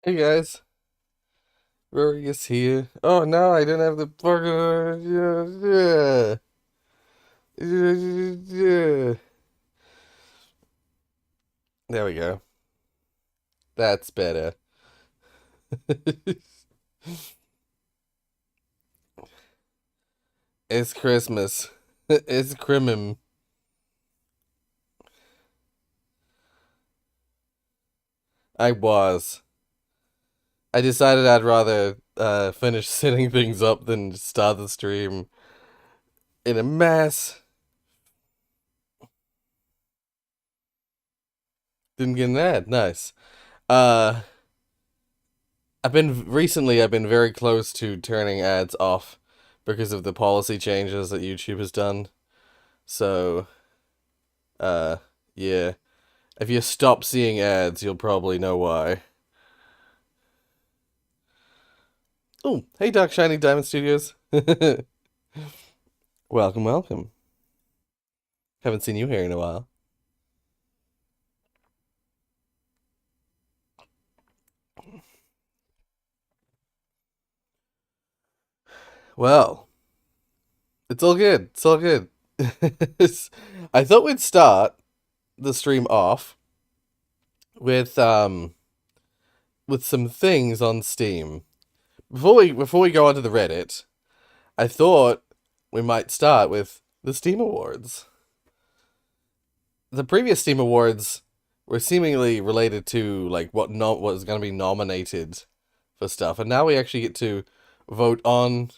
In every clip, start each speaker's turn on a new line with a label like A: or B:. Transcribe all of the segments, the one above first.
A: Hey guys, Rorius here. Oh no, I didn't have the fucking. There we go. That's better. It's Christmas. It's Crimim. I was. I decided I'd rather finish setting things up than start the stream in a mess. Didn't get an ad. Nice. Uh, I've been very close to turning ads off because of the policy changes that YouTube has done. So, uh, yeah. If you stop seeing ads, you'll probably know why. Oh, hey, Dark Shiny Diamond Studios. Welcome, welcome. Haven't seen you here in a while. Well, it's all good. It's all good. I thought we'd start the stream off with some things on Steam. Before we go onto the Reddit, I thought we might start with the Steam Awards. The previous Steam Awards were seemingly related to like what was going to be nominated for stuff, and now we actually get to vote on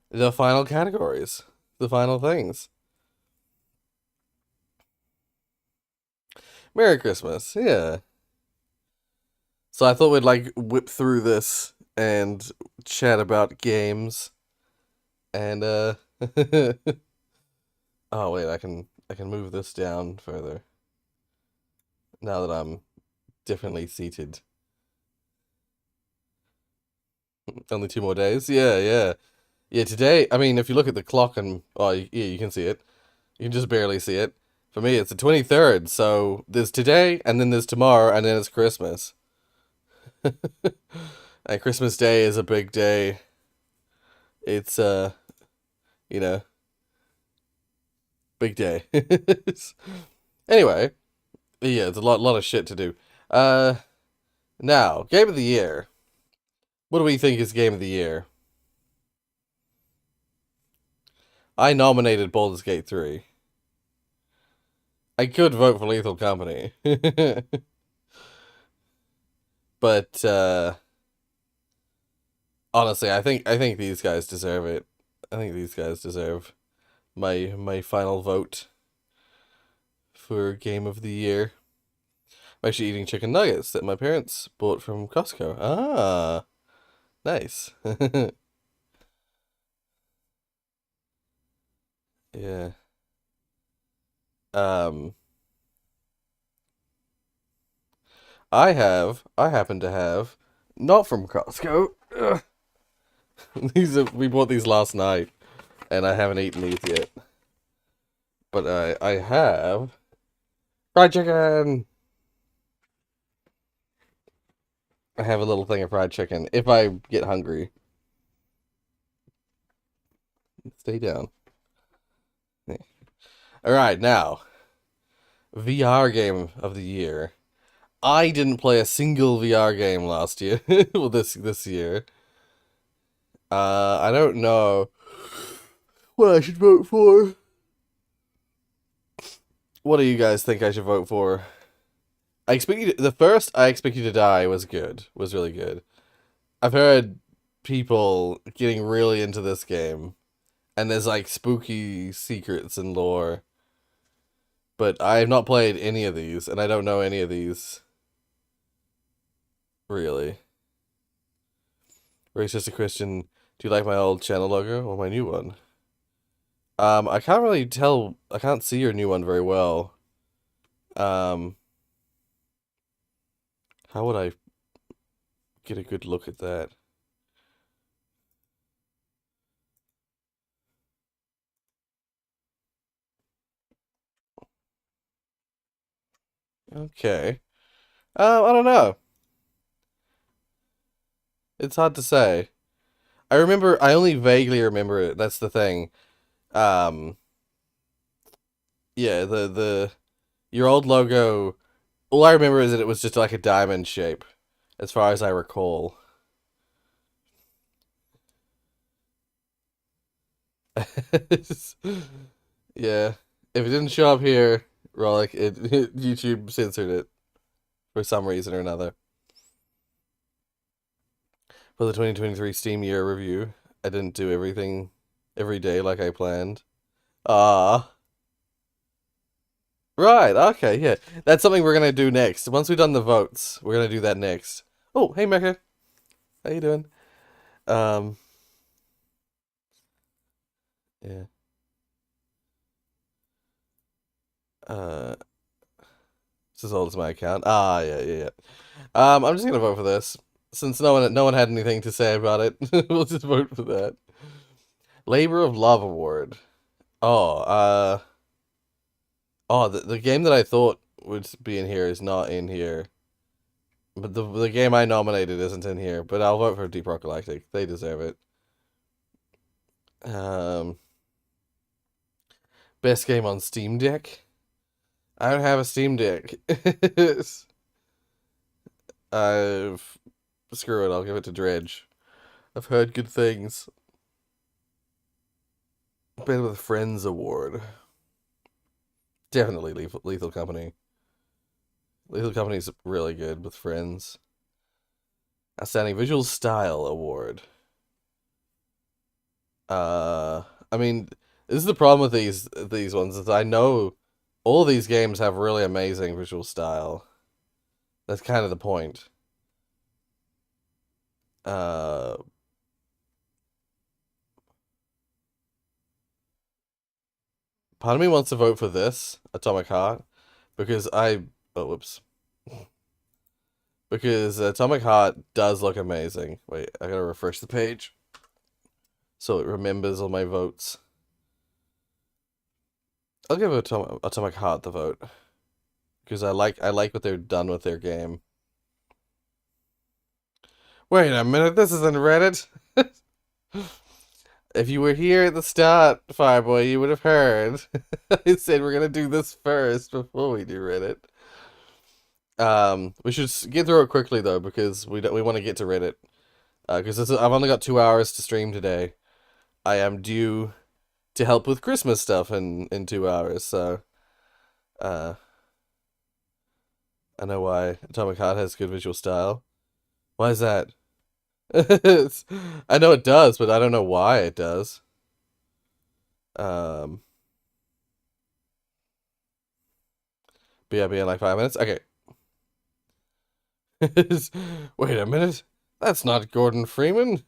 A: the final categories, the final things. Merry Christmas, yeah. So I thought we'd like whip through this and chat about games and oh wait, I can move this down further now that I'm differently seated. Only 2 more days. Yeah, yeah. Yeah, today, I mean, if you look at the clock and, oh, yeah, you can see it. You can just barely see it. For me, it's the 23rd, so there's today, and then there's tomorrow, and then it's Christmas. And Christmas Day is a big day. It's, you know, big day. Anyway, yeah, it's a lot of shit to do. Uh, Now, Game of the Year. What do we think is Game of the Year? I nominated Baldur's Gate 3. I could vote for Lethal Company. But honestly, I think these guys deserve it. I think these guys deserve my final vote for Game of the Year. I'm actually eating chicken nuggets that my parents bought from Costco. Ah, nice. Yeah. Um, I happen to have, not from Costco. Ugh. We bought these last night, and I haven't eaten these yet. But I have fried chicken. I have a little thing of fried chicken if I get hungry. Stay down. All right, now VR game of the year. I didn't play a single VR game last year. Well, this year. I don't know what I should vote for. What do you guys think I should vote for? The first I Expect You to Die was good. Was really good. I've heard people getting really into this game, and there's like spooky secrets and lore. But I have not played any of these, and I don't know any of these really. Or it's just a question. Do you like my old channel logo or my new one? I can't really tell. I can't see your new one very well. Um, how would I get a good look at that? Okay. I don't know. It's hard to say. I only vaguely remember it. That's the thing. Um, yeah, your old logo. All I remember is that it was just like a diamond shape, as far as I recall. Yeah, if it didn't show up here, Rollick, YouTube censored it for some reason or another. For the 2023 Steam year review, I didn't do everything every day like I planned. Ah. Right, okay, yeah. That's something we're gonna do next. Once we've done the votes, we're gonna do that next. Oh, hey Mecha. How you doing? Um, yeah. Uh, it's as old as my account. Ah, yeah, yeah, yeah. I'm just gonna vote for this. Since no one had anything to say about it, we'll just vote for that. Labor of Love Award. Oh, the game that I thought would be in here is not in here. But the game I nominated isn't in here, but I'll vote for Deep Rock Galactic. They deserve it. Um, Best game on Steam Deck? I don't have a Steam Deck. I've Screw it, I'll give it to Dredge. I've heard good things. Been with Friends Award. Definitely Lethal Company. Lethal Company's really good with Friends. Outstanding Visual Style Award. I mean, this is the problem with these ones is I know all these games have really amazing visual style. That's kind of the point. Uh, Part of me wants to vote for this Atomic Heart because whoops, because Atomic Heart does look amazing. Wait, I gotta refresh the page so it remembers all my votes. I'll give Atomic Heart the vote because I like what they've done with their game. Wait a minute, this isn't Reddit. If you were here at the start, Fireboy, you would have heard. I said we're gonna do this first before we do Reddit. We should get through it quickly though because we want to get to Reddit. Because I've only got 2 hours to stream today. I am due to help with Christmas stuff in 2 hours, so uh, I know why Atomic Heart has good visual style. Why is that? I know it does, but I don't know why it does. Um, BRB in like 5 minutes. Okay. Wait a minute. That's not Gordon Freeman.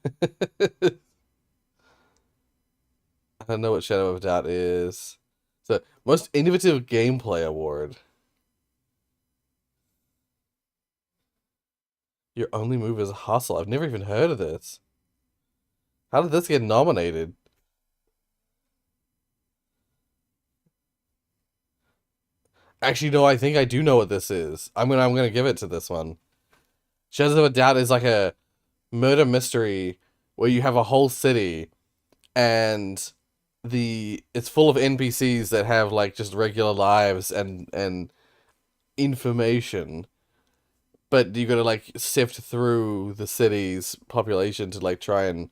A: I don't know what Shadow of a Doubt is. So, most innovative gameplay award. Your only move is hustle. I've never even heard of this. How did this get nominated? Actually, no, I think I do know what this is. I'm gonna give it to this one. Shadows of a Doubt is like a murder mystery where you have a whole city and it's full of NPCs that have like just regular lives and information. But you gotta like sift through the city's population to like try and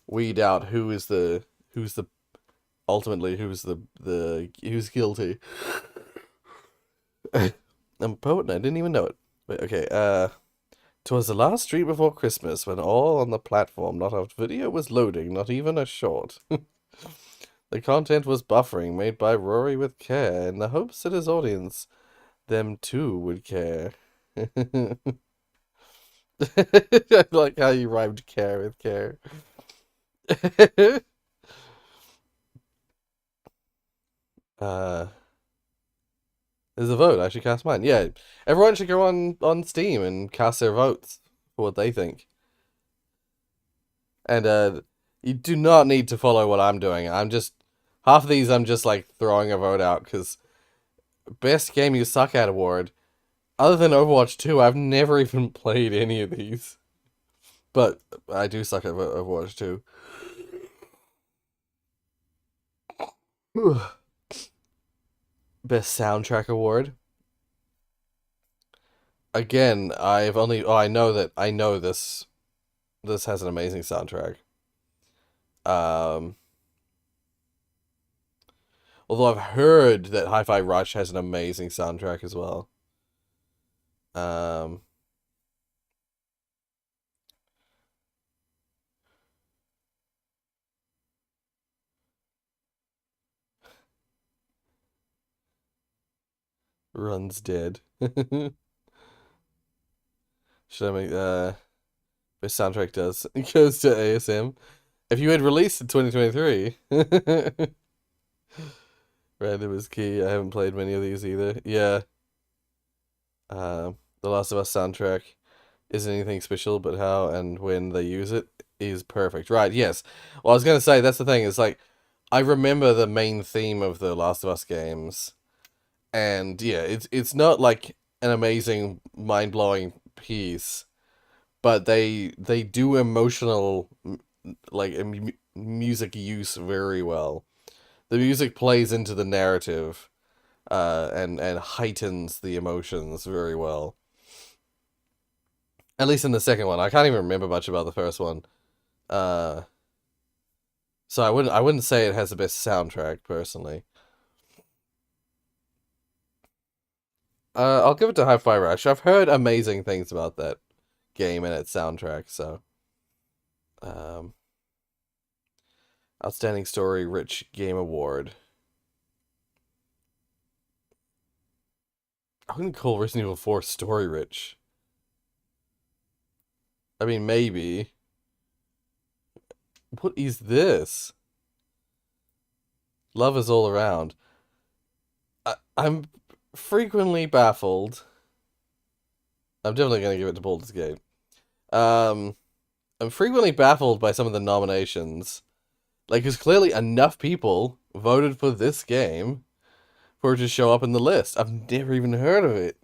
A: weed out who's the ultimately who's guilty. I'm a poet and I didn't even know it. Wait, okay, 'twas the last street before Christmas when all on the platform, not a video was loading, not even a short. The content was buffering, made by Rory with care, in the hopes that his audience, them too, would care. I like how you rhymed care with care. uh, there's a vote. I should cast mine. Yeah, everyone should go on Steam and cast their votes for what they think. And you do not need to follow what I'm doing. Half of these I'm just like throwing a vote out because best game you suck at award. Other than Overwatch 2, I've never even played any of these. But I do suck at Overwatch too. Best soundtrack award. Again, I've only. Oh, I know this. This has an amazing soundtrack. Um, although I've heard that Hi-Fi Rush has an amazing soundtrack as well. Um, Run's dead. Should I make best soundtrack does it goes to ASM. If you had released in 2023, random is key. I haven't played many of these either. Yeah. The Last of Us soundtrack isn't anything special, but how and when they use it is perfect. Right, yes. Well, I was going to say, that's the thing, is like, I remember the main theme of the Last of Us games, and yeah, it's not like an amazing, mind-blowing piece, but they do emotional, like, music use very well. The music plays into the narrative, and heightens the emotions very well. At least in the second one. I can't even remember much about the first one. Uh, so I wouldn't say it has the best soundtrack personally. I'll give it to Hi-Fi Rush. I've heard amazing things about that game and its soundtrack. So, um, outstanding story, rich game award. I wouldn't call Resident Evil 4 story rich. I mean, maybe. What is this? Love is all around. I'm frequently baffled. I'm definitely going to give it to Baldur's Gate. Um, I'm frequently baffled by some of the nominations. Like, because clearly enough people voted for this game for it to show up in the list. I've never even heard of it.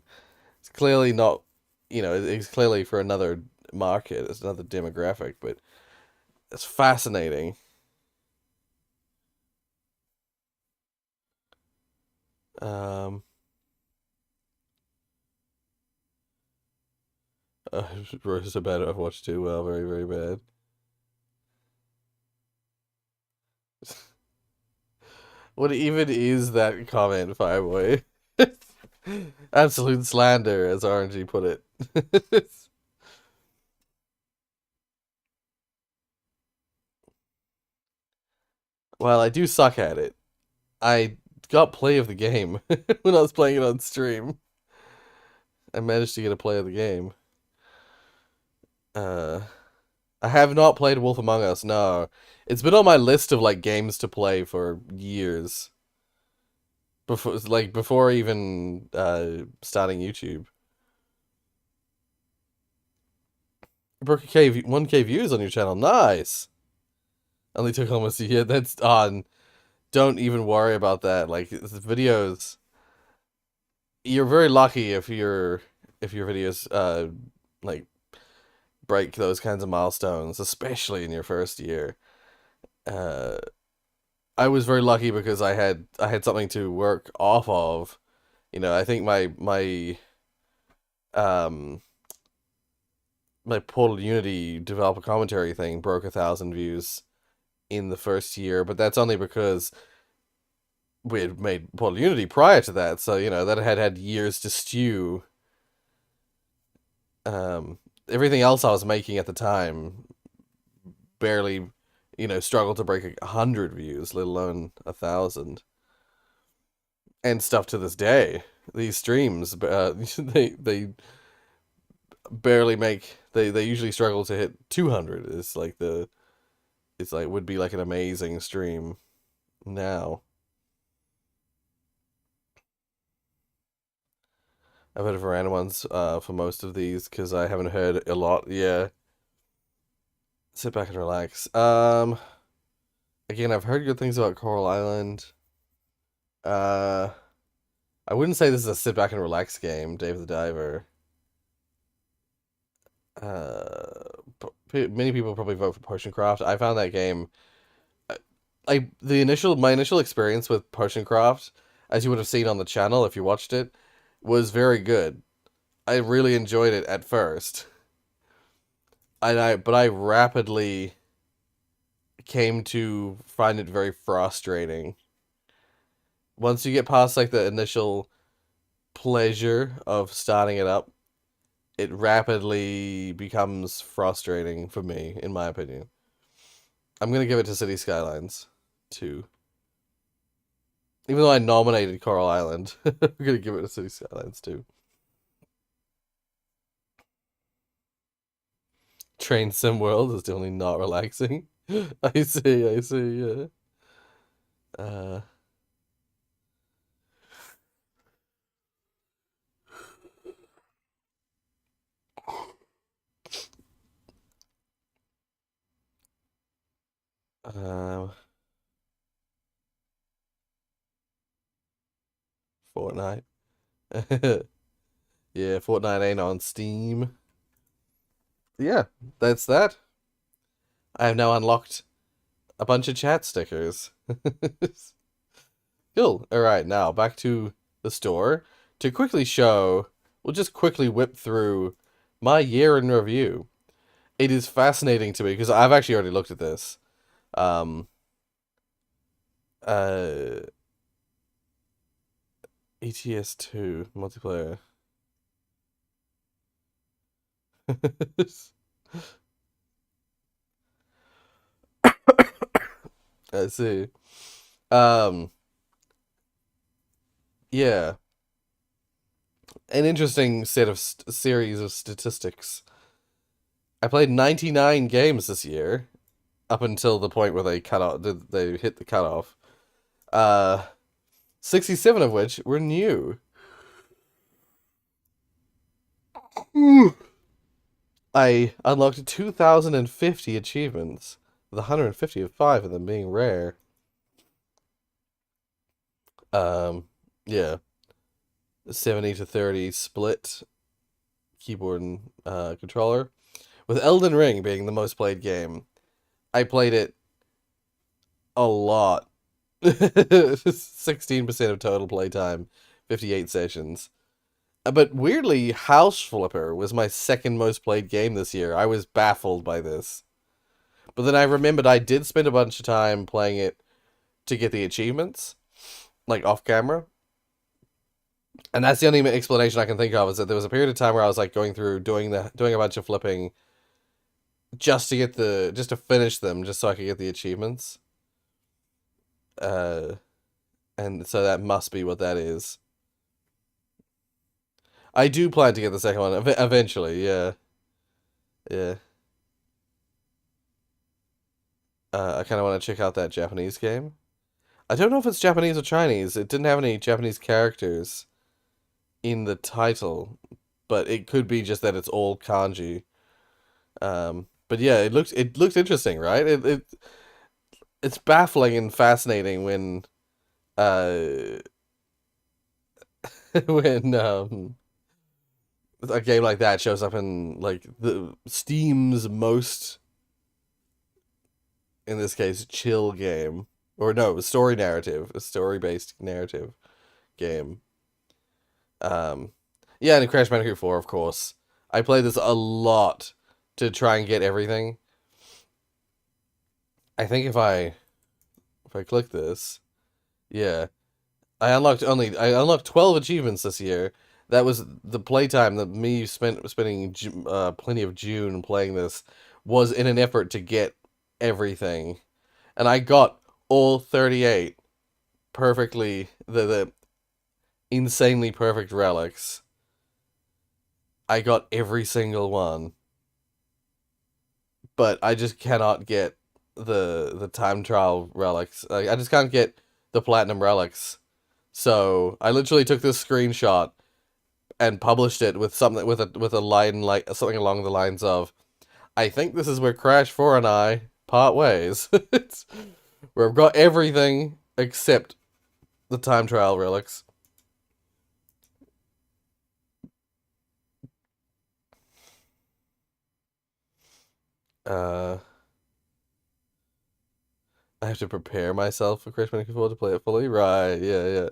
A: It's clearly not, it's clearly for another market. It's another demographic, but it's fascinating. Um, Rorius so bad at Overwatch 2. Well, very, very bad. What even is that comment, Fireboy? Absolute slander, as RNG put it. While I do suck at it, I got play of the game when I was playing it on stream. I managed to get a play of the game. Uh, I have not played Wolf Among Us. No, it's been on my list of like games to play for years. Before even starting YouTube. You broke 1K views on your channel. Nice. Only took almost a year. That's on. Don't even worry about that. Like the videos, you're very lucky if your videos like break those kinds of milestones, especially in your first year. Uh, I was very lucky because I had something to work off of. I think um my Portal Unity developer commentary thing broke 1,000 views in the first year, but that's only because we had made Portal Unity prior to that, so that had years to stew. Um, Everything else I was making at the time barely, struggled to break 100 views, let alone 1,000. And stuff to this day, these streams, they barely make. They usually struggle to hit 200. It's like would be like an amazing stream now. I've heard of random ones for most of these because I haven't heard a lot. Yeah, sit back and relax. Again, I've heard good things about Coral Island. Uh, I wouldn't say this is a sit back and relax game, Dave the Diver. Uh, many people probably vote for Potion Craft. I found that game, my initial experience with Potion Craft, as you would have seen on the channel if you watched it, was very good. I really enjoyed it at first, but I rapidly came to find it very frustrating. Once you get past like the initial pleasure of starting it up, it rapidly becomes frustrating for me, in my opinion. I'm gonna give it to City Skylines 2. Even though I nominated Coral Island, I'm gonna give it to City Skylines 2. Train Sim World is definitely not relaxing. I see, yeah. Uh, uh, Fortnite. Yeah, Fortnite ain't on Steam. Yeah, that's that. I have now unlocked a bunch of chat stickers. Cool. All right, now back to the store to quickly show. We'll just quickly whip through my year in review. It is fascinating to me because I've actually already looked at this. Um, uh, ETS 2 multiplayer. I see. Um, yeah, an interesting set of series of statistics. I played 99 games this year, up until the point where they cut off. They hit the cutoff. 67 of which were new. I unlocked 2,050 achievements, with 155 of them being rare. Yeah, 70-30 split keyboard and controller, with Elden Ring being the most played game. I played it a lot. 16% of total playtime, 58 sessions. But weirdly, House Flipper was my second most played game this year. I was baffled by this. But then I remembered I did spend a bunch of time playing it to get the achievements, like off camera. And that's the only explanation I can think of, is that there was a period of time where I was like going through doing a bunch of flipping just to finish them, just so I could get the achievements. Uh and so that must be what that is. I do plan to get the second one eventually, yeah. Yeah. I kind of want to check out that Japanese game. I don't know if it's Japanese or Chinese. It didn't have any Japanese characters in the title, but it could be just that it's all kanji. But yeah, it looks interesting, right? It's baffling and fascinating when uh when a game like that shows up in like the Steam's most, in this case, chill game. Or no, a story-based narrative game. Um, yeah, and Crash Bandicoot 4, of course. I played this a lot to try and get everything. I think if I click this, yeah, I unlocked 12 achievements this year. That was the playtime that me spending plenty of June playing this, was in an effort to get everything. And I got all 38 perfectly, the insanely perfect relics. I got every single one, but I just cannot get the time trial relics. I just can't get the platinum relics. So I literally took this screenshot and published it with something, with a line, like something along the lines of, "I think this is where Crash 4 and I part ways." It's where I've got everything except the time trial relics. Uh, I have to prepare myself for Crash Bandicoot 4 to play it fully. Right? Yeah, yeah.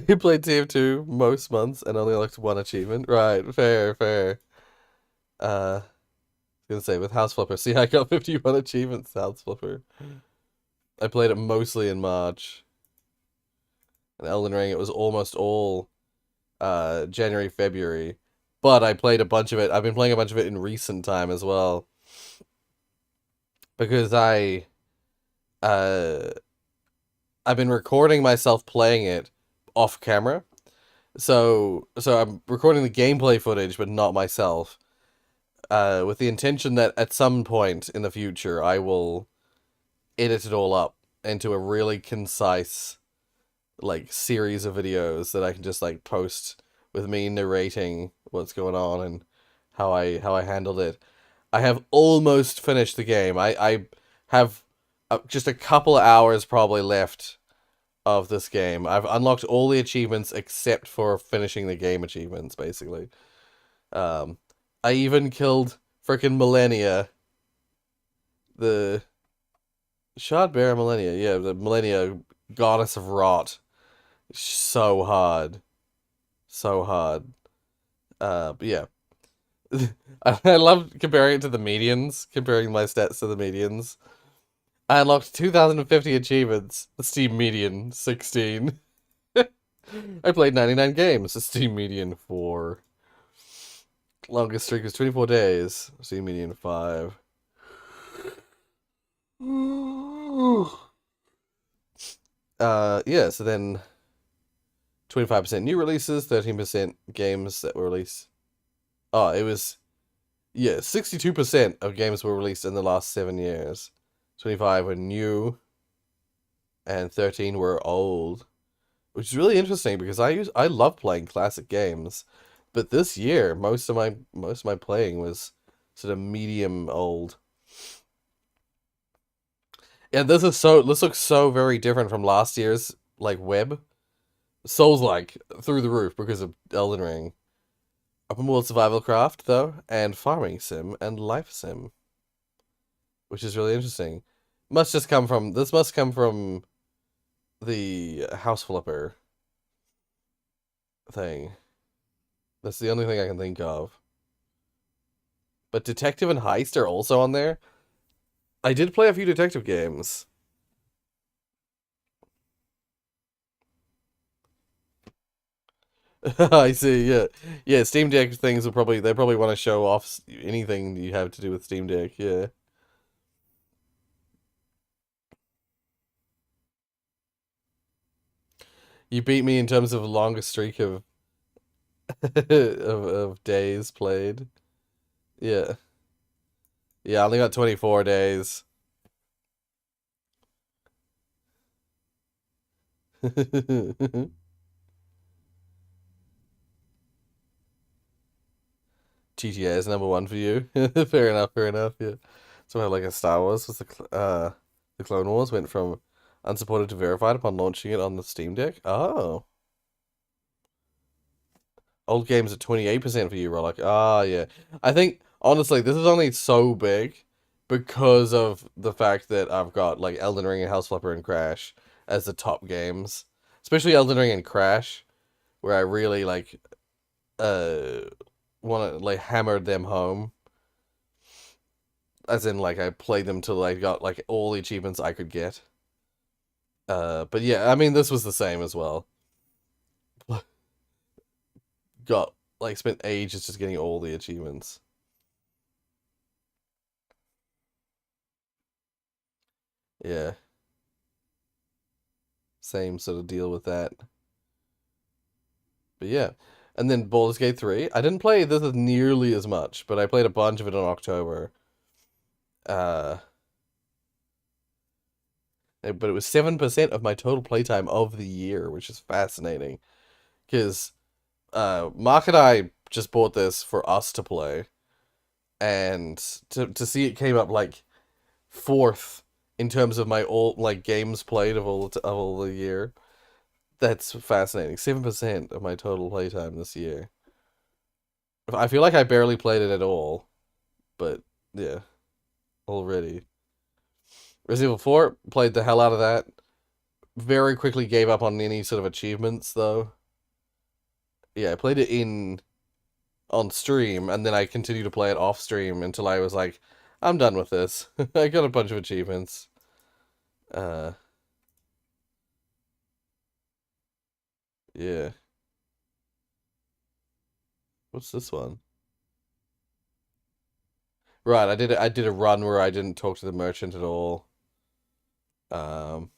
A: He played TF2 most months and only unlocked one achievement. Right? Fair, fair. I was gonna say with House Flipper. See, I got 51 achievements. House Flipper. I played it mostly in March. And Elden Ring, it was almost all January, February. But I played a bunch of it. I've been playing a bunch of it in recent time as well. Because uh I've been recording myself playing it off camera. So I'm recording the gameplay footage but not myself. With the intention that at some point in the future I will edit it all up into a really concise like series of videos that I can just like post with me narrating what's going on and how I handled it. I have almost finished the game. I have just a couple of hours probably left of this game. I've unlocked all the achievements except for finishing the game achievements, basically. Um, I even killed frickin' Millennia, the Shard Bearer Millennia. Yeah, the Millennia goddess of rot. So hard, so hard. But yeah, I love comparing it to the medians. Comparing my stats to the medians. I unlocked 2,050 achievements. The Steam median 16. I played 99 games. The Steam median 4. Longest streak was 24 days. Steam median 5. Yeah, so then 25% new releases, 13% games that were released. Oh, it was, yeah, 62% of games were released in the last 7 years. 25 were new, and 13 were old, which is really interesting because I love playing classic games, but this year most of my playing was sort of medium old. Yeah, this looks so very different from last year's like web. Souls like through the roof because of Elden Ring. Open world survival craft though, and farming sim and life sim, which is really interesting. This must come from the house flipper thing. That's the only thing I can think of. But detective and heist are also on there. I did play a few detective games. I see. Yeah, yeah. Steam Deck things will probably want to show off anything you have to do with Steam Deck. Yeah. You beat me in terms of longest streak of of days played. Yeah. Yeah, I only got 24 days. GTA is number one for you. Fair enough, fair enough. Yeah. Somehow like a Star Wars was the Clone Wars went from unsupported to verified upon launching it on the Steam Deck. Oh. Old games at 28% for you, Rollock. Ah, yeah. I think honestly, this is only so big because of the fact that I've got like Elden Ring and House Flipper and Crash as the top games. Especially Elden Ring and Crash, where I really like uh wanna like hammered them home. As in like I played them till I got like all the achievements I could get. But yeah, I mean this was the same as well. Got like spent ages just getting all the achievements. Yeah, same sort of deal with that. But yeah. And then Baldur's Gate 3. I didn't play this as nearly as much, but I played a bunch of it in October. Uh but it was 7% of my total playtime of the year, which is fascinating. Because Mark and I just bought this for us to play. And to see it came up like fourth in terms of my all like games played of all the year. That's fascinating. 7% of my total playtime this year. I feel like I barely played it at all. But yeah, already. Resident Evil 4, played the hell out of that. Very quickly gave up on any sort of achievements though. Yeah, I played it in on stream, and then I continued to play it off stream until I was like, I'm done with this. I got a bunch of achievements. Uh, yeah. What's this one? Right, I did a run where I didn't talk to the merchant at all. Um,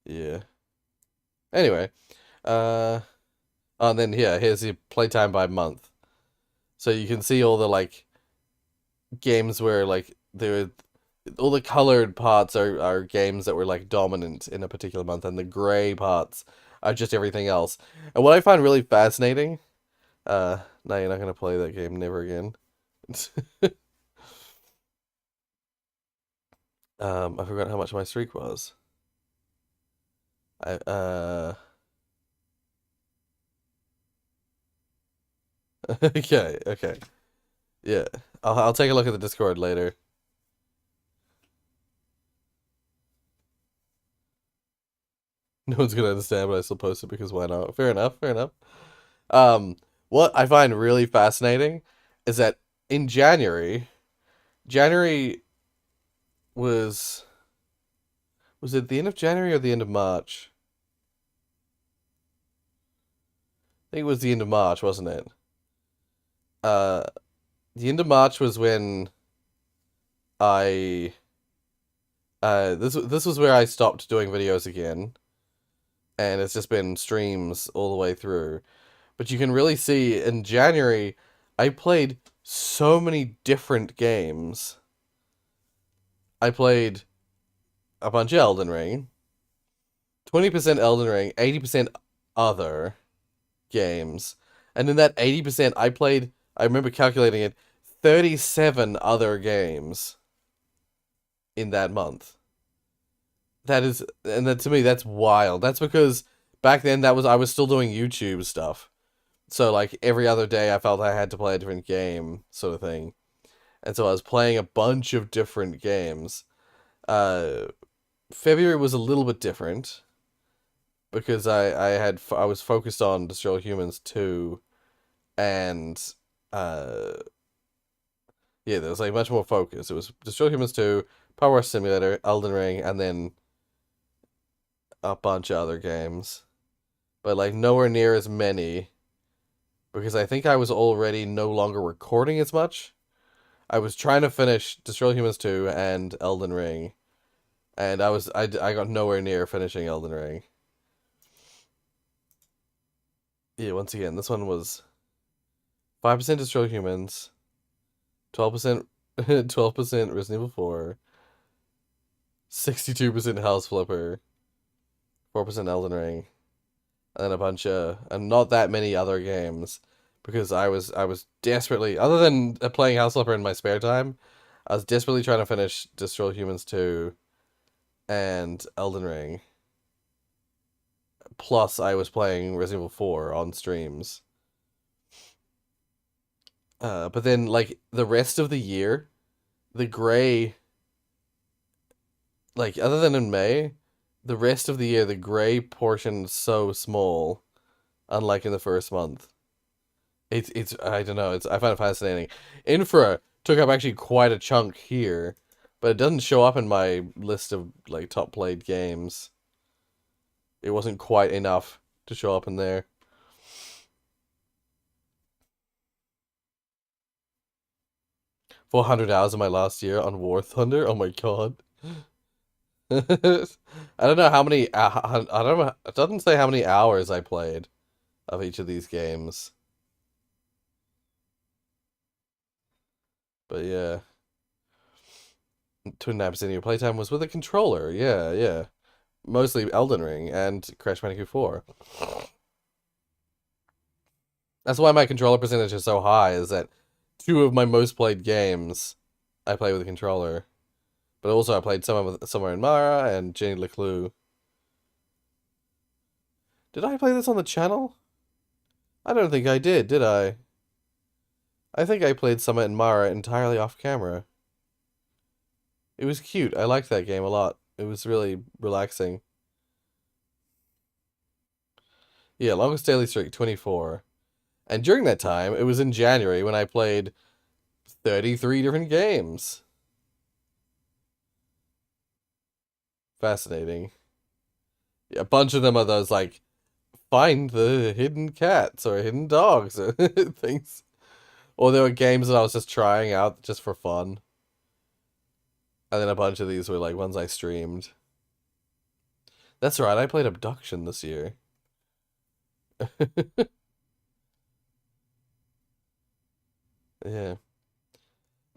A: yeah. Anyway, uh, and then here's the playtime by month. So you can see all the like games where like there all the colored parts are games that were like dominant in a particular month, and the gray parts are just everything else. And what I find really fascinating, no, you're not gonna play that game never again. I forgot how much my streak was. I okay, okay. Yeah. I'll take a look at the Discord later. No one's gonna understand, but I still post it because why not? Fair enough, fair enough. Um, what I find really fascinating is that in January was it the end of January or the end of March? I think it was the end of March, wasn't it? Uh, the end of March was when I this was where I stopped doing videos again, and it's just been streams all the way through. But you can really see in January, I played so many different games. I played a bunch of Elden Ring, 20% Elden Ring, 80% other games. And in that 80%, I remember calculating it, 37 other games in that month. That is, and that to me, that's wild. That's because back then I was still doing YouTube stuff. So like every other day I felt I had to play a different game sort of thing. And so I was playing a bunch of different games. Uh, February was a little bit different because I was focused on Destroy All Humans 2 and uh yeah, there was like much more focus. It was Destroy All Humans 2, Power Wash Simulator, Elden Ring, and then a bunch of other games. But like nowhere near as many because I think I was already no longer recording as much. I was trying to finish Destroy All Humans 2 and Elden Ring, and I got nowhere near finishing Elden Ring. Yeah, once again, this one was 5% Destroy Humans, 12% 12% Resident Evil 4, 62% House Flipper, 4% Elden Ring, and then a bunch of and not that many other games because I was desperately, other than playing House Flipper in my spare time, I was desperately trying to finish Destroy Humans 2 and Elden Ring. Plus I was playing Resident Evil 4 on streams. But then like the rest of the year, the gray, like other than in May, the rest of the year the gray portion is so small, unlike in the first month. It's I don't know, it's I find it fascinating. Infra took up actually quite a chunk here, but it doesn't show up in my list of like top played games. It wasn't quite enough to show up in there. 400 hours of my last year on War Thunder. Oh my god. I don't know how many. I don't know. It doesn't say how many hours I played of each of these games. But yeah, 29% of your playtime was with a controller. Yeah, yeah. Mostly Elden Ring and Crash Bandicoot 4. That's why my controller percentage is so high. Is that two of my most played games I play with a controller, but also I played Somewhere in Mara and Jenny LeClue. Did I play this on the channel? I don't think I did I? I think I played Summit and Mara entirely off camera. It was cute. I liked that game a lot. It was really relaxing. Yeah, longest daily streak, 24. And during that time, it was in January when I played 33 different games. Fascinating. Yeah, a bunch of them are those, like, find the hidden cats or hidden dogs or things. Or there were games that I was just trying out just for fun. And then a bunch of these were, like, ones I streamed. That's right, I played Abduction this year. Yeah.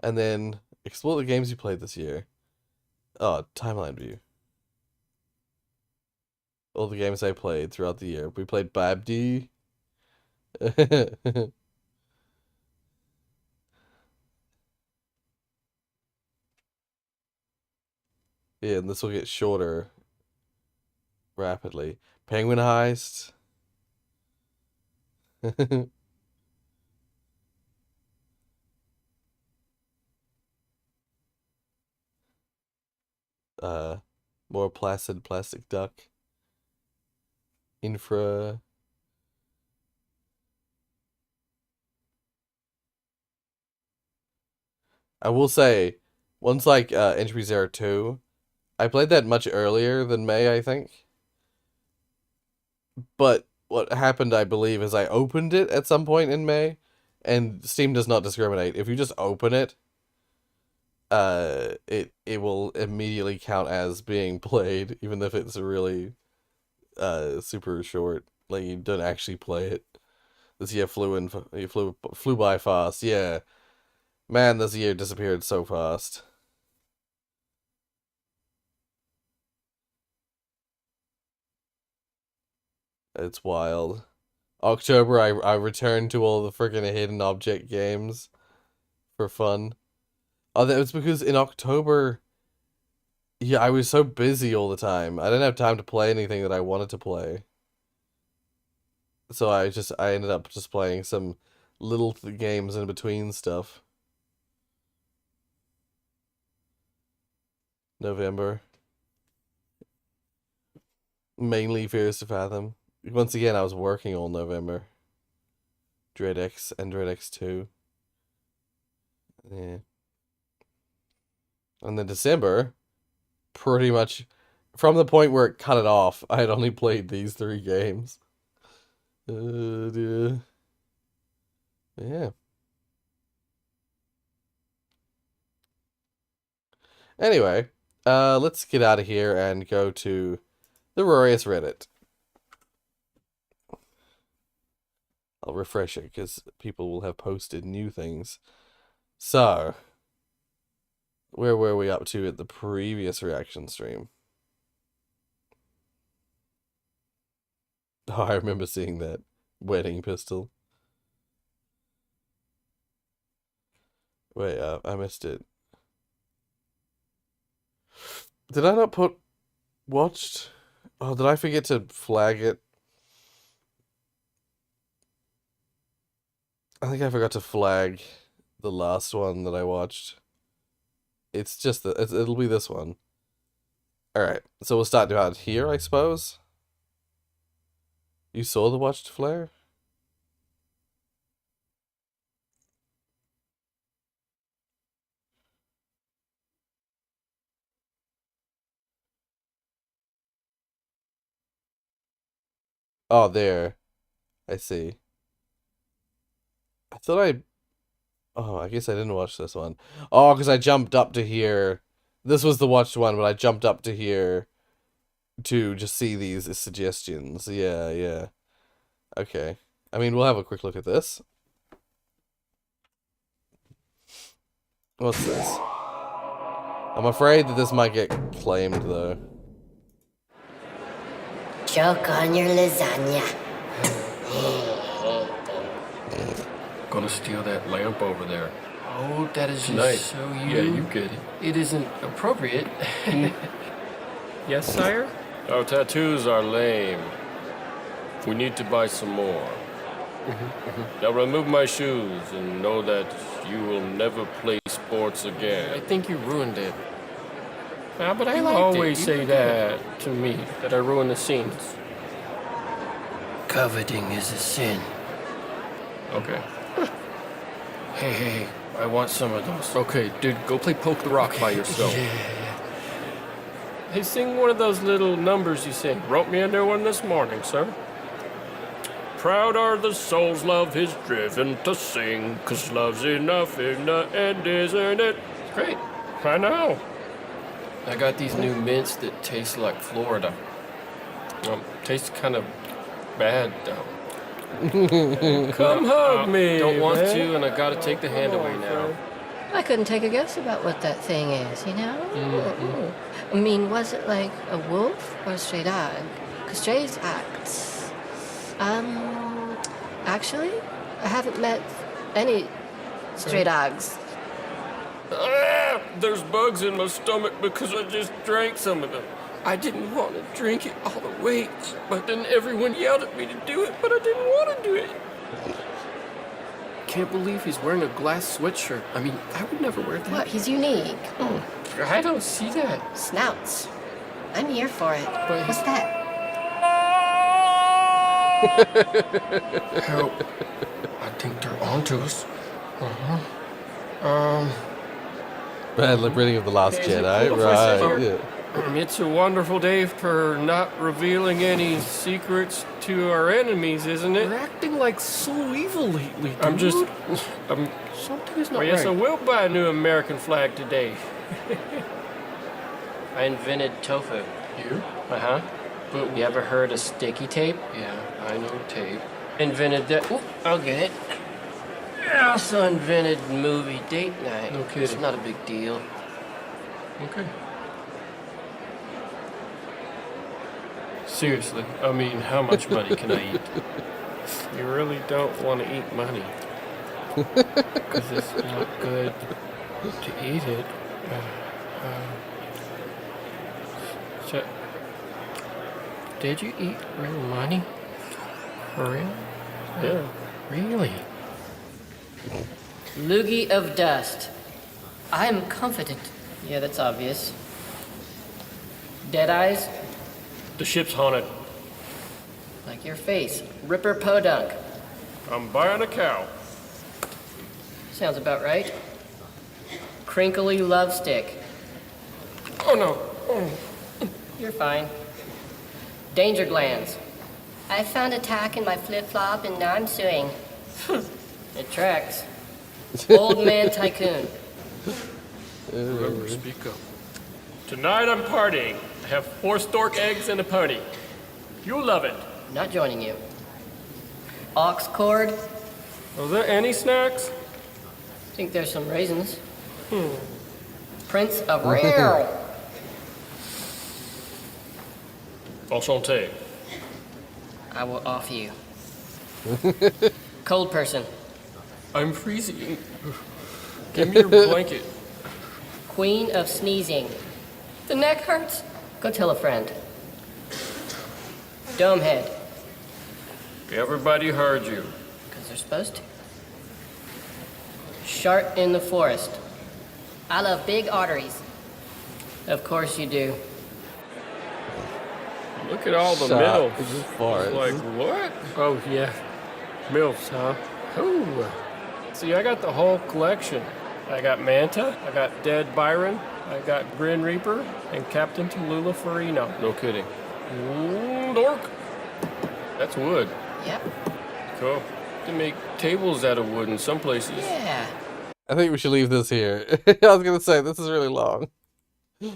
A: And then explore the games you played this year. Oh, timeline view. All the games I played throughout the year. We played Babdi. Yeah, and this will get shorter rapidly. Penguin Heist. uh, More Placid Plastic Duck. Infra. I will say, one's like Entry Zero 2. I played that much earlier than May, I think. But what happened, I believe, is I opened it at some point in May, and Steam does not discriminate. If you just open it, it will immediately count as being played, even if it's really super short. Like you don't actually play it. This year flew by fast. Yeah, man, this year disappeared so fast. It's wild. October, I returned to all the freaking hidden object games for fun. Oh, that was because in October, yeah, I was so busy all the time. I didn't have time to play anything that I wanted to play. So I ended up just playing some little games in between stuff. November. Mainly Fears to Fathom. Once again, I was working all November. Dread X and Dread X 2. Yeah. And then December, pretty much from the point where it cut it off, I had only played these three games. Yeah. Anyway, let's get out of here and go to the Rorius Reddit. I'll refresh it because people will have posted new things. So, where were we up to at the previous reaction stream? Oh, I remember seeing that wedding pistol. Wait, I missed it. Did I not put watched? Oh, did I forget to flag it? I think I forgot to flag the last one that I watched. It's just it'll be this one. All right, so we'll start out here, I suppose. You saw the watched flare? Oh, there. I see. I thought I. Oh, I guess I didn't watch this one. Oh, because I jumped up to here. This was the watched one, but I jumped up to here to just see these suggestions. Yeah, yeah. Okay. I mean, we'll have a quick look at this. What's this? I'm afraid that this might get claimed, though.
B: Choke on your lasagna.
C: Gonna steal that lamp over there.
D: Oh, that is just
C: Nice.
D: so you.
C: Yeah, you get it.
D: It isn't appropriate.
E: Yes, sire?
C: Our tattoos are lame. We need to buy some more. Now remove my shoes and know that you will never play sports
D: I
C: again.
D: think you ruined it. Ah, but I
C: You
D: liked
C: always
D: it. You
C: say
D: were
C: that to me, that I ruin the scenes.
D: Coveting is a sin.
C: Okay.
D: Hey, I want some of those.
C: Okay, dude, go play Poke the Rock by yourself. Hey, sing one of those little numbers you sing. Wrote me a new one this morning, sir. Proud are the souls love is driven to sing, 'cause love's enough in the end, isn't it?
D: It's great.
C: I know.
D: I got these new mints that taste like Florida.
C: Tastes kind of bad, though. Come hug me.
D: Don't want
C: man.
D: to, and I gotta take the hand away now.
B: I couldn't take a guess about what that thing is, you know? I mean, was it like a wolf or a stray dog? Because strays act. Actually, I haven't met any stray dogs.
C: Ah, there's bugs in my stomach because I just drank some of them. I didn't want to drink it all the way, but then everyone yelled at me to do it, but I didn't want to do it.
D: Can't believe he's wearing a glass sweatshirt. I mean, I would never wear that.
B: What? He's unique.
D: I don't see that.
B: Snouts. I'm here for it.
D: But
B: What's that?
D: Help. I think they're onto us.
A: Bad liberating of the Last
D: Is it
A: Jedi,
D: cool if I sit
A: right?
D: here?
A: Yeah.
C: It's a wonderful day for not revealing any secrets to our enemies, isn't
D: You're
C: it?
D: acting like so evil lately, dude.
C: I'm
D: Something is not
C: Well, yes, I
D: right.
C: will buy a new American flag today.
F: I invented tofu.
D: You?
F: Uh-huh.
D: But
F: You ever heard of sticky tape?
D: yeah, I know tape.
F: Invented that. Ooh, I'll get it. I also invented movie date night.
D: No
F: It's
D: kidding.
F: not a big deal.
D: Okay.
C: Seriously, I mean, how much money can I eat? You really don't want to eat money. Because it's not good to eat it. So, did you eat real money? For real? Yeah.
F: Really? Loogie of dust. I'm confident. Yeah, that's obvious. Dead eyes?
C: The ship's haunted.
F: Like your face. Ripper Podunk.
C: I'm buying a cow.
F: Sounds about right. Crinkly love stick.
C: Oh no.
F: You're fine. Danger glands. I found a tack in my flip-flop and now I'm suing. It tracks. Old man tycoon.
C: Remember, speak up. Tonight I'm partying. I have 4 stork eggs and a pony. You'll love it.
F: Not joining you. Ox cord.
C: Are there any snacks?
F: Think there's some raisins. Prince of Rare.
C: Enchanté.
F: I will off you. Cold person.
C: I'm freezing. Give me your blanket.
F: Queen of sneezing. The neck hurts? Go tell a friend. Domehead.
C: Everybody heard you.
F: Because they're supposed to. Shart in the forest. I love big arteries. Of course you do.
C: Look at all the
A: Shot
C: middle.
A: in the forest.
C: Like, what? Oh, yeah. MILFs, huh? Ooh. See, I got the whole collection. I got Manta, I got Dead Byron, I got Grin Reaper, and Captain Tallulah Farino. No kidding. Ooh, dork. That's wood.
F: Yep.
C: Cool. You can make tables out of wood in some places.
F: Yeah.
A: I think we should leave this here. I was gonna say, this is really long. We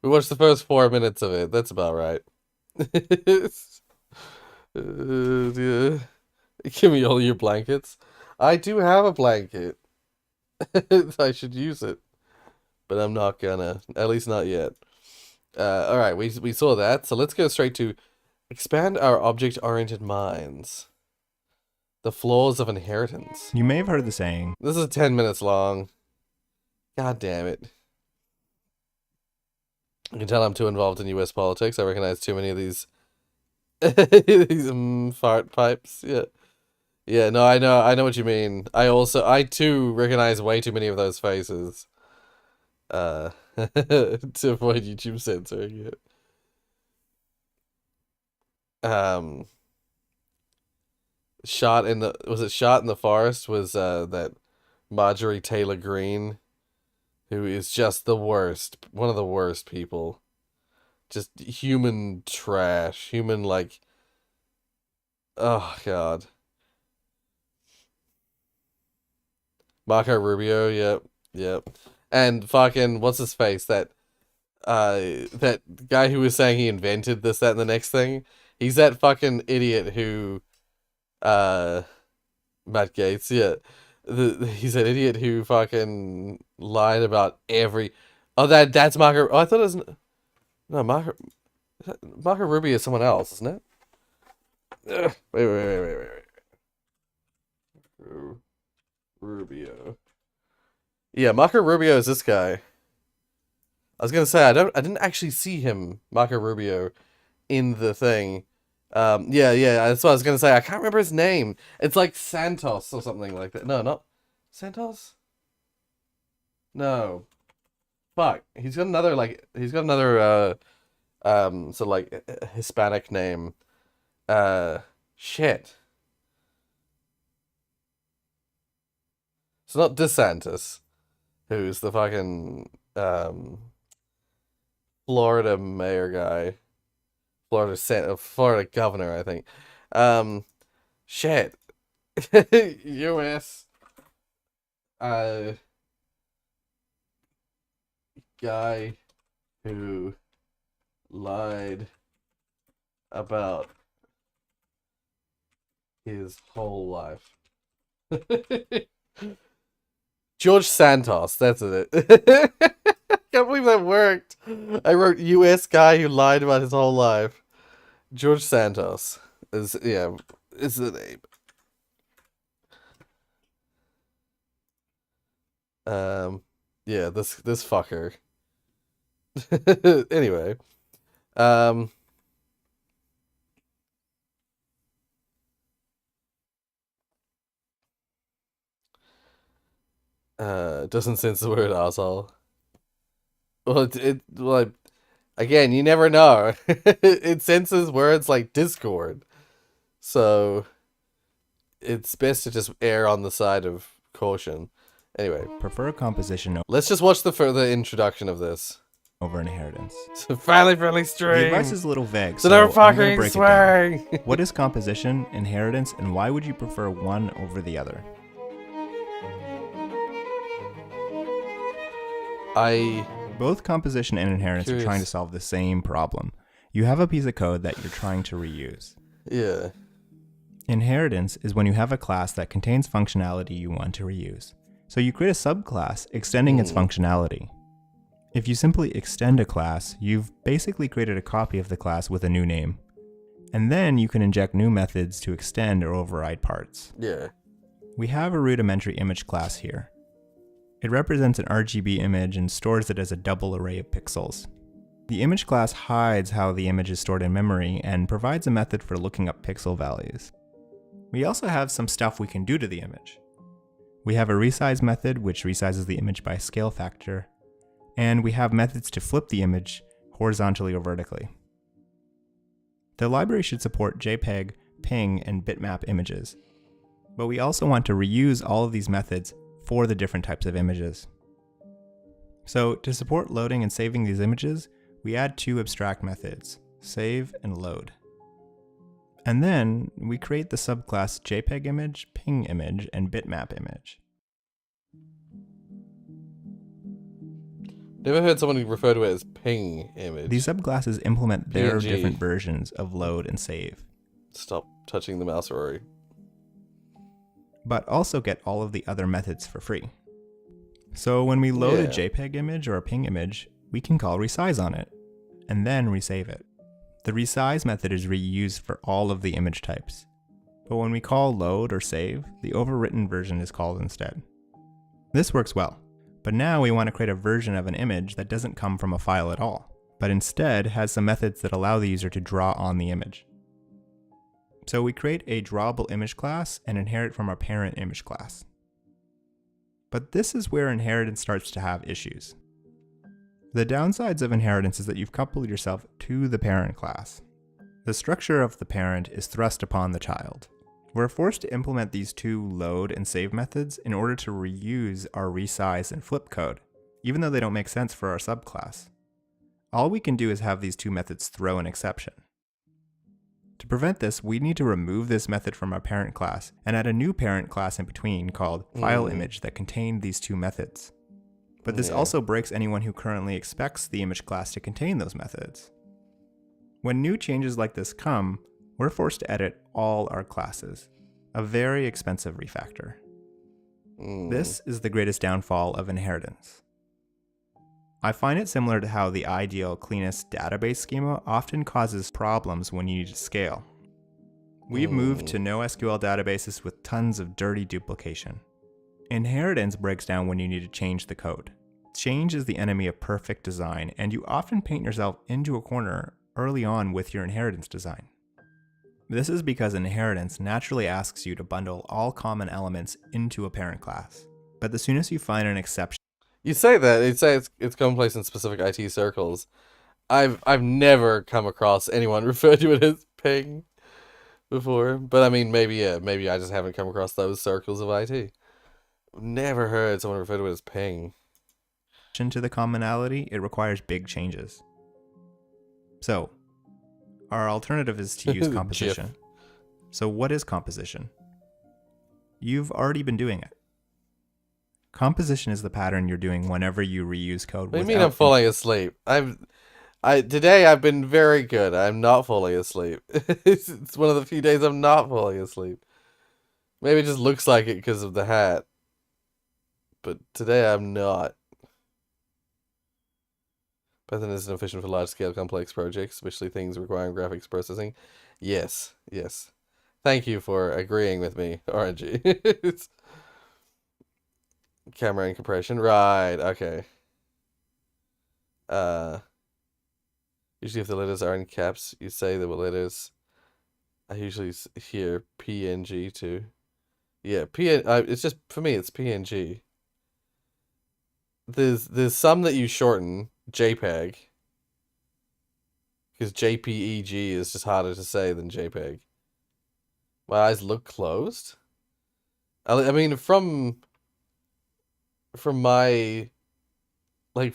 A: watched the first 4 minutes of it. That's about right. Yeah. Give me all your blankets. I do have a blanket. I should use it. But I'm not gonna. At least not yet. Alright, we saw that. So let's go straight to expand our object-oriented minds. The flaws of inheritance.
G: You may have heard the saying,
A: This is 10 minutes long. God damn it. You can tell I'm too involved in US politics. I recognize too many of these these fart pipes. Yeah. Yeah, no, I know what you mean. I too recognize way too many of those faces. To avoid YouTube censoring it. Shot in the Forest was that Marjorie Taylor Greene, who is just the worst, one of the worst people. Just human trash, human like, oh god. Marco Rubio, yep. And fucking what's his face? That guy who was saying he invented this, that, and the next thing. He's that fucking idiot who Matt Gaetz, yeah. He's an idiot who fucking lied about every. Oh, that's Marco. Oh, I thought it was no Marco Rubio is someone else, isn't it? Wait. Rubio. Yeah, Marco Rubio is this guy. I was gonna say I didn't actually see him, Marco Rubio, in the thing. Yeah, that's what I was gonna say. I can't remember his name. It's like Santos or something like that. No, not Santos. No, fuck. He's got another sort of like Hispanic name. Shit. It's not DeSantis, who's the fucking Florida mayor guy. Florida governor, I think. Shit. U.S. Guy who lied about his whole life. George Santos, that's it. I can't believe that worked. I wrote U.S. guy who lied about his whole life. George Santos is the name. This fucker. Anyway, doesn't sense the word asshole. Well, again, you never know. It senses words like Discord, so it's best to just err on the side of caution. Anyway,
G: Prefer composition
A: let's just watch the further introduction of this.
G: over inheritance.
A: So family
G: The
A: string.
G: advice is a little vague,
A: So
G: so
A: never
G: I'm gonna
A: fucking
G: break it down.
A: swearing.
G: What is composition, inheritance, and why would you prefer one over the other? Both composition and inheritance are trying to solve the same problem. You have a piece of code that you're trying to reuse.
A: Yeah.
G: Inheritance is when you have a class that contains functionality you want to reuse. So you create a subclass extending its functionality. If you simply extend a class, you've basically created a copy of the class with a new name. And then you can inject new methods to extend or override parts.
A: Yeah.
G: We have a rudimentary image class here. It represents an RGB image and stores it as a double array of pixels. The image class hides how the image is stored in memory and provides a method for looking up pixel values. We also have some stuff we can do to the image. We have a resize method which resizes the image by scale factor, and we have methods to flip the image horizontally or vertically. The library should support JPEG, PNG, and bitmap images, but we also want to reuse all of these methods for the different types of images. So to support loading and saving these images, we add two abstract methods, save and load. And then we create the subclass JPEG image, PNG image, and bitmap image.
A: Never heard someone refer to it as ping image.
G: These subclasses implement their
A: PNG.
G: different versions of load and save,
A: Stop touching the mouse, Rory.
G: but also get all of the other methods for free. So when we load a
A: Yeah.
G: JPEG image or a PNG image, we can call resize on it, and then resave it. The resize method is reused for all of the image types, but when we call load or save, the overwritten version is called instead. This works well, but now we want to create a version of an image that doesn't come from a file at all, but instead has some methods that allow the user to draw on the image. So we create a drawable image class and inherit from our parent image class. But this is where inheritance starts to have issues. The downsides of inheritance is that you've coupled yourself to the parent class. The structure of the parent is thrust upon the child. We're forced to implement these two load and save methods in order to reuse our resize and flip code, even though they don't make sense for our subclass. All we can do is have these two methods throw an exception. To prevent this, we need to remove this method from our parent class and add a new parent class in between called fileImage that contain these two methods. But this also breaks anyone who currently expects the image class to contain those methods. When new changes like this come, we're forced to edit all our classes, a very expensive refactor. This is the greatest downfall of inheritance. I find it similar to how the ideal, cleanest database schema often causes problems when you need to scale. We've moved to NoSQL databases with tons of dirty duplication. Inheritance breaks down when you need to change the code. Change is the enemy of perfect design, and you often paint yourself into a corner early on with your inheritance design. This is because inheritance naturally asks you to bundle all common elements into a parent class. But as soon as you find an exception,
A: You say that, it's commonplace in specific IT circles. I've never come across anyone refer to it as ping before. But I mean, maybe I just haven't come across those circles of IT. Never heard someone refer to it as ping.
G: to the commonality, it requires big changes. So, our alternative is to use composition. So what is composition? You've already been doing it. Composition is the pattern you're doing whenever you reuse code.
A: What do you mean I'm falling asleep? Today I've been very good. I'm not falling asleep. It's one of the few days I'm not falling asleep. Maybe it just looks like it because of the hat. But today I'm not. Python isn't efficient for large-scale complex projects, especially things requiring graphics processing. Yes. Thank you for agreeing with me, RNG. Camera and compression. Right, okay. Usually if the letters are in caps, you say the letters. I usually hear PNG too. Yeah, it's just, for me, it's PNG. There's some that you shorten, JPEG. Because JPEG is just harder to say than JPEG. My eyes look closed? I mean, from my, like,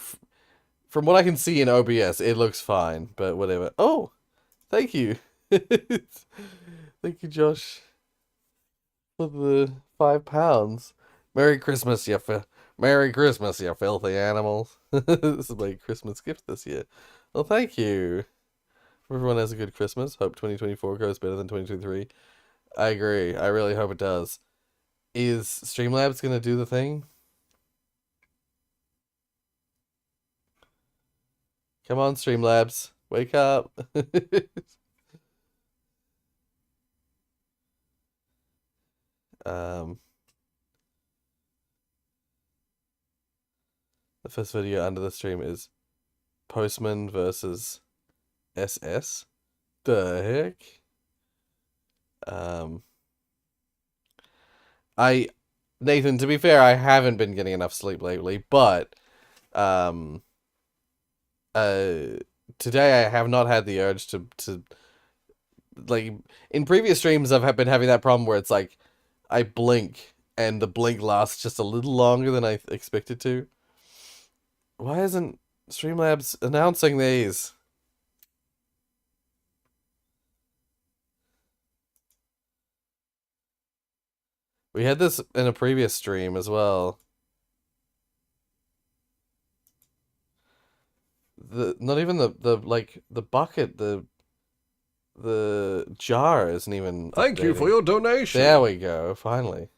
A: from what I can see in OBS, it looks fine, but whatever. Oh, thank you. Thank you, Josh, for the £5. Merry Christmas, Merry Christmas, you filthy animals. This is my Christmas gift this year. Well, thank you. Everyone has a good Christmas. Hope 2024 goes better than 2023. I agree. I really hope it does. Is Streamlabs gonna do the thing? Come on, Streamlabs. Wake up. The first video under the stream is Postman versus SS. The heck? Nathan, to be fair, I haven't been getting enough sleep lately, but today I have not had the urge to like, in previous streams I've been having that problem where it's like I blink and the blink lasts just a little longer than I expected to. Why isn't Streamlabs announcing these? We had this in a previous stream as well. Not even the bucket, the jar isn't even
C: Thank you for
A: updating.
C: your donation.
A: There we go, finally.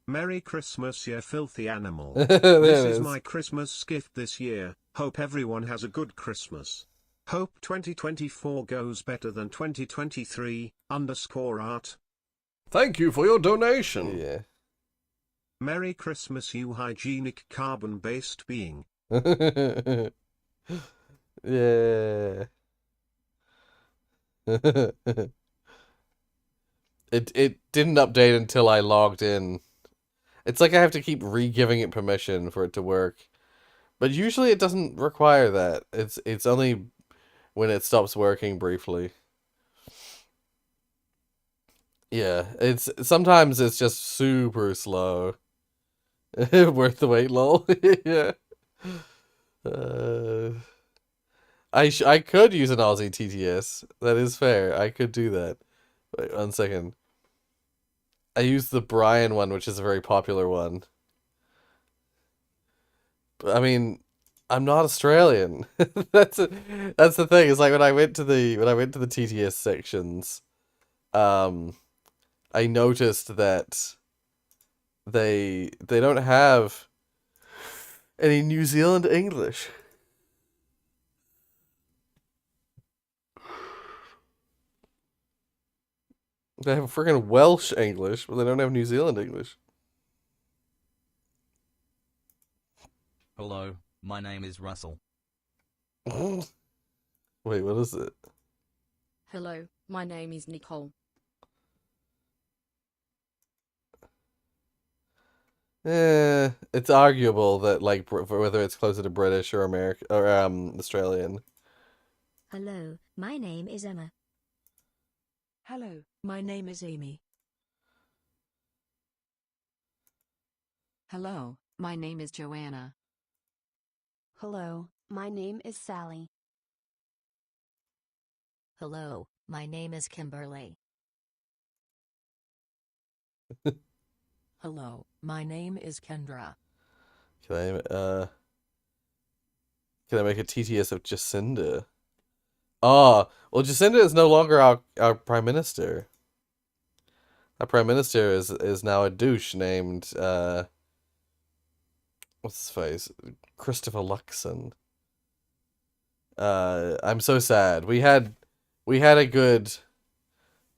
E: Merry Christmas, you filthy animal.
A: There
E: This
A: it
E: is
A: is.
E: my Christmas gift this year. Hope everyone has a good Christmas. Hope 2024 goes better than 2023, _art.
C: Thank you for your donation.
A: Yeah.
E: Merry Christmas, you hygienic carbon-based being.
A: Yeah. It didn't update until I logged in. It's like I have to keep re-giving it permission for it to work. But usually it doesn't require that. It's only when it stops working briefly. Yeah, it's sometimes it's just super slow. Worth the wait, lol. Yeah. Uh, I could use an Aussie TTS. That is fair. I could do that. Wait 1 second. I used the Brian one, which is a very popular one. But, I mean, I'm not Australian. That's the thing. It's like when I went to the TTS sections, I noticed that they don't have any New Zealand English. They have freaking Welsh English, but they don't have New Zealand English.
H: Hello, my name is Russell.
A: Wait, what is it?
I: Hello, my name is Nicole.
A: It's arguable that like whether it's closer to British or American or Australian.
J: Hello, my name is Emma.
K: Hello, my name is Amy.
I: Hello, my name is Joanna.
L: Hello, my name is Sally.
J: Hello, my name is Kimberly.
K: Hello, my name is Kendra.
A: Can I make a TTS of Jacinda? Oh, well, Jacinda is no longer our prime minister. Our prime minister is now a douche named what's his face? Christopher Luxon. I'm so sad. We had a good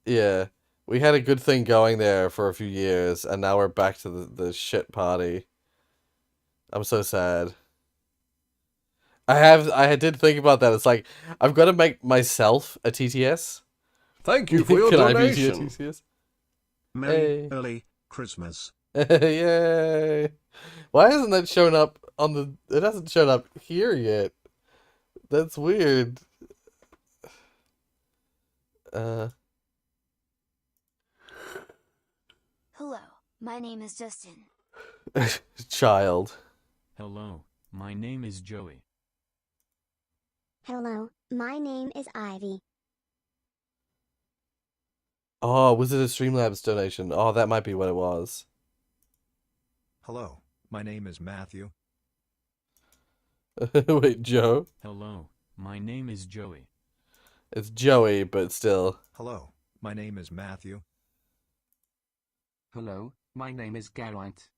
A: we had a good thing going there for a few years, and now we're back to the shit party. I'm so sad. I did think about that. It's like I've got to make myself a TTS.
E: Thank you for your
A: Can
E: donation.
A: I be your TTS?
E: Merry early Christmas.
A: Yay! Why hasn't that shown up on the? It hasn't shown up here yet. That's weird.
J: Hello, my name is Justin.
A: Child.
H: Hello, my name is Joey.
J: Hello, my name is Ivy.
A: Oh, was it a Streamlabs donation? Oh, that might be what it was.
M: Hello, my name is Matthew.
A: Wait, Joe?
H: Hello, my name is Joey.
A: It's Joey, but still.
M: Hello, my name is Matthew.
N: Hello, my name is Garrett.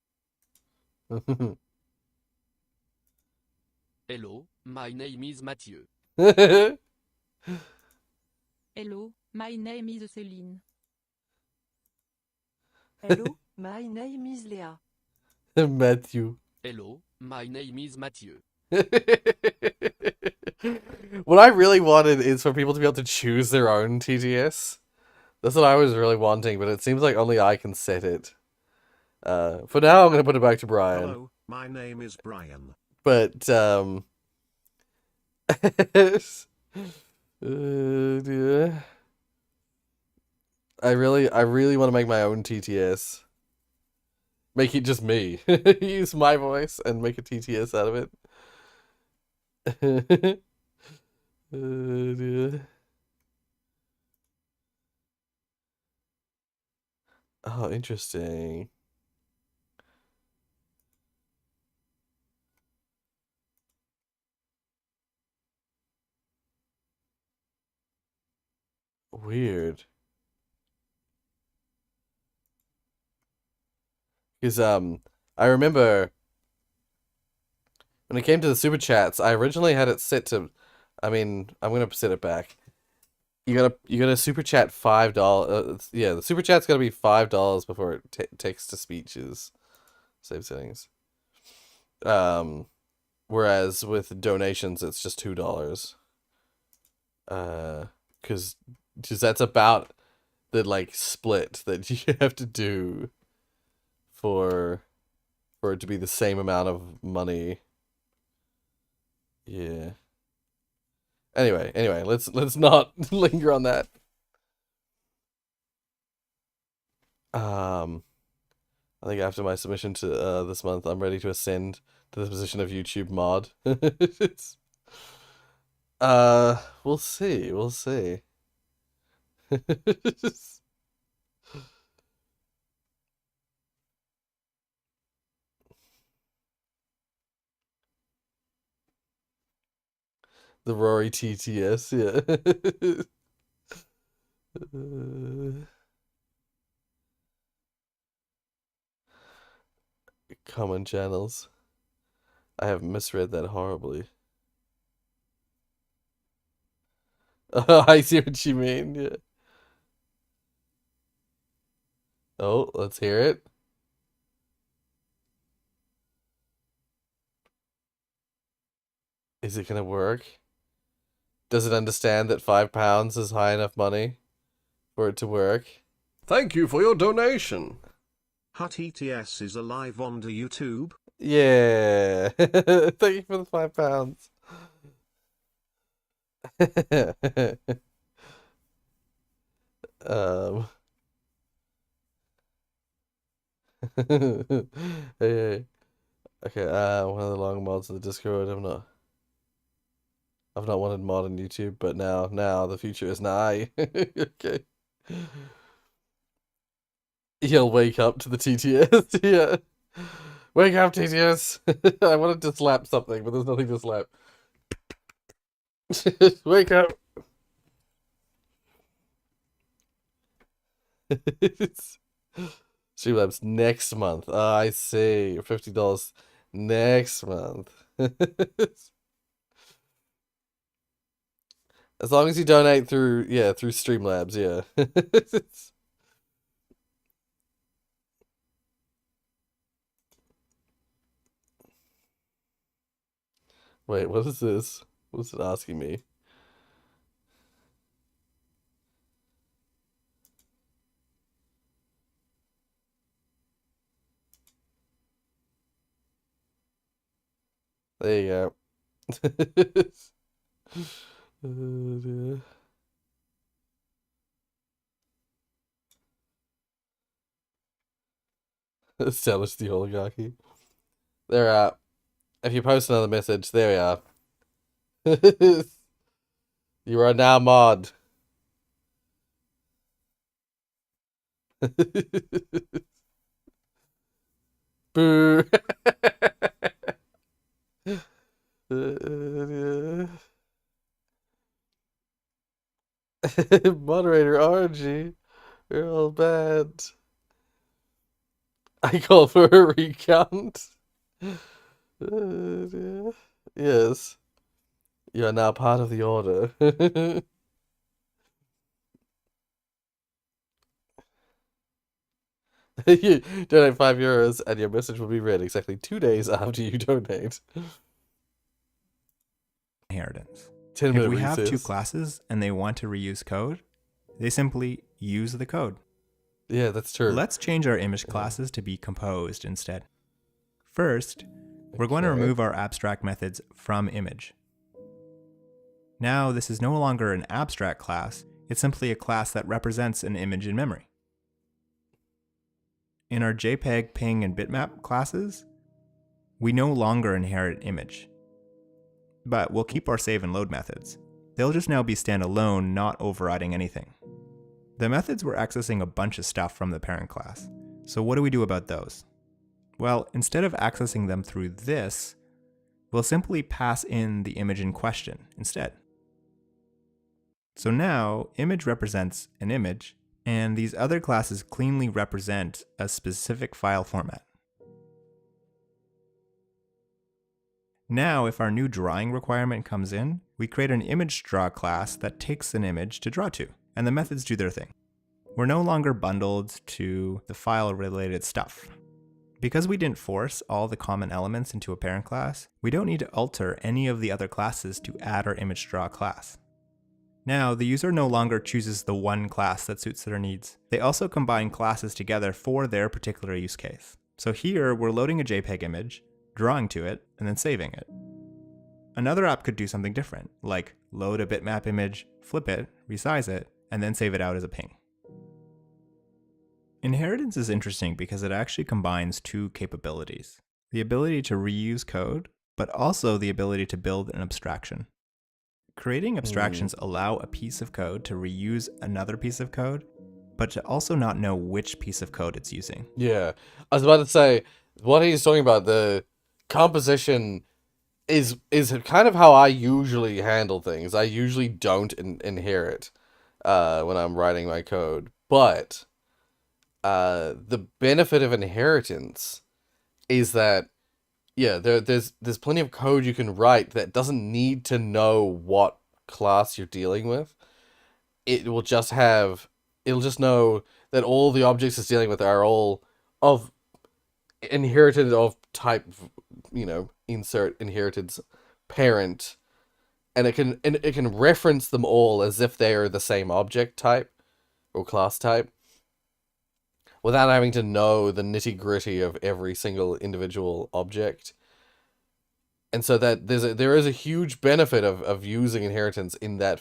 D: Hello, my name is Mathieu.
O: Hello, my name is Céline.
K: Hello, my name is Leah.
A: Matthew.
D: Hello, my name is Mathieu.
A: What I really wanted is for people to be able to choose their own TTS. That's what I was really wanting, but it seems like only I can set it. For now, I'm going to put it back to Brian.
E: Hello, my name is Brian.
A: But, yeah. I really want to make my own TTS. Make it just me. Use my voice and make a TTS out of it. Dear. Oh, interesting. Weird. Because I remember when it came to the super chats, I originally had it set to, I mean, I'm gonna set it back. You gotta super chat $5. Yeah, the super chat's gotta be $5 before it text to speeches. Save settings. Whereas with donations, it's just $2. Because that's about like split that you have to do for it to be the same amount of money. Yeah. Anyway, let's not linger on that. I think after my submission to this month, I'm ready to ascend to the position of YouTube mod. It's, we'll see. We'll see. The Rory TTS, yeah. Common channels. I have misread that horribly. I see what you mean, yeah. Oh, let's hear it. Is it gonna work? Does it understand that £5 is high enough money for it to work? Thank you for your donation.
E: Hut ETS is alive on the YouTube.
A: Yeah. Thank you for the £5. um. Hey. Okay. One of the long mods of the Discord. I've not wanted mod on YouTube, but now the future is nigh. Okay. He'll wake up to the TTS. Yeah. Wake up, TTS. I wanted to slap something, but there's nothing to slap. Wake up. Streamlabs next month. Oh, I see. $50 next month. As long as you donate through Streamlabs, yeah. Wait, what is this? What's it asking me? There you go. Oh, dear. Establish the oligarchy. There, if you post another message, there we are. You are now mod. Boo. Moderator RG, you're all bad. I call for a recount. Yes. You are now part of the order. You donate €5 and your message will be read exactly 2 days after you donate.
G: Inheritance.
A: 10-minute
G: If we have two
A: recess.
G: classes and they want to reuse code, they simply use the code.
A: Yeah, that's true.
G: Let's change our image classes to be composed instead. First, we're going to remove our abstract methods from image. Now, this is no longer an abstract class, it's simply a class that represents an image in memory. In our JPEG, PNG, and bitmap classes, we no longer inherit image. But we'll keep our save and load methods. They'll just now be standalone, not overriding anything. The methods were accessing a bunch of stuff from the parent class. So what do we do about those? Well, instead of accessing them through this, we'll simply pass in the image in question instead. So now, image represents an image, and these other classes cleanly represent a specific file format. Now, if our new drawing requirement comes in, we create an image draw class that takes an image to draw to, and the methods do their thing. We're no longer bundled to the file-related stuff. Because we didn't force all the common elements into a parent class, we don't need to alter any of the other classes to add our image draw class. Now, the user no longer chooses the one class that suits their needs. They also combine classes together for their particular use case. So here, we're loading a JPEG image, drawing to it, and then saving it. Another app could do something different, like load a bitmap image, flip it, resize it, and then save it out as a ping. Inheritance is interesting because it actually combines two capabilities: the ability to reuse code, but also the ability to build an abstraction. Creating abstractions allow a piece of code to reuse another piece of code, but to also not know which piece of code it's using.
A: Yeah. I was about to say, what he's talking about, the composition is kind of how I usually handle things. I usually don't inherit when I'm writing my code. But the benefit of inheritance is that, yeah, there's plenty of code you can write that doesn't need to know what class you're dealing with. It'll just know that all the objects it's dealing with are all of inherited of type, insert inheritance parent, and it can reference them all as if they are the same object type or class type, without having to know the nitty-gritty of every single individual object. And so that there is a huge benefit of using inheritance in that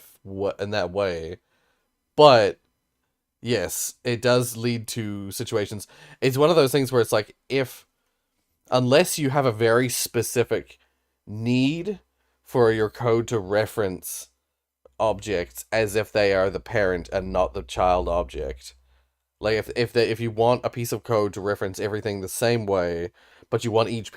A: way. But yes, it does lead to situations. It's one of those things where it's like, unless you have a very specific need for your code to reference objects as if they are the parent and not the child object. Like if you want a piece of code to reference everything the same way, but you want each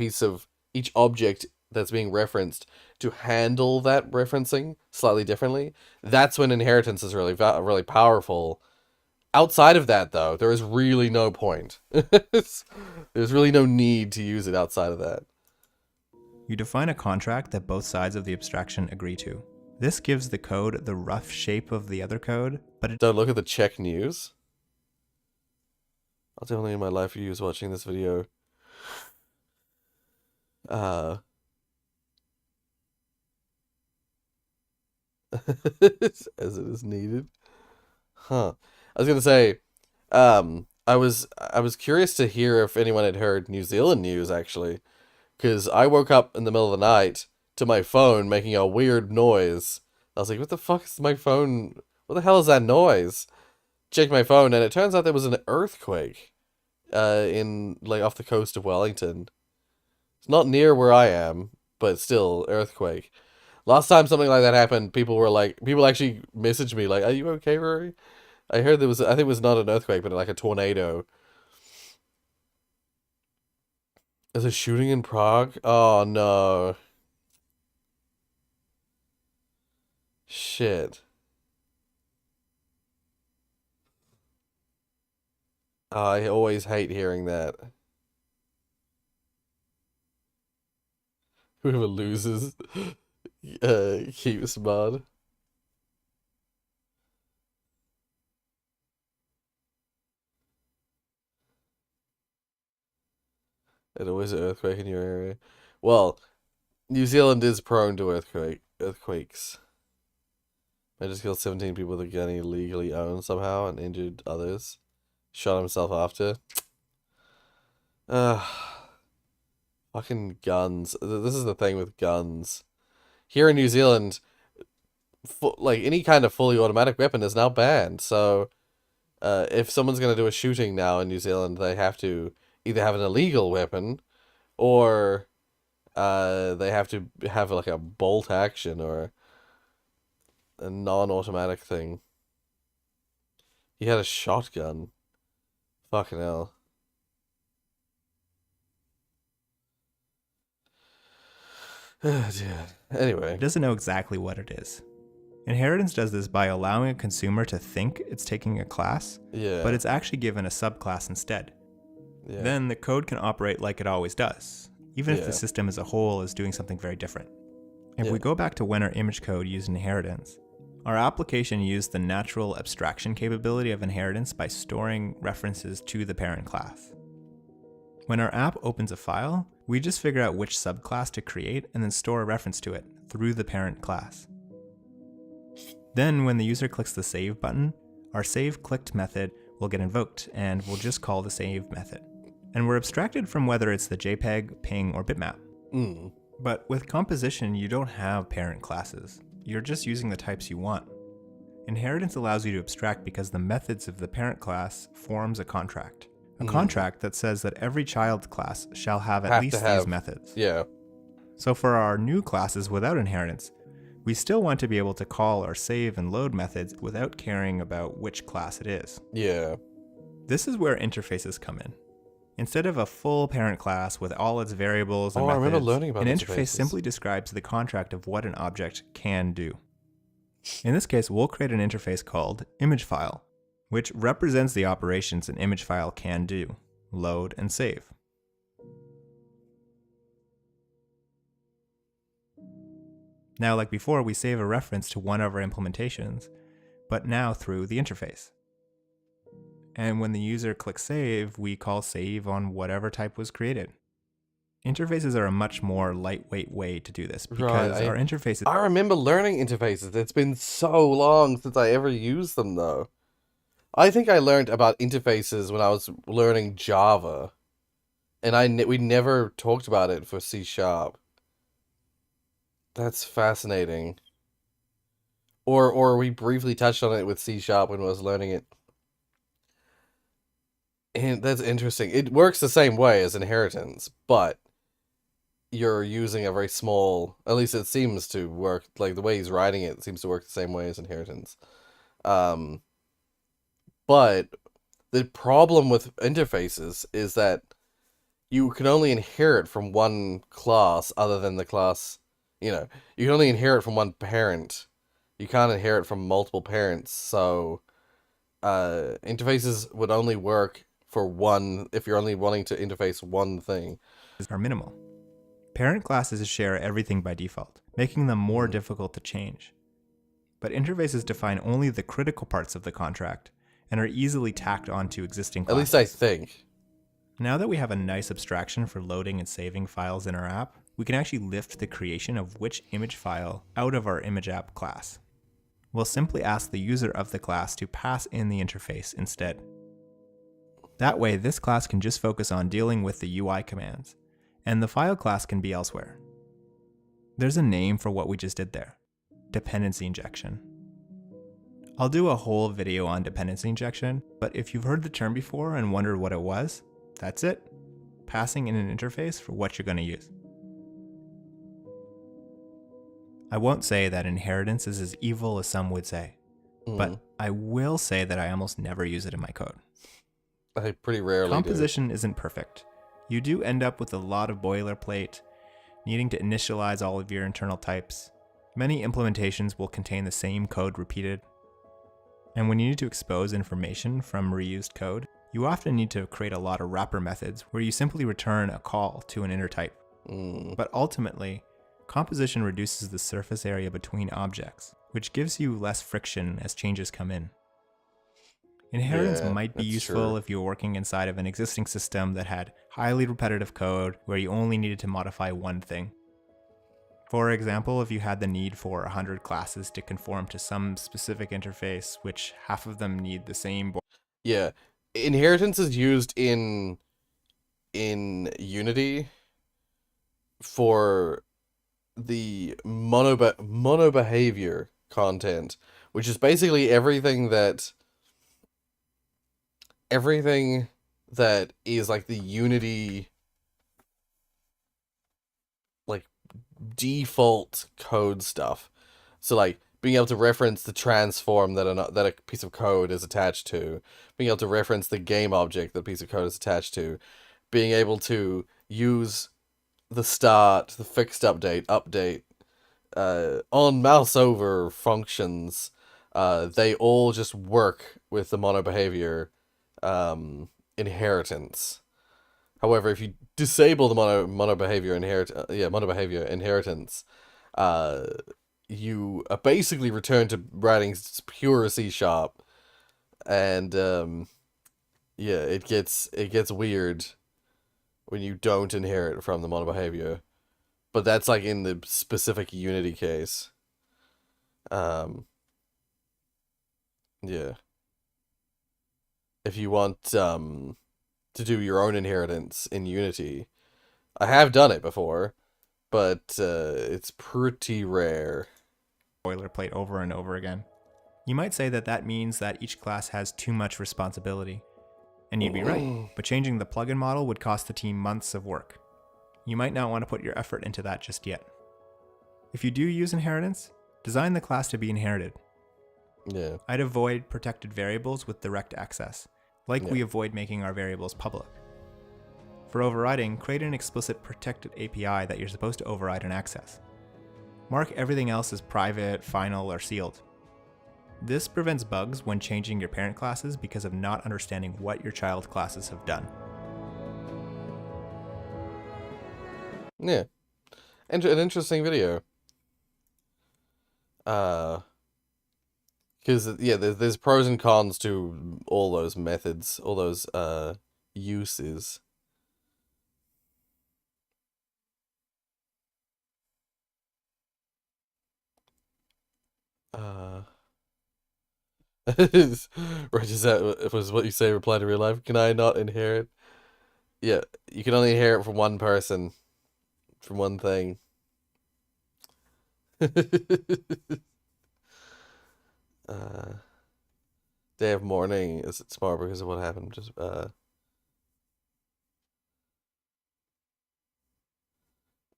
A: object that's being referenced to handle that referencing slightly differently, that's when inheritance is really really powerful. Outside of that, though, there is really no point. There's really no need to use it outside of that.
G: You define a contract that both sides of the abstraction agree to. This gives the code the rough shape of the other code, but
A: don't look at the Czech news. I'll definitely in my life use watching this video. As it is needed. Huh. I was gonna say, I was curious to hear if anyone had heard New Zealand news, actually, because I woke up in the middle of the night to my phone making a weird noise. I was like, what the fuck is my phone? What the hell is that noise? Checked my phone, and it turns out there was an earthquake in, like, off the coast of Wellington. It's not near where I am, but still, earthquake. Last time something like that happened, people actually messaged me like, are you okay, Rory? I heard I think it was not an earthquake, but like a tornado. There's a shooting in Prague? Oh no. Shit. I always hate hearing that. Whoever loses keeps mud. And always an earthquake in your area. Well, New Zealand is prone to earthquakes. I just killed 17 people with a gun he legally owned somehow and injured others. Shot himself after. Fucking guns. This is the thing with guns. Here in New Zealand, like, any kind of fully automatic weapon is now banned. So, if someone's going to do a shooting now in New Zealand, they have to either have an illegal weapon, or they have to have like a bolt action or a non-automatic thing. He had a shotgun. Fucking hell. Oh, dear. Anyway.
G: It doesn't know exactly what it is. Inheritance does this by allowing a consumer to think it's taking a class, but it's actually given a subclass instead.
A: Yeah.
G: Then the code can operate like it always does, even if the system as a whole is doing something very different. If we go back to when our image code used inheritance, our application used the natural abstraction capability of inheritance by storing references to the parent class. When our app opens a file, we just figure out which subclass to create and then store a reference to it through the parent class. Then when the user clicks the save button, our save clicked method will get invoked and we'll just call the save method. And we're abstracted from whether it's the JPEG, PNG, or bitmap. But with composition, you don't have parent classes. You're just using the types you want. Inheritance allows you to abstract because the methods of the parent class forms a contract. A contract that says that every child class shall have at least these methods.
A: Yeah.
G: So for our new classes without inheritance, we still want to be able to call our save and load methods without caring about which class it is.
A: Yeah.
G: This is where interfaces come in. Instead of a full parent class with all its variables and
A: I remember
G: methods,
A: learning about
G: an
A: interfaces.
G: interface simply describes the contract of what an object can do. In this case, we'll create an interface called ImageFile, which represents the operations an ImageFile can do: load and save. Now, like before, we save a reference to one of our implementations, but now through the interface. And when the user clicks save, we call save on whatever type was created. Interfaces are a much more lightweight way to do this because our interfaces...
A: I remember learning interfaces. It's been so long since I ever used them, though. I think I learned about interfaces when I was learning Java, and we never talked about it for C#. That's fascinating. Or we briefly touched on it with C# when I was learning it. And that's interesting. It works the same way as inheritance, but you're using a very small, at least it seems to work, like the way he's writing it seems to work the same way as inheritance. But the problem with interfaces is that you can only inherit from one class other than the class, you can only inherit from one parent. You can't inherit from multiple parents, so interfaces would only work for one, if you're only wanting to interface one thing.
G: Are minimal. Parent classes share everything by default, making them more difficult to change. But interfaces define only the critical parts of the contract and are easily tacked onto existing classes.
A: At least I think.
G: Now that we have a nice abstraction for loading and saving files in our app, we can actually lift the creation of which image file out of our image app class. We'll simply ask the user of the class to pass in the interface instead. That way, this class can just focus on dealing with the UI commands, and the file class can be elsewhere. There's a name for what we just did there: dependency injection. I'll do a whole video on dependency injection, but if you've heard the term before and wondered what it was, that's it. Passing in an interface for what you're going to use. I won't say that inheritance is as evil as some would say, but I will say that I almost never use it in my code.
A: I pretty rarely
G: Composition isn't perfect. You do end up with a lot of boilerplate, needing to initialize all of your internal types. Many implementations will contain the same code repeated. And when you need to expose information from reused code, you often need to create a lot of wrapper methods where you simply return a call to an inner type. But ultimately, composition reduces the surface area between objects, which gives you less friction as changes come in. Inheritance might be useful if you're working inside of an existing system that had highly repetitive code where you only needed to modify one thing. For example, if you had the need for 100 classes to conform to some specific interface, which half of them need the same...
A: Yeah. Inheritance is used in Unity for the mono behavior content, which is basically everything that is like the Unity like default code stuff. So like being able to reference the transform that a piece of code is attached to, being able to reference the game object that a piece of code is attached to, being able to use the start, the fixed update, on mouse over functions, they all just work with the mono behavior inheritance. However, if you disable the mono behavior inheritance, you basically return to writing pure C#, and it gets weird when you don't inherit from the mono behavior. But that's like in the specific Unity case. Yeah. If you want to do your own inheritance in Unity, I have done it before, but it's pretty rare.
G: Boilerplate over and over again. You might say that that means that each class has too much responsibility. And you'd be right, but changing the plugin model would cost the team months of work. You might not want to put your effort into that just yet. If you do use inheritance, design the class to be inherited.
A: Yeah.
G: I'd avoid protected variables with direct access, like we avoid making our variables public. For overriding, create an explicit protected API that you're supposed to override and access. Mark everything else as private, final, or sealed. This prevents bugs when changing your parent classes because of not understanding what your child classes have done.
A: Yeah. An interesting video. Because, yeah, there's pros and cons to all those methods, all those uses. Right, is that was what you say, reply to real life? Can I not inherit? Yeah, you can only inherit from one person, from one thing. Day of mourning, is it tomorrow because of what happened? Just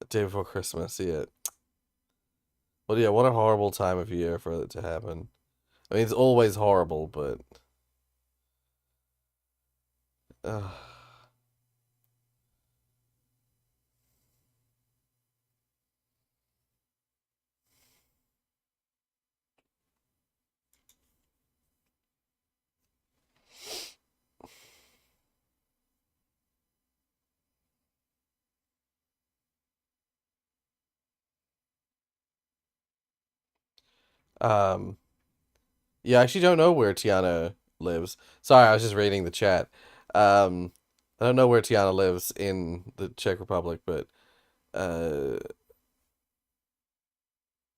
A: day before Christmas, yeah. Well, yeah, what a horrible time of year for it to happen. I mean, it's always horrible, but yeah, I actually don't know where Tiana lives. Sorry, I was just reading the chat. I don't know where Tiana lives in the Czech Republic, but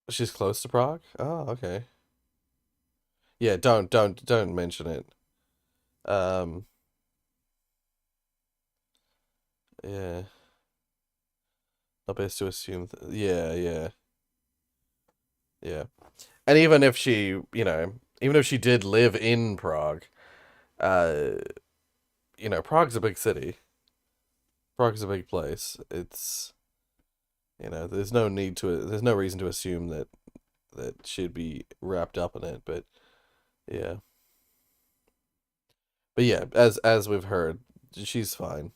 A: she's close to Prague? Oh, okay. Yeah, don't mention it. Yeah. Not best to assume yeah. Yeah. And even if she, even if she did live in Prague, Prague's a big city. Prague's a big place. It's, there's no reason to assume that she'd be wrapped up in it, but yeah. But yeah, as we've heard, she's fine.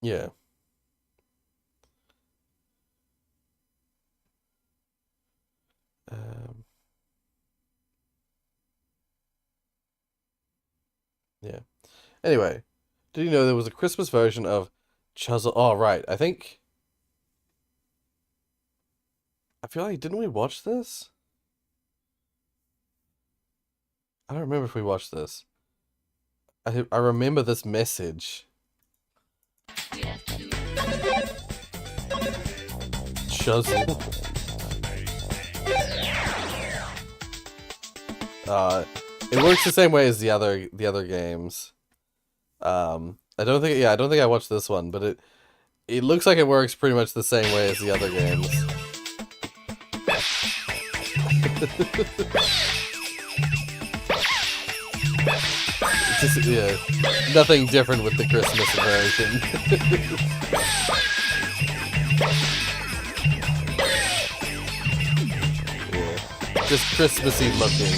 A: Yeah. Yeah. Anyway, did you know there was a Christmas version of Chuzzle? Oh, right. I feel like, didn't we watch this? I don't remember if we watched this. I remember this message. Chuzzle. It works the same way as the other games. I don't think I watched this one, but it looks like it works pretty much the same way as the other games. Just, yeah, nothing different with the Christmas version. Yeah, just Christmassy looking.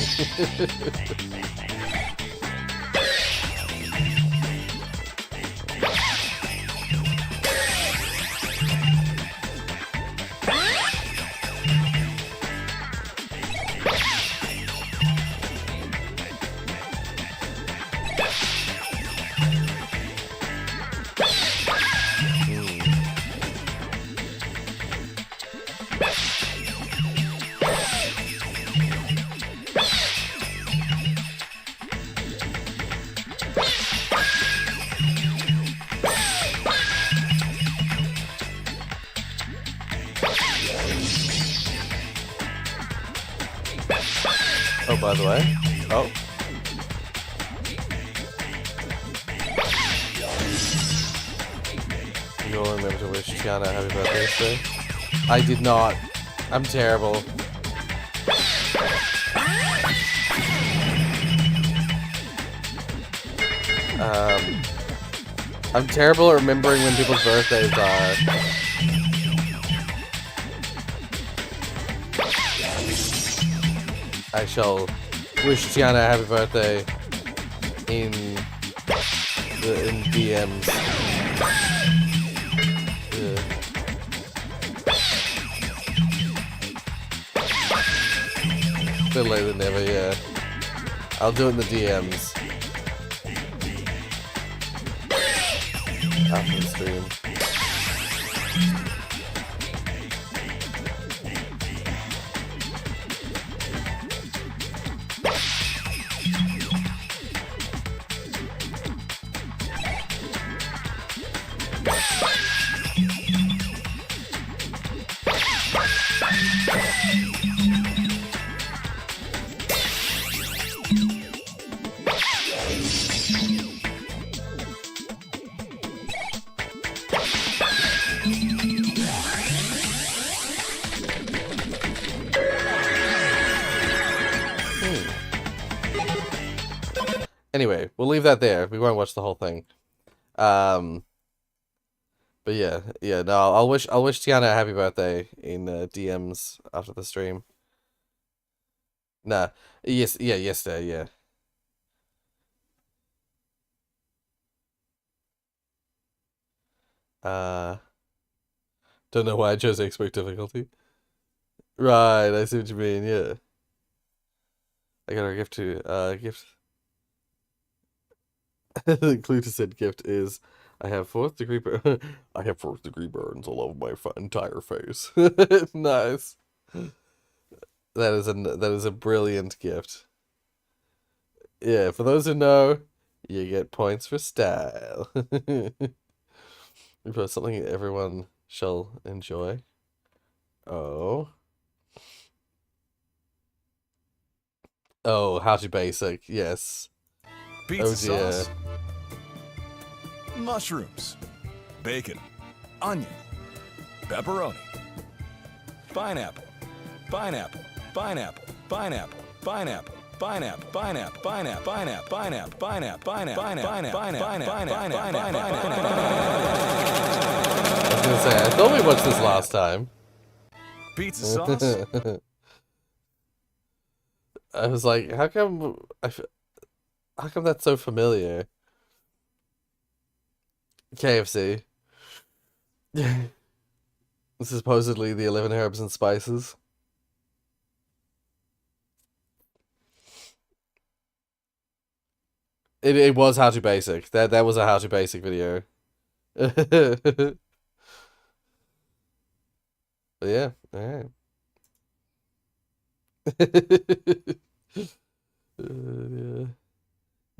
A: Oh, by the way. Oh. You'll remember to wish Tiana a happy birthday today. I did not. I'm terrible. I'm terrible at remembering when people's birthdays are. I shall wish Tiana a happy birthday in DMs. Yeah. Better late than never, yeah. I'll do it in the DMs. After the stream. Anyway, we'll leave that there. We won't watch the whole thing. But yeah, no, I'll wish Tiana a happy birthday in DMs after the stream. Nah, yesterday, yeah. Don't know why I chose expert difficulty. Right, I see what you mean. Yeah, I got our gift to gift. The clue to said gift is I have fourth degree burns all over my entire face. Nice. That is a brilliant gift. Yeah, for those who know, you get points for style. We put something everyone shall enjoy. Oh. Oh, how to basic, yes.
P: Pizza
A: Oh dear.
P: sauce, mushrooms, bacon, onion, pepperoni, pineapple, pineapple, pineapple, pineapple, pineapple, pineapple, pineapple, pineapple, pineapple, pineapple, pineapple, pineapple, pineapple, pineapple,
A: I was gonna say, I thought we watched this last time.
P: Pizza sauce.
A: I was like, how come that's so familiar? KFC. This is supposedly the 11 herbs and spices. It was how to basic. That was a how to basic video. But yeah, alright. Yeah.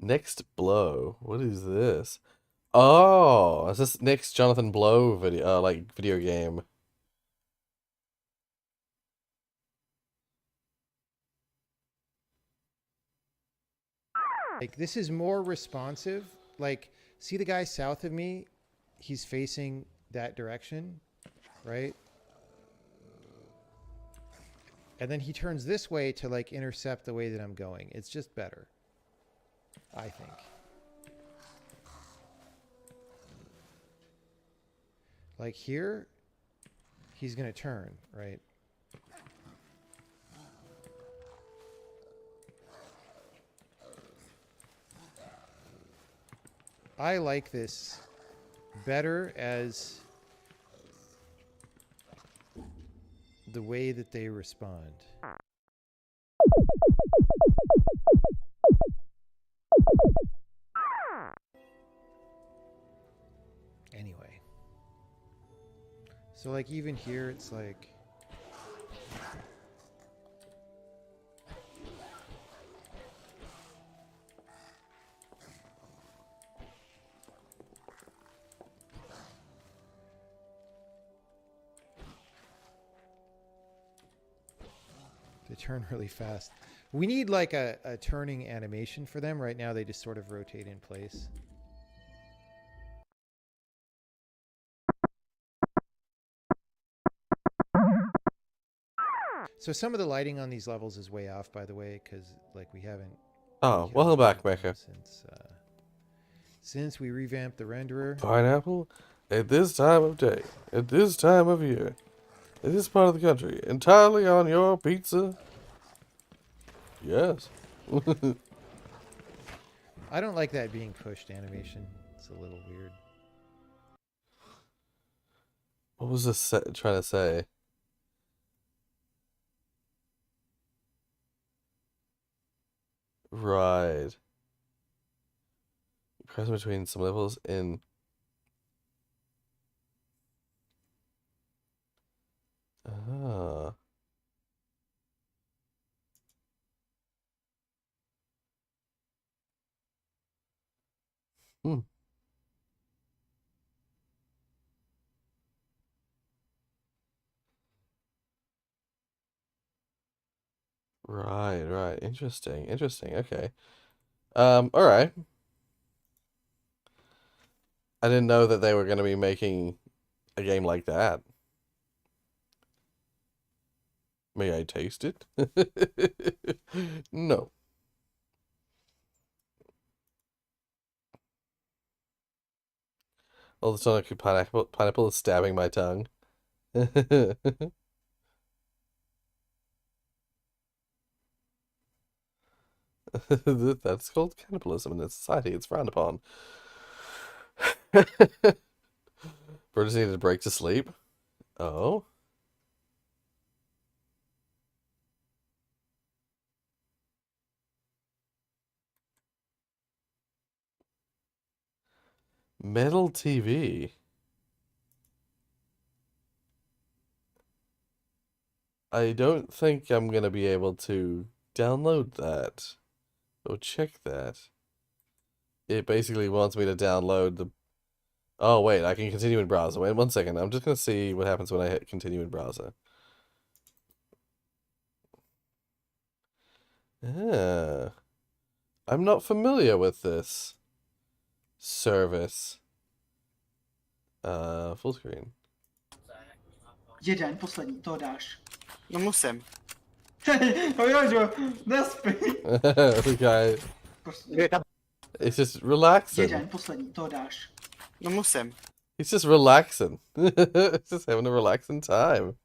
A: Next Blow. What is this? Oh, is this next Jonathan Blow video video game?
Q: Like, this is more responsive. Like, see the guy south of me? He's facing that direction, right? And then he turns this way to, like, intercept the way that I'm going. It's just better, I think. Like, here, he's going to turn, right? I like this better as the way that they respond. Anyway. So like even here it's like they turn really fast. We need like a turning animation for them. Right now they just sort of rotate in place. So some of the lighting on these levels is way off, by the way, because like we haven't.
A: Oh, welcome back, Mecha.
Q: Since we revamped the renderer.
A: Pineapple at this time of day, at this time of year, in this part of the country, entirely on your pizza. Yes.
Q: I don't like that being pushed animation. It's a little weird.
A: What was this trying to say? Right. Comparison between some levels in ah. Hmm. Right, right. Interesting. Interesting. Okay. All right. I didn't know that they were going to be making a game like that. May I taste it? No. All the sonic pineapple is stabbing my tongue. That's called cannibalism in this society. It's frowned upon. Birds needed a break to sleep. Oh. Metal TV. I don't think I'm gonna be able to download that or check that. It basically wants me to download the... Oh, wait, I can continue in browser. Wait 1 second. I'm just gonna see what happens when I hit continue in browser. Ah. I'm not familiar with this service. Full screen.
R: Jeden, poslední, to dáš.
S: No musím.
R: Jožo, nespí.
A: The guy. It's just relaxing.
R: Jeden, poslední, to dáš.
S: No musím.
A: He's just relaxing. He's just having a relaxing time.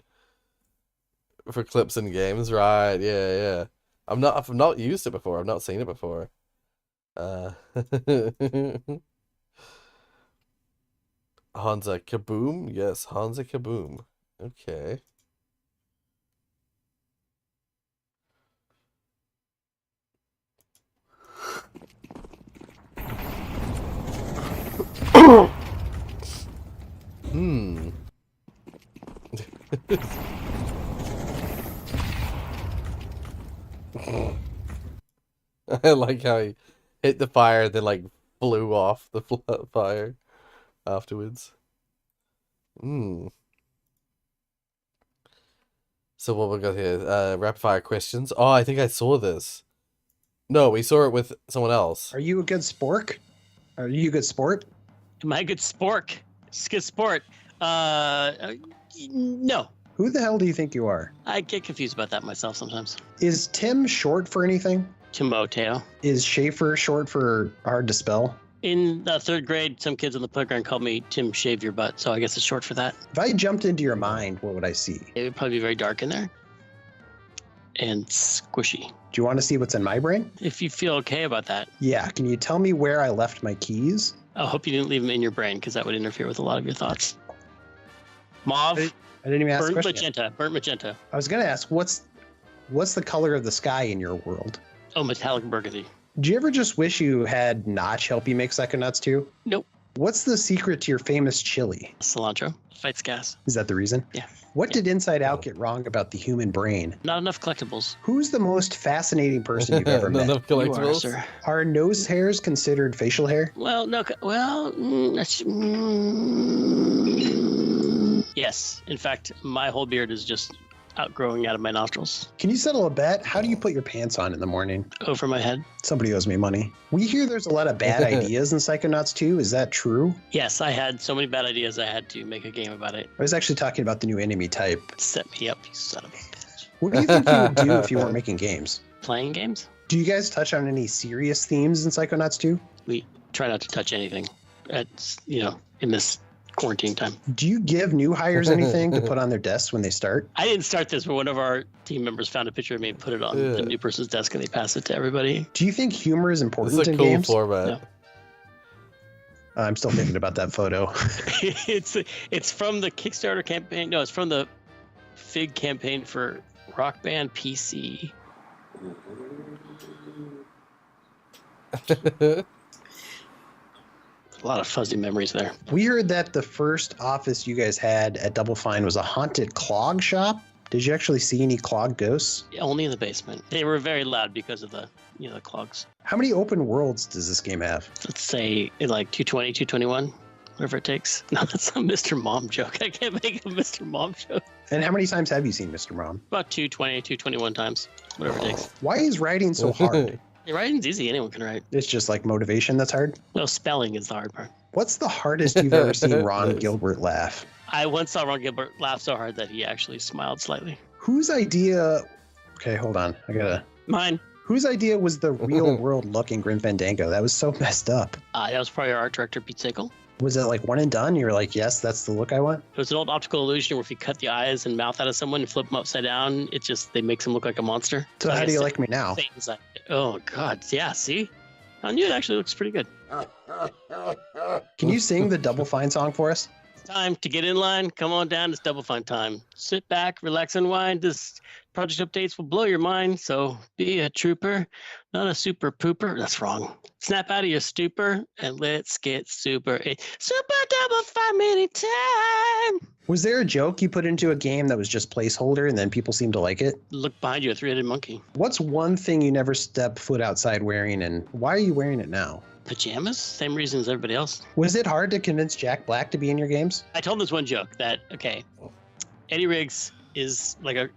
A: For clips and games, right? Yeah, yeah. I've not used it before. I've not seen it before. Hansa Kaboom? Yes, Hansa Kaboom. Okay. Hmm. I like how he hit the fire, then like flew off the fire afterwards. Hmm. So what we got here? Rapid fire questions. Oh, I think I saw this. No, we saw it with someone else.
T: Are you a good spork? Are you a good sport?
U: Am I a good spork? It's a good sport. No.
T: Who the hell do you think you are?
U: I get confused about that myself sometimes.
T: Is Tim short for anything?
U: Timoteo.
T: Is Schaefer short for hard to spell?
U: In third grade, some kids on the playground called me Tim Shave Your Butt, so I guess it's short for that.
T: If I jumped into your mind, what would I see?
U: It would probably be very dark in there. And squishy.
T: Do you want to see what's in my brain?
U: If you feel okay about that.
T: Yeah, can you tell me where I left my keys?
U: I hope you didn't leave them in your brain, because that would interfere with a lot of your thoughts. Mauve.
T: I didn't even ask
U: burnt
T: the question
U: magenta.
T: yet.
U: Burnt magenta.
T: I was going to ask, what's the color of the sky in your world?
U: Oh, metallic burgundy.
T: Do you ever just wish you had Notch help you make Second Nuts too?
U: Nope.
T: What's the secret to your famous chili?
U: Cilantro. Fights gas.
T: Is that the reason?
U: Yeah.
T: What did Inside Out get wrong about the human brain?
U: Not enough collectibles.
T: Who's the most fascinating person you've ever met?
A: Not enough collectibles.
U: You are, sir.
T: Are nose hairs considered facial hair?
U: Well, no. Yes. In fact, my whole beard is just outgrowing out of my nostrils.
T: Can you settle a bet? How do you put your pants on in the morning?
U: Over my head.
T: Somebody owes me money. We hear there's a lot of bad ideas in Psychonauts 2. Is that true?
U: Yes, I had so many bad ideas I had to make a game about it.
T: I was actually talking about the new enemy type.
U: Set me up, you son of a bitch.
T: What do you think you would do if you weren't making games?
U: Playing games?
T: Do you guys touch on any serious themes in Psychonauts 2?
U: We try not to touch anything in this quarantine time.
T: Do you give new hires anything to put on their desks when they start?
U: I didn't start this, but one of our team members found a picture of me and put it on the new person's desk, and they pass it to everybody.
T: Do you think humor is important
A: It's a
T: in
A: cool
T: games?
A: format.
U: No.
T: I'm still thinking about that photo.
U: It's from the Kickstarter campaign. No, it's from the Fig campaign for Rock Band PC. A lot of fuzzy memories there.
T: We heard that the first office you guys had at Double Fine was a haunted clog shop. Did you actually see any clog ghosts?
U: Only in the basement. They were very loud because of the clogs.
T: How many open worlds does this game have?
U: Let's say like 220, 221, whatever it takes. No, that's a Mr. Mom joke. I can't make a Mr. Mom joke.
T: And how many times have you seen Mr. Mom?
U: About 220, 221 times, whatever it takes.
T: Why is writing so hard?
U: Writing's easy. Anyone can write.
T: It's just like motivation that's hard?
U: No, spelling is the hard part.
T: What's the hardest you've ever seen Ron Gilbert laugh?
U: I once saw Ron Gilbert laugh so hard that he actually smiled slightly.
T: Whose idea... Okay, hold on.
U: Mine.
T: Whose idea was the real world look in Grim Fandango? That was so messed up.
U: That was probably our art director, Pete Sickle.
T: Was it like one and done? You were like, yes, that's the look I want?
U: It was an old optical illusion where if you cut the eyes and mouth out of someone and flip them upside down, they makes them look like a monster.
T: So how do you like me now?
U: Oh, God. Yeah, see? On you, it actually looks pretty good.
T: Can you sing the Double Fine song for us?
U: It's time to get in line. Come on down. It's Double Fine time. Sit back, relax, and wind. This project updates will blow your mind. So be a trooper, not a super pooper. That's wrong. Snap out of your stupor and let's get super. Super Double Fine mini time.
T: Was there a joke you put into a game that was just placeholder and then people seemed to like it?
U: Look behind you, a three-headed monkey.
T: What's one thing you never step foot outside wearing, and why are you wearing it now?
U: Pajamas? Same reason as everybody else.
T: Was it hard to convince Jack Black to be in your games?
U: I told him this one joke that, okay, Eddie Riggs is like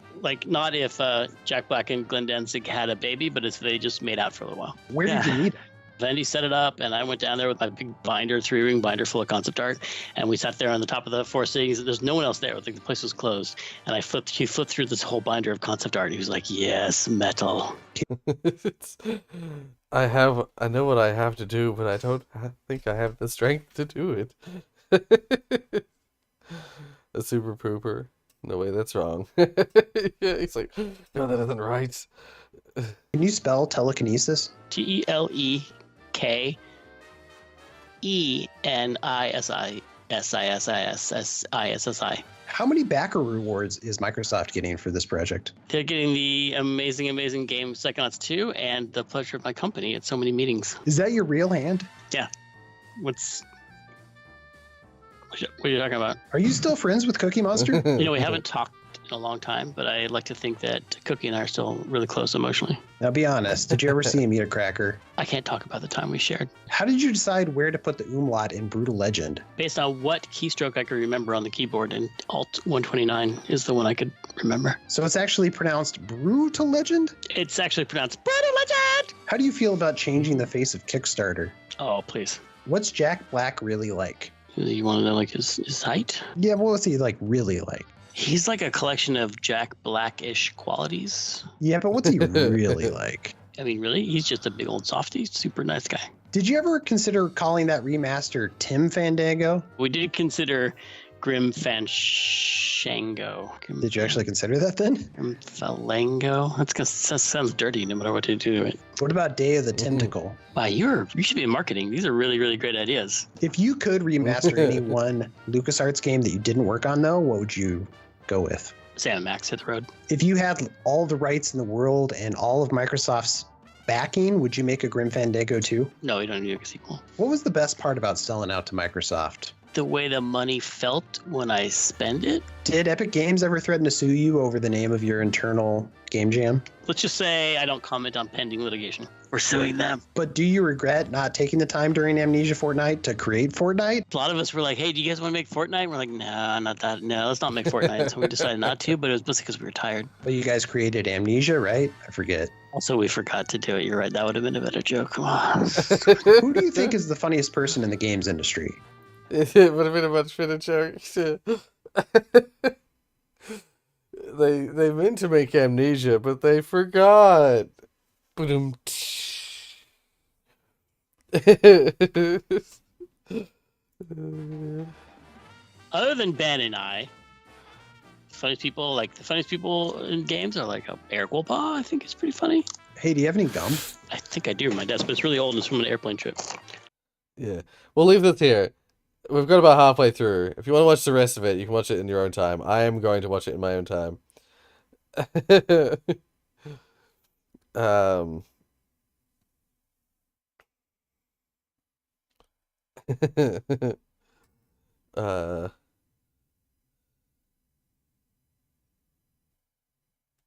U: not if Jack Black and Glenn Danzig had a baby, but if they just made out for a little while.
T: Where did you meet him?
U: Andy set it up, and I went down there with my big binder, 3-ring binder full of concept art, and we sat there on the top of the Four Cities. There's no one else there. The place was closed, and he flipped through this whole binder of concept art. And he was like, "Yes, metal."
A: I know what I have to do, but I don't think I have the strength to do it. A super pooper. No way, that's wrong. Yeah, he's like, no, that isn't right.
T: Can you spell telekinesis?
U: TELEKENISISSISSISSI.
T: How many backer rewards is Microsoft getting for this project?
U: They're getting the amazing, amazing game Psychonauts 2 and the pleasure of my company at so many meetings.
T: Is that your real hand?
U: Yeah. What are you talking about?
T: Are you still friends with Cookie Monster?
U: We haven't talked in a long time, but I like to think that Cookie and I are still really close emotionally.
T: Now be honest, did you ever see him eat a cracker?
U: I can't talk about the time we shared.
T: How did you decide where to put the umlaut in Brutal Legend?
U: Based on what keystroke I could remember on the keyboard, and Alt 129 is the one I could remember.
T: So it's actually pronounced Brutal Legend?
U: It's actually pronounced Brutal Legend!
T: How do you feel about changing the face of Kickstarter?
U: Oh, please.
T: What's Jack Black really like?
U: You want to know like his height?
T: Yeah, what was he like really like?
U: He's like a collection of Jack Black-ish qualities.
T: Yeah, but what's he really like?
U: I mean, really? He's just a big old softie, super nice guy.
T: Did you ever consider calling that remaster Tim Fandango?
U: We did consider Grim Fanshango.
T: Did you actually consider that then?
U: Grim Falango? That sounds dirty no matter what you do to it.
T: What about Day of the Tentacle?
U: Wow, you should be in marketing. These are really, really great ideas.
T: If you could remaster any one LucasArts game that you didn't work on, though, what would you go with?
U: Sam Max hit the road.
T: If you had all the rights in the world and all of Microsoft's backing, would you make a Grim Fandango 2?
U: No, you don't need a sequel.
T: What was the best part about selling out to Microsoft?
U: the way the money felt when I spend it.
T: Did Epic Games ever threaten to sue you over the name of your internal game jam?
U: Let's just say I don't comment on pending litigation. We're suing them.
T: But do you regret not taking the time during Amnesia Fortnite to create Fortnite?
U: A lot of us were like, hey, do you guys want to make Fortnite? We're like, nah, not that. No, let's not make Fortnite. So we decided not to, but it was mostly because we were tired.
T: But you guys created Amnesia, right? I forget.
U: Also, we forgot to do it. You're right. That would have been a better joke. Come on.
T: Who do you think is the funniest person in the games industry?
A: It would have been a much better joke. They meant to make Amnesia, but they forgot. Ba-dum.
U: Other than Ben and I, the funniest people in games are like Eric Wolpaw. I think is pretty funny.
T: Hey, do you have any gum?
U: I think I do in my desk, but it's really old and it's from an airplane trip.
A: Yeah. We'll leave this here. We've got about halfway through. If you want to watch the rest of it, you can watch it in your own time. I am going to watch it in my own time. uh,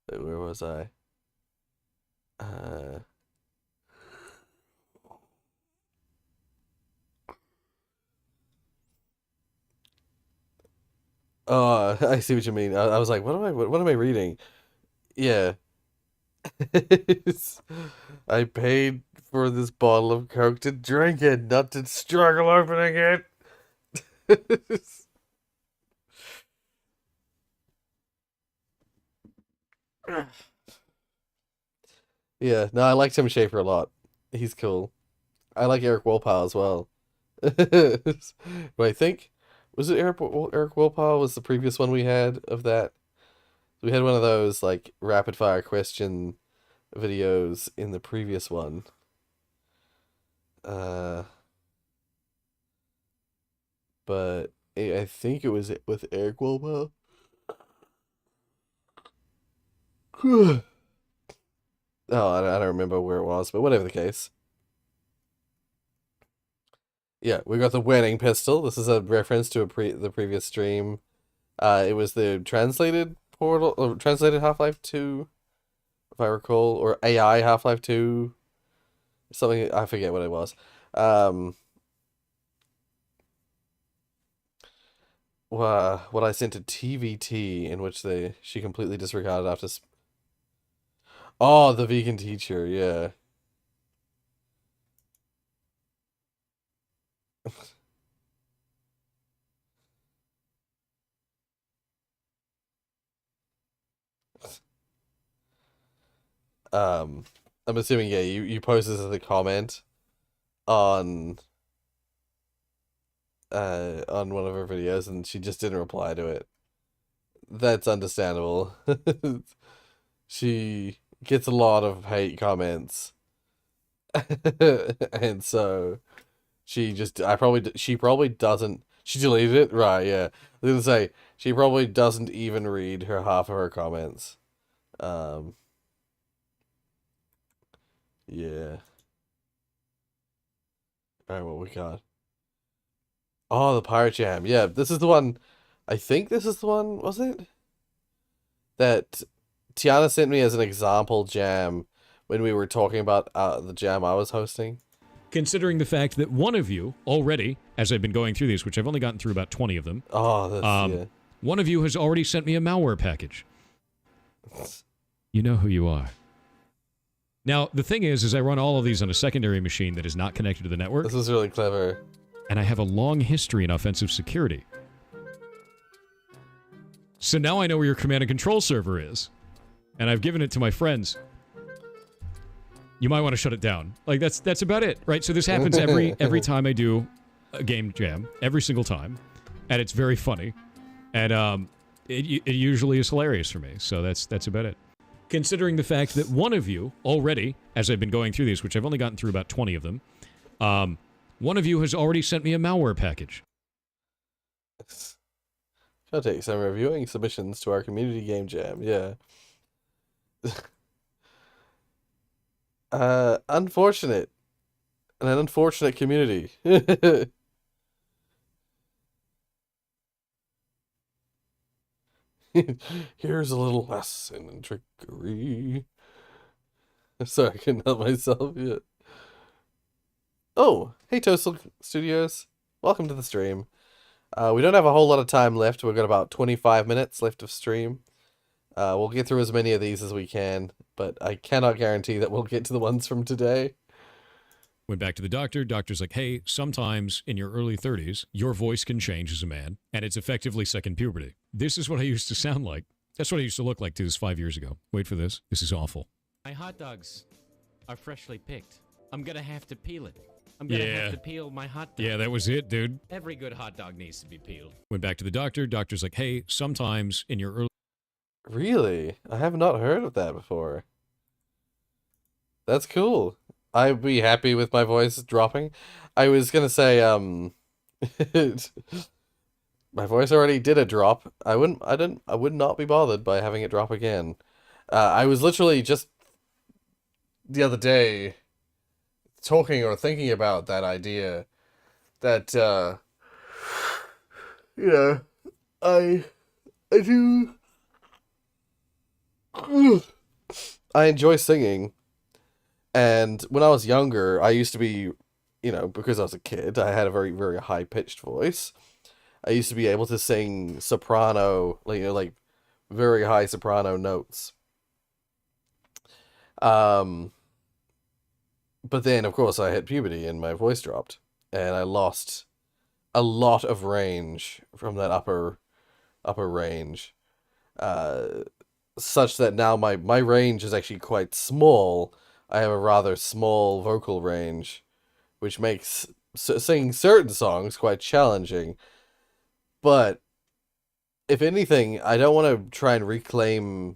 A: where was I? Oh, I see what you mean. I was like, what am I reading? Yeah. I paid for this bottle of Coke to drink it, not to struggle opening it. Yeah, no, I like Tim Schafer a lot. He's cool. I like Eric Wolpaw as well. But I think, was it Eric Wolpaw was the previous one we had of that? We had one of those like rapid fire question videos in the previous one. But I think it was with Eric Wolpaw. Oh, I don't remember where it was, but whatever the case. Yeah, we got the wedding pistol. This is a reference to the previous stream. It was the translated portal, or translated Half-Life 2, if I recall, or AI Half-Life 2, something, I forget what it was. What I sent to TVT, in which she completely disregarded after. Oh, the vegan teacher, yeah. I'm assuming, yeah, you posted this as a comment on one of her videos, and she just didn't reply to it. That's understandable. She gets a lot of hate comments. And so she probably doesn't, she deleted it, right? Yeah, I was gonna say she probably doesn't even read half of her comments. Yeah. Alright, what we got? Oh, the Pirate Jam. Yeah, this is the one. I think this is the one, was it? That Tiana sent me as an example jam when we were talking about the jam I was hosting.
B: Considering the fact that one of you already, as I've been going through these, which I've only gotten through about 20 of them.
A: Oh, that's, yeah.
B: One of you has already sent me a malware package. You know who you are. Now, the thing is I run all of these on a secondary machine that is not connected to the network.
A: This is really clever.
B: And I have a long history in offensive security. So now I know where your command and control server is. And I've given it to my friends. You might want to shut it down. Like, that's about it, right? So this happens every time I do a game jam. Every single time. And it's very funny. And it usually is hilarious for me. So that's about it. Considering the fact that one of you already, as I've been going through these, which I've only gotten through about 20 of them, one of you has already sent me a malware package.
A: I'll take some reviewing submissions to our community game jam. Yeah. Unfortunate. An unfortunate community. Here's a little lesson in trickery. Sorry, I couldn't help myself yet. Oh, hey Toastal Studios. Welcome to the stream. We don't have a whole lot of time left. We've got about 25 minutes left of stream. We'll get through as many of these as we can, but I cannot guarantee that we'll get to the ones from today.
B: Went back to the doctor. Doctor's like, hey, sometimes in your early 30s, your voice can change as a man, and it's effectively second puberty. This is what I used to sound like. That's what I used to look like to this 5 years ago. Wait for this. This is awful.
F: My hot dogs are freshly picked. I'm gonna have to peel it. I'm gonna have to peel my hot dog.
B: Yeah, that was it, dude.
F: Every good hot dog needs to be peeled.
B: Went back to the doctor. Doctor's like, hey, sometimes in your early...
A: Really? I have not heard of that before. That's cool. I'd be happy with my voice dropping. I was gonna say, my voice already did a drop. I would not be bothered by having it drop again. I was literally just the other day talking or thinking about that idea that, I do... I enjoy singing, and when I was younger, I used to be, because I was a kid, I had a very, very high-pitched voice. I used to be able to sing soprano, like very high soprano notes. But then, of course, I hit puberty and my voice dropped, and I lost a lot of range from that upper range. Such that now my range is actually quite small. I have a rather small vocal range, which makes singing certain songs quite challenging. But, if anything, I don't want to try and reclaim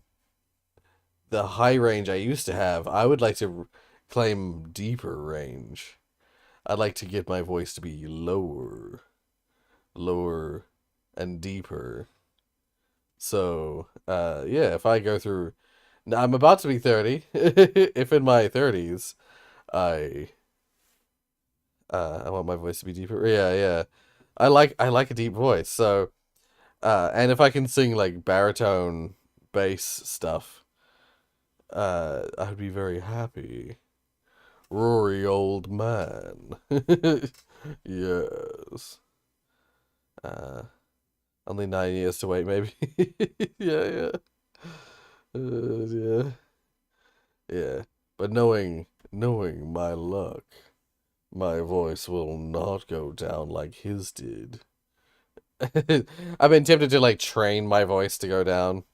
A: the high range I used to have. I would like to claim deeper range. I'd like to get my voice to be lower and deeper. So, yeah, if I go through... Now, I'm about to be 30. If in my 30s, I want my voice to be deeper. Yeah. I like a deep voice, so... and if I can sing, like, baritone bass stuff, I'd be very happy. Rory, old man. Yes. Only 9 years to wait, maybe. Yeah. Yeah. But knowing my luck, my voice will not go down like his did. I've been tempted to, like, train my voice to go down,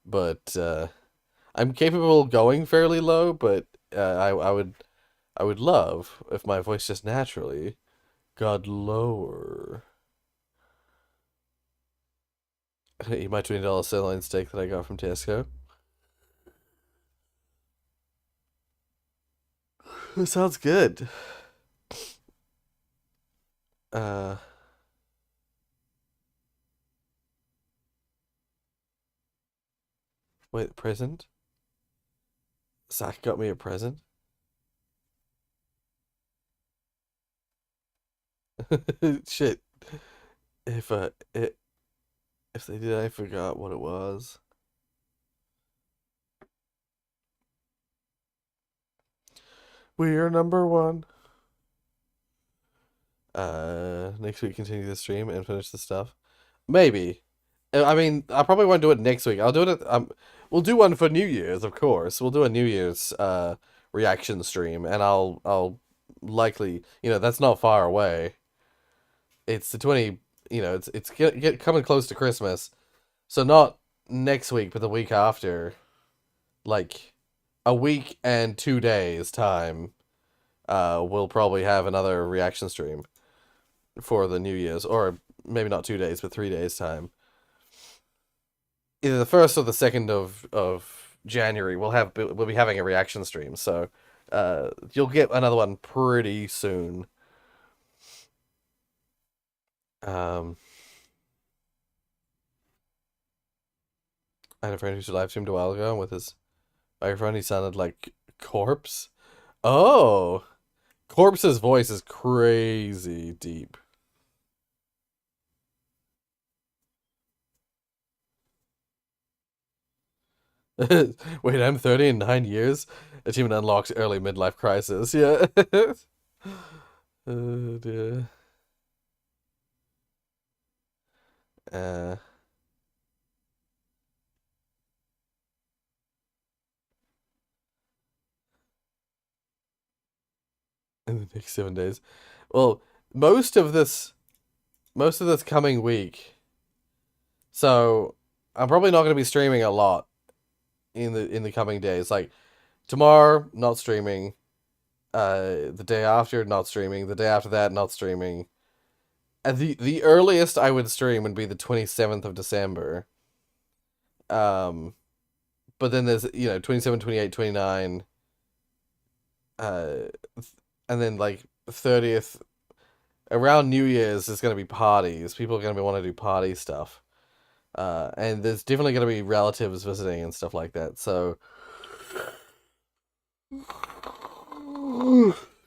A: but I'm capable of going fairly low, but I would love if my voice just naturally got lower. Eat my $20 sirloin steak that I got from Tesco. That sounds good. Wait, present? Zach got me a present? Shit. If they did, I forgot what it was. We are number one. Next week continue the stream and finish the stuff. Maybe. I mean, I probably won't do it next week. I'll do it we'll do one for New Year's, of course. We'll do a New Year's reaction stream, and I'll likely, that's not far away. It's the 20, it's coming close to Christmas. So not next week, but the week after. Like a week and 2 days time, we'll probably have another reaction stream for the New Year's, or maybe not 2 days, but 3 days time. Either the 1st or the 2nd of January, we'll be having a reaction stream. So, you'll get another one pretty soon. I had a friend who live streamed a while ago, and with his microphone, he sounded like Corpse. Oh! Corpse's voice is crazy deep. Wait, I'm 30 in 9 years? Achievement unlocked early midlife crisis. Yeah. Oh dear. Uh, in the next 7 days. Well, most of this coming week. So I'm probably not going to be streaming a lot in the coming days. Like tomorrow, not streaming. The day after, not streaming. The day after that, not streaming. And the earliest I would stream would be the 27th of December. But then there's 27, 28, 29. And then like 30th around New Year's there's gonna be parties. People are gonna want to do party stuff. And there's definitely gonna be relatives visiting and stuff like that. So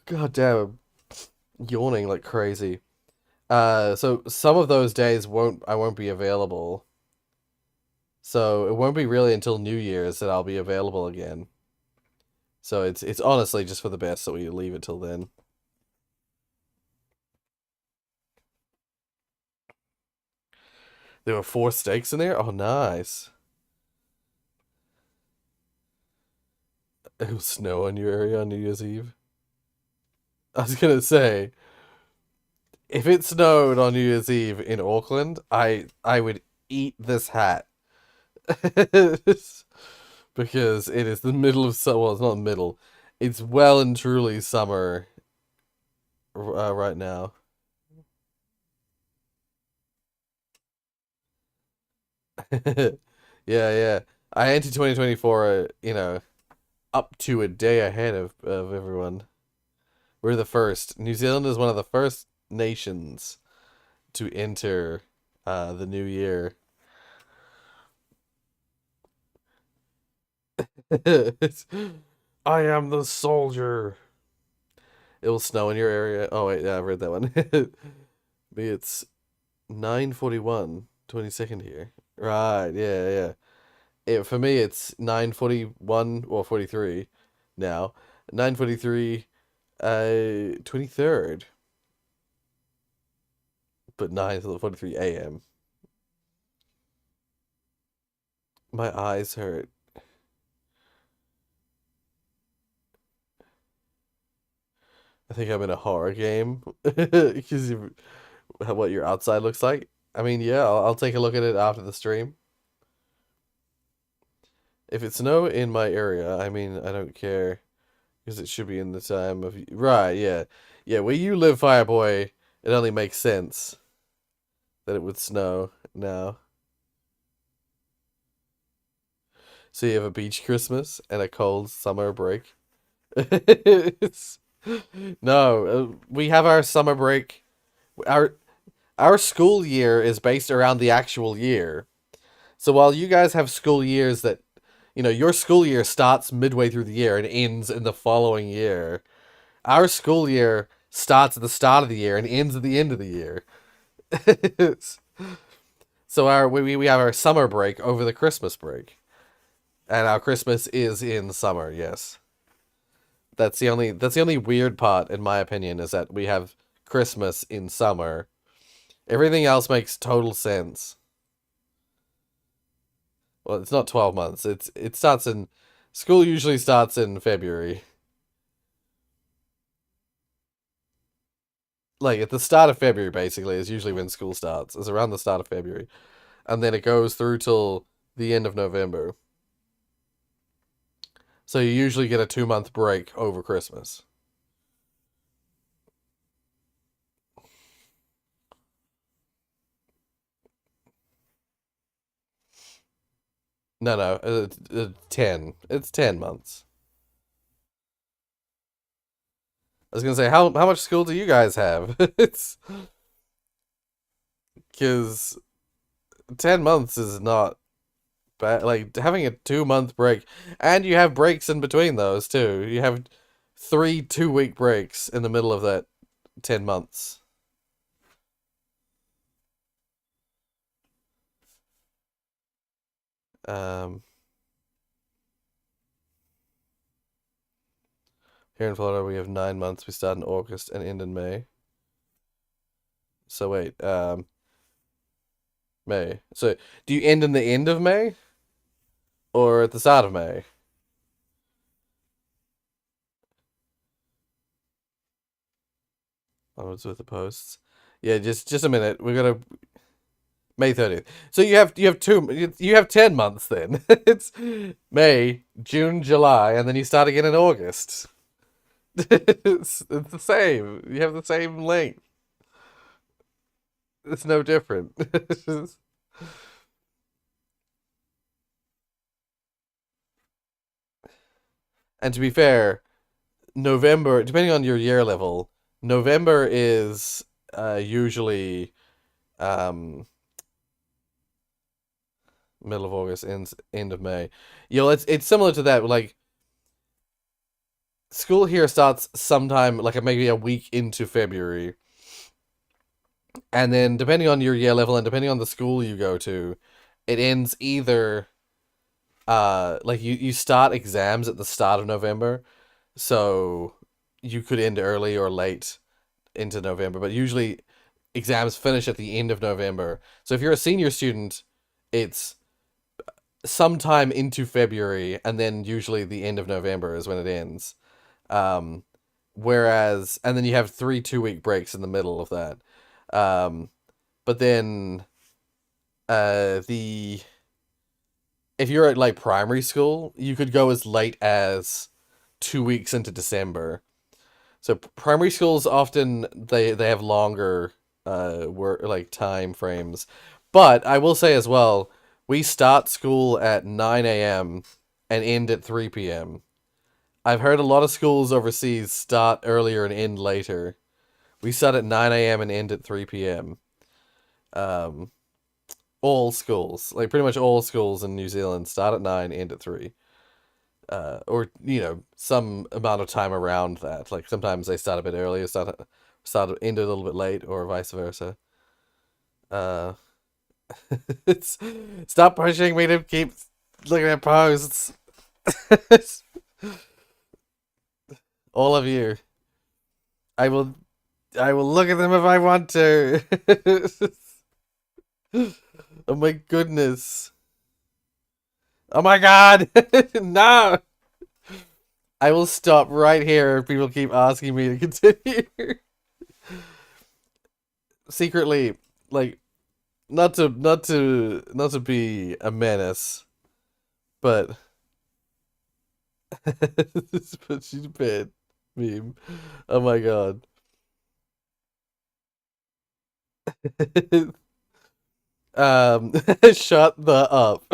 A: God damn, I'm yawning like crazy. So some of those days I won't be available. So it won't be really until New Year's that I'll be available again. So it's honestly just for the best that we leave it till then. There were 4 steaks in there? Oh, nice. It was snow in your area on New Year's Eve? I was gonna say, if it snowed on New Year's Eve in Auckland, I would eat this hat. Because it is the middle of summer. Well, it's not middle. It's well and truly summer right now. Yeah, yeah. I enter 2024, up to a day ahead of everyone. We're the first. New Zealand is one of the first nations to enter the new year. I am the soldier. It will snow in your area. Oh wait, yeah, I've read that one. Me, it's 9:41, 22nd here. Right, yeah, yeah. For me, it's 9:41 or 43 now. 9:43, 23rd. But 9:43 a.m. My eyes hurt. I think I'm in a horror game because what your outside looks like. I mean, yeah, I'll take a look at it after the stream. If it's snow in my area, I mean, I don't care because it should be in the time of right. Yeah, yeah. Where you live, Fireboy, it only makes sense that it would snow now. So you have a beach Christmas and a cold summer break. No, we have our summer break. Our school year is based around the actual year. So while you guys have school years that, your school year starts midway through the year and ends in the following year, our school year starts at the start of the year and ends at the end of the year. So we have our summer break over the Christmas break. And our Christmas is in summer, yes. That's the only weird part, in my opinion, is that we have Christmas in summer. Everything else makes total sense. Well, it's not 12 months. It starts in school usually starts in February. Like at the start of February basically is usually when school starts. It's around the start of February. And then it goes through till the end of November. So you usually get a 2-month break over Christmas. No, 10. It's 10 months. I was gonna say, how much school do you guys have? It's because 10 months is not bad. Like having a 2-month break, and you have breaks in between those too. You have 3 2-week breaks in the middle of that 10 months. Um, Here in Florida, we have 9 months. We start in August and end in May. So wait, May. So do you end in the end of May? Or at the start of May? Onwards with the posts. Yeah, just a minute. We're gonna May 30th. So you have 10 months then. It's May, June, July, and then you start again in August. It's the same. You have the same length. It's no different. And to be fair, November, depending on your year level, November is usually middle of August, end of May. It's similar to that. Like school here starts sometime like maybe a week into February, and then depending on your year level and depending on the school you go to, it ends either like you start exams at the start of November, so you could end early or late into November, but usually exams finish at the end of November. So if you're a senior student, it's sometime into February, and then usually the end of November is when it ends. Whereas, and then you have 3 2-week breaks in the middle of that. But then, if you're at like primary school, you could go as late as 2 weeks into December. So primary schools often they have longer work like time frames. But I will say as well, we start school at 9 a.m. and end at 3 p.m. I've heard a lot of schools overseas start earlier and end later. We start at 9 a.m. and end at 3 p.m. All schools, like pretty much all schools in New Zealand, start at 9, end at 3. Or, some amount of time around that. Like sometimes they start a bit earlier, end a little bit late, or vice versa. Stop pushing me to keep looking at posts. All of you. I will look at them if I want to. Oh my goodness. Oh my god. No. I will stop right here if people keep asking me to continue. Secretly, like, not to be a menace, but this puts you to bed meme. Oh my god. Shut the up.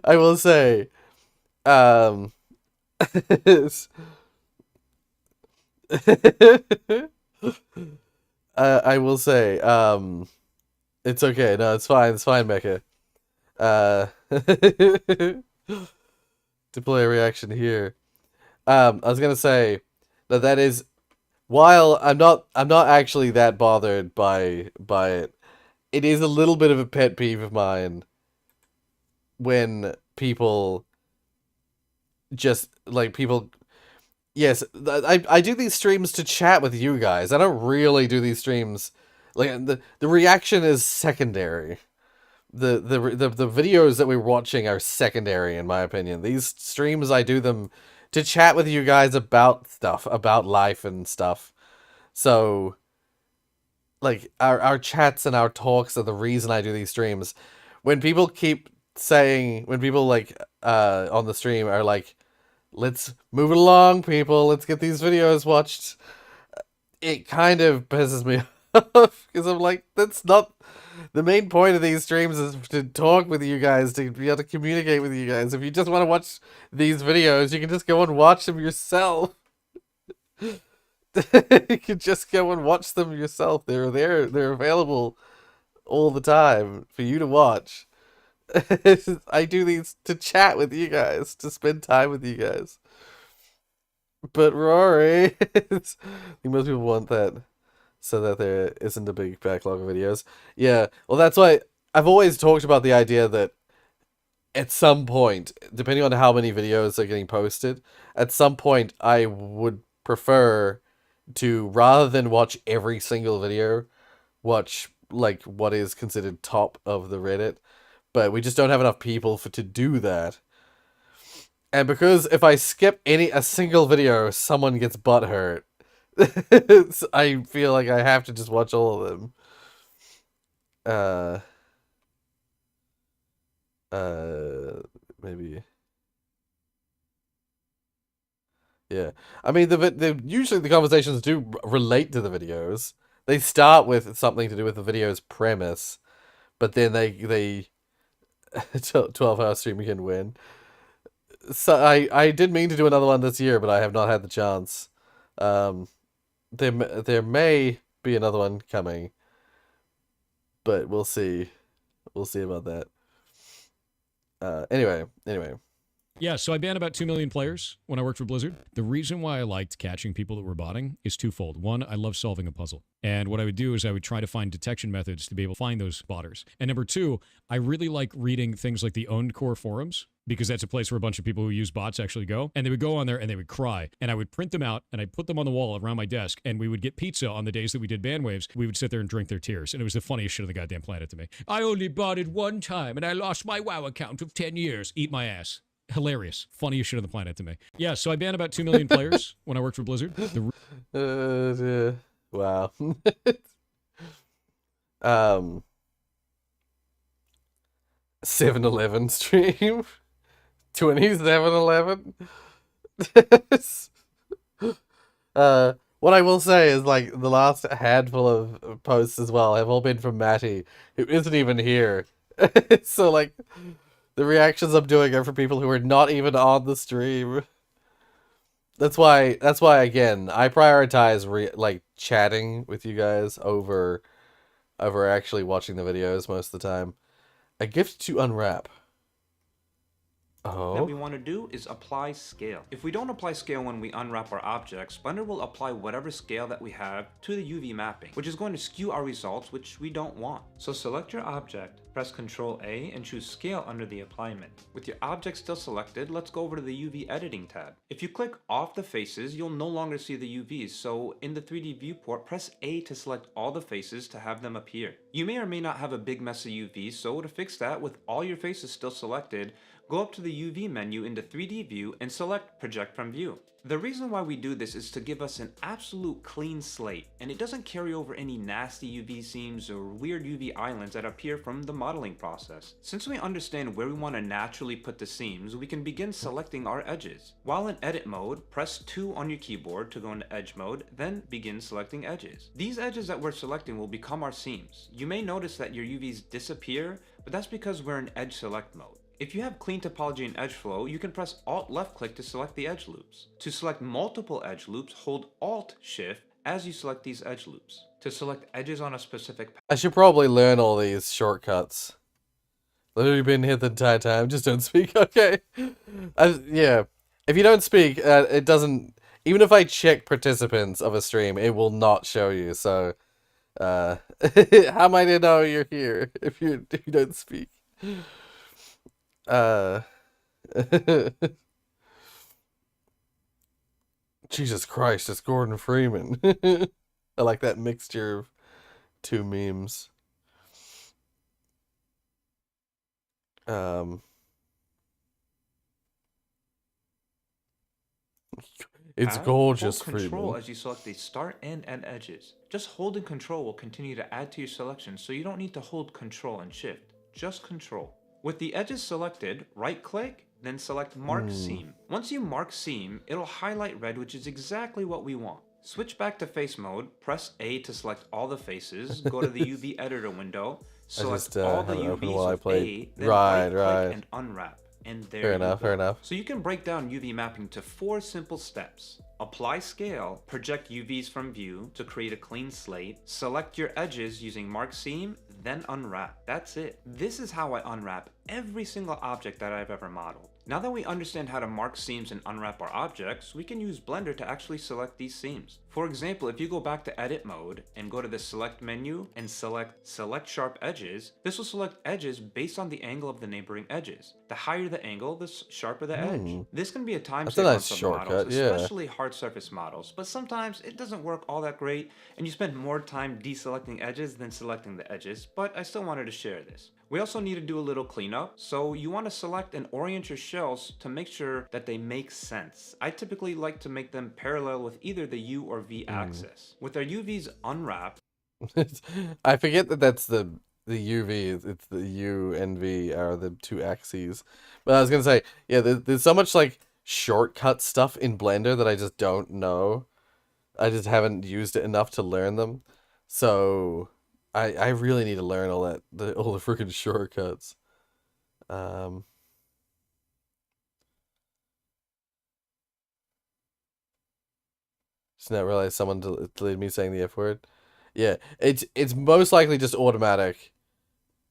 A: I will say, I will say, it's okay. No, it's fine, Mecha. Deploy a reaction here. I was gonna say that is, while I'm not actually that bothered by it, it is a little bit of a pet peeve of mine when people just like people. Yes, I do these streams to chat with you guys. I don't really do these streams like the reaction is secondary. The videos that we're watching are secondary in my opinion. These streams I do them to chat with you guys about stuff, about life and stuff. So like our chats and our talks are the reason I do these streams. When people keep saying, when people like on the stream are like, let's move it along, people, let's get these videos watched, it kind of pisses me off because I'm like, that's not the main point of these streams, is to talk with you guys, to be able to communicate with you guys. If you just want to watch these videos, you can just go and watch them yourself. You can just go and watch them yourself. They're there, they're available all the time for you to watch. I do these to chat with you guys, to spend time with you guys. But Rory, I think most people want that so that there isn't a big backlog of videos. Yeah, well, that's why I've always talked about the idea that at some point, depending on how many videos are getting posted, at some point I would prefer to, rather than watch every single video, watch like what is considered top of the Reddit. But we just don't have enough people to do that. And because if I skip a single video, someone gets butthurt. I feel like I have to just watch all of them. Maybe. Yeah, I mean usually the conversations do relate to the videos. They start with something to do with the video's premise, but then they 12-hour stream can win. So I did mean to do another one this year, but I have not had the chance. There may be another one coming, but we'll see. We'll see about that. Anyway.
B: Yeah, so I banned about 2 million players when I worked for Blizzard. The reason why I liked catching people that were botting is twofold. One, I love solving a puzzle. And what I would do is I would try to find detection methods to be able to find those botters. And number two, I really like reading things like the owned core forums, because that's a place where a bunch of people who use bots actually go. And they would go on there and they would cry. And I would print them out and I'd put them on the wall around my desk. And we would get pizza on the days that we did ban waves. We would sit there and drink their tears. And it was the funniest shit on the goddamn planet to me. I only botted one time and I lost my WoW account of 10 years. Eat my ass. Hilarious. Funniest shit on the planet to me. Yeah, so I banned about 2 million players when I worked for Blizzard.
A: Wow. 7-Eleven stream. 27-11. What I will say is, like, the last handful of posts as well have all been from Matty, who isn't even here. So, like, the reactions I'm doing are for people who are not even on the stream. That's why again, I prioritize chatting with you guys over actually watching the videos most of the time. A gift to unwrap.
C: That we want to do is apply scale. If we don't apply scale when we unwrap our objects, Blender will apply whatever scale that we have to the UV mapping, which is going to skew our results, which we don't want. So select your object, press Ctrl A and choose scale under the alignment. With your object still selected, let's go over to the UV editing tab. If you click off the faces, you'll no longer see the UVs, so in the 3D viewport, press A to select all the faces to have them appear. You may or may not have a big mess of UVs, so to fix that, with all your faces still selected, go up to the UV menu in the 3D view and select Project from View. The reason why we do this is to give us an absolute clean slate, and it doesn't carry over any nasty UV seams or weird UV islands that appear from the modeling process. Since we understand where we want to naturally put the seams, we can begin selecting our edges. While in edit mode, press 2 on your keyboard to go into edge mode, then begin selecting edges. These edges that we're selecting will become our seams. You may notice that your UVs disappear, but that's because we're in edge select mode. If you have clean topology and edge flow, you can press Alt left click to select the edge loops. To select multiple edge loops, hold Alt Shift as you select these edge loops. To select edges on a specific
A: I should probably learn all these shortcuts. Literally been here the entire time, just don't speak, okay? Yeah. If you don't speak, it doesn't... Even if I check participants of a stream, it will not show you, so... how am I to know you're here if you don't speak? Jesus Christ, it's Gordon Freeman. I like that mixture of two memes. It's gorgeous,
C: hold Control
A: Freeman.
C: as you select the start and end edges. Just holding Control will continue to add to your selection, so you don't need to hold Control and Shift. Just Control. With the edges selected, right-click, then select Mark Seam. Once you mark Seam, it'll highlight red, which is exactly what we want. Switch back to face mode, press A to select all the faces, go to the UV editor window, select all the UVs with A, then right-click and unwrap. And there you go.
A: Fair enough.
C: So you can break down UV mapping to 4 simple steps. Apply scale, project UVs from view to create a clean slate, select your edges using mark seam, then unwrap. That's it. This is how I unwrap every single object that I've ever modeled. Now that we understand how to mark seams and unwrap our objects, we can use Blender to actually select these seams. For example, if you go back to edit mode and go to the select menu and select sharp edges, this will select edges based on the angle of the neighboring edges. The higher the angle, the sharper the edge. This can be a time
A: That's a
C: saver on
A: nice
C: some
A: shortcut,
C: models,
A: yeah.
C: especially hard surface models, but sometimes it doesn't work all that great and you spend more time deselecting edges than selecting the edges, but I still wanted to share this. We also need to do a little cleanup, so you want to select and orient your shells to make sure that they make sense. I typically like to make them parallel with either the U or V axis. With our UVs unwrapped,
A: I forget that that's the UV. It's the U and V are the two axes. But I was gonna say, yeah, there's so much like shortcut stuff in Blender that I just don't know. I just haven't used it enough to learn them. So I really need to learn all the freaking shortcuts. Just not realize someone deleted me saying the F word. Yeah, it's most likely just automatic.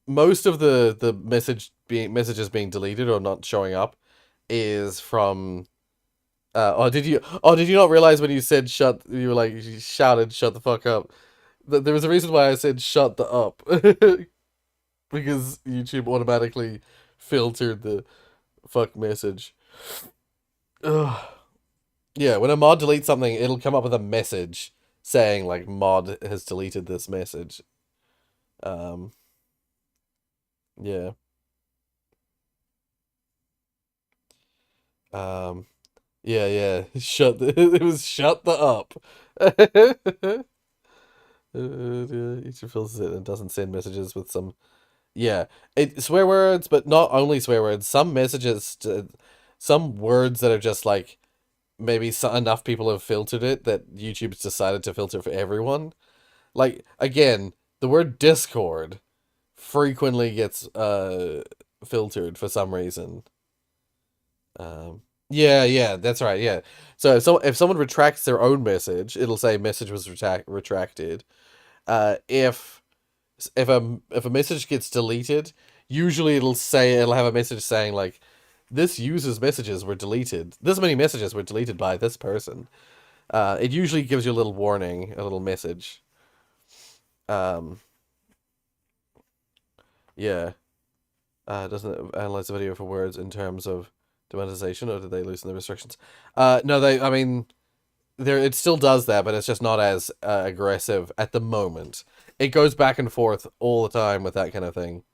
A: Most of the messages being deleted or not showing up is from did you not realize when you said you were like, you shouted shut the fuck up? There was a reason why I said shut the up. Because YouTube automatically filtered the fuck message. Ugh. Yeah, when a mod deletes something, it'll come up with a message saying like mod has deleted this message. Yeah. Yeah. It was shut the up. YouTube filters it and doesn't send messages with some. Yeah, swear words, but not only swear words. Some messages, some words that are just like maybe enough people have filtered it that YouTube's decided to filter for everyone. Like again, the word Discord frequently gets filtered for some reason. Yeah, that's right. Yeah, so if someone retracts their own message, it'll say message was retracted. If a message gets deleted, usually it'll have a message saying like, this user's messages were deleted. This many messages were deleted by this person. It usually gives you a little warning, a little message. Yeah. Doesn't it analyze the video for words in terms of demonetization, or did they loosen the restrictions? No, I mean, it still does that, but it's just not as aggressive at the moment. It goes back and forth all the time with that kind of thing.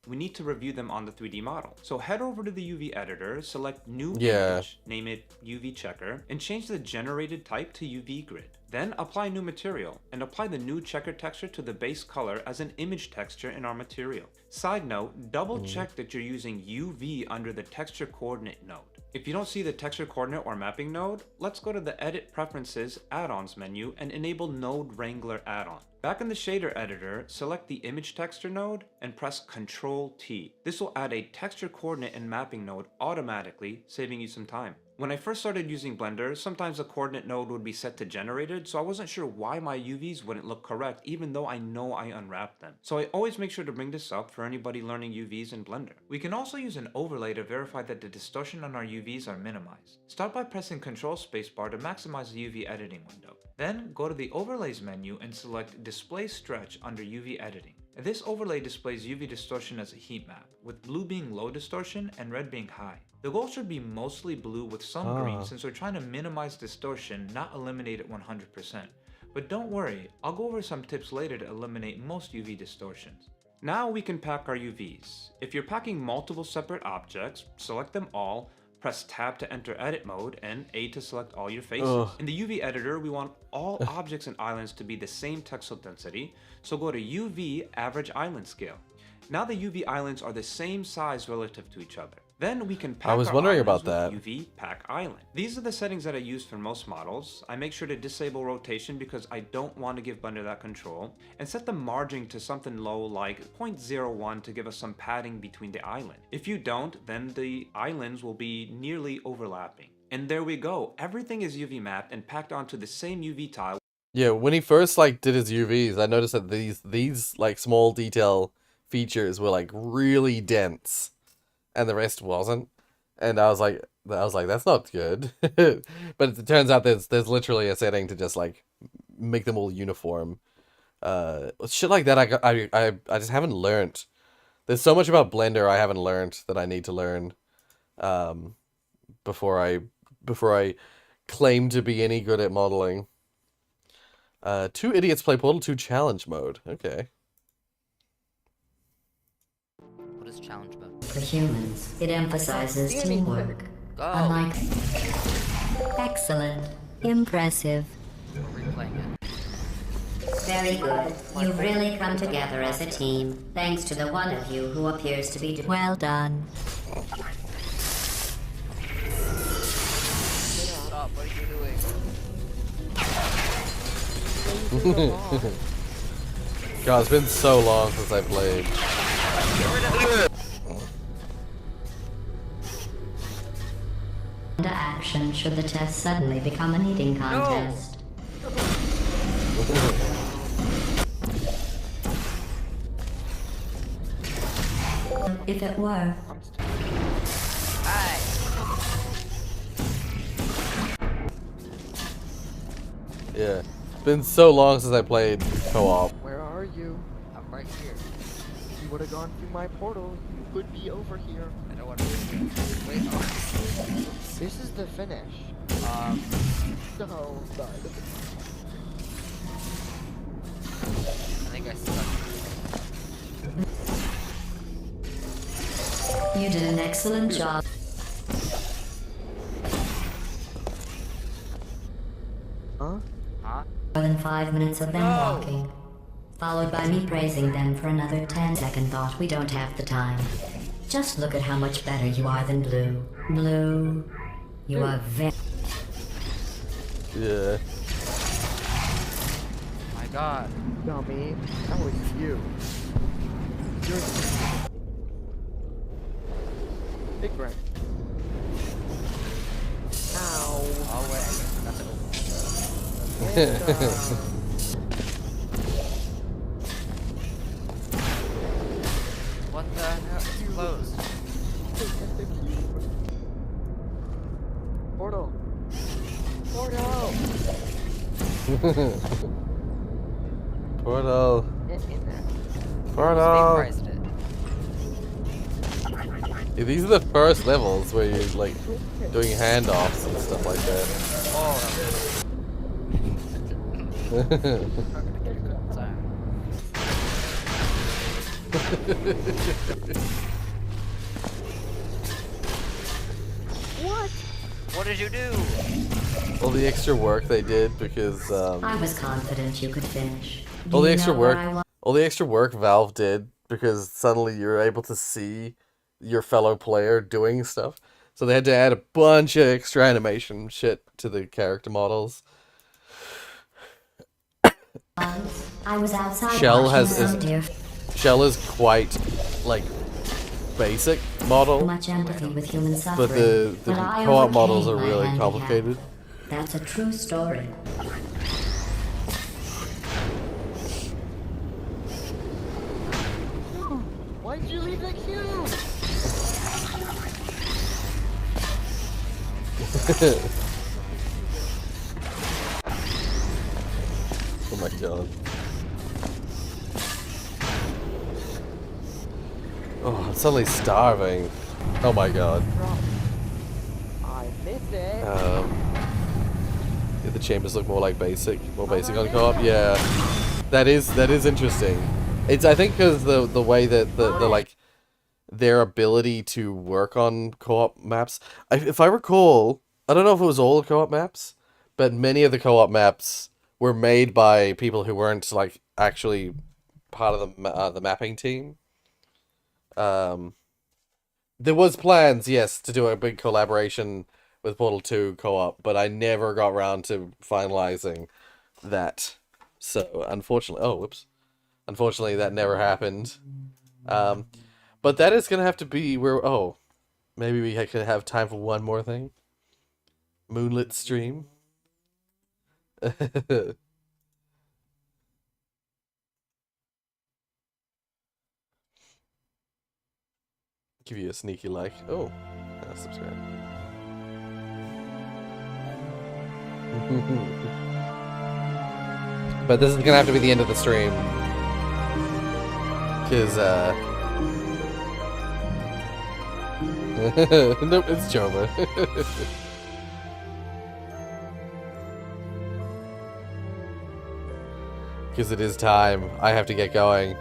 C: we need to review them on the 3D model. So head over to the UV editor, select new
A: Yeah.
C: image, name it UV checker, and change the generated type to UV grid. Then apply new material, and apply the new checker texture to the base color as an image texture in our material. Side note, double check that you're using UV under the texture coordinate node. If you don't see the texture coordinate or mapping node, let's go to the Edit Preferences Add-ons menu and enable Node Wrangler add-on. Back in the shader editor, select the image texture node and press Ctrl T. This will add a texture coordinate and mapping node automatically, saving you some time. When I first started using Blender, sometimes the coordinate node would be set to generated, so I wasn't sure why my UVs wouldn't look correct even though I know I unwrapped them. So I always make sure to bring this up for anybody learning UVs in Blender. We can also use an overlay to verify that the distortion on our UVs are minimized. Start by pressing Ctrl Spacebar to maximize the UV editing window. Then go to the Overlays menu and select Display Stretch under UV Editing. This overlay displays UV distortion as a heat map, with blue being low distortion and red being high. The goal should be mostly blue with some green since we're trying to minimize distortion, not eliminate it 100%. But don't worry, I'll go over some tips later to eliminate most UV distortions. Now we can pack our UVs. If you're packing multiple separate objects, select them all, press Tab to enter edit mode, and A to select all your faces. In the UV editor, we want all objects and islands to be the same texel density, so go to UV Average Island Scale. Now the UV islands are the same size relative to each other. Then we can pack
A: I was
C: our
A: wondering
C: islands
A: about
C: with
A: that.
C: UV Pack Island. These are the settings that I use for most models. I make sure to disable rotation because I don't want to give Blender that control, and set the margin to something low like 0.01 to give us some padding between the island. If you don't, then the islands will be nearly overlapping. And there we go. Everything is UV mapped and packed onto the same UV tile.
A: Yeah, when he first like did his UVs, I noticed that these like small detail features were like really dense, and the rest wasn't. And I was like, that's not good. But it turns out there's literally a setting to just like make them all uniform. Shit like that. I just haven't learned. There's so much about Blender I haven't learned that I need to learn. Um, before I claim to be any good at modeling. Two idiots play Portal 2 challenge mode. Okay.
I: What is challenge mode?
V: For humans, it emphasizes teamwork. Unlike... Excellent. Impressive.
I: Replaying it.
V: Very good. You've really come together as a team, thanks to the one of you who appears to be... Well done.
I: Stop, what are you doing?
A: God, it's been so long since I played.
V: Into action should the test suddenly become an eating contest. If it were.
A: Yeah. It's been so long since I played co-op.
W: Where are you?
I: I'm right here.
W: If you would have gone through my portal, you could be over here.
I: I know what I'm doing. Wait,
W: This is the finish. No, God.
I: I think I stuck.
V: You did an excellent job.
W: Huh?
I: Huh?
V: More than 5 minutes of them walking, followed by me praising them for another 10-second thought. We don't have the time. Just look at how much better you are than Blue. Blue, you are very...
A: Yeah.
I: My God.
W: Dummy, that was you. You're big red. Ow.
I: Oh wait, that's it. What the hell? It's closed.
W: Portal. Portal.
A: Portal.
W: Get in there.
A: Portal.
I: Vaporized it.
A: Yeah, these are the first levels where you're like doing handoffs and stuff like that.
I: Oh,
W: What?
I: What did you do?
A: All the extra work they did because
V: I was confident you could finish. Do
A: all the
V: you
A: extra
V: know where
A: work
V: I wa-
A: all the extra work Valve did because suddenly you're able to see your fellow player doing stuff. So they had to add a bunch of extra animation shit to the character models.
V: I was outside
A: Shell
V: watching
A: has
V: some deer.
A: Shell is quite like basic model,
V: Much empathy with human suffering.
A: but the
V: but I
A: co-op models are
V: overcame my
A: really
V: handicap.
A: complicated.
V: That's a true story.
W: Why'd you leave the cube?
A: Oh my god. Oh, I'm suddenly starving. Oh my god.
W: I missed it.
A: Yeah, the chambers look more like more basic on co-op. Yeah, that is interesting. It's I think because the way that the like their ability to work on co-op maps. If I recall, I don't know if it was all the co-op maps, but many of the co-op maps were made by people who weren't like actually part of the mapping team. There was plans, yes, to do a big collaboration with Portal 2 co-op, but I never got around to finalizing that. So, unfortunately, that never happened. But that is gonna have to be where. Oh, maybe we could have time for one more thing. Moonlit stream. Give you a sneaky like. Oh. subscribe. But this is gonna have to be the end of the stream. Because, nope, it's Joma. Because it is time. I have to get going.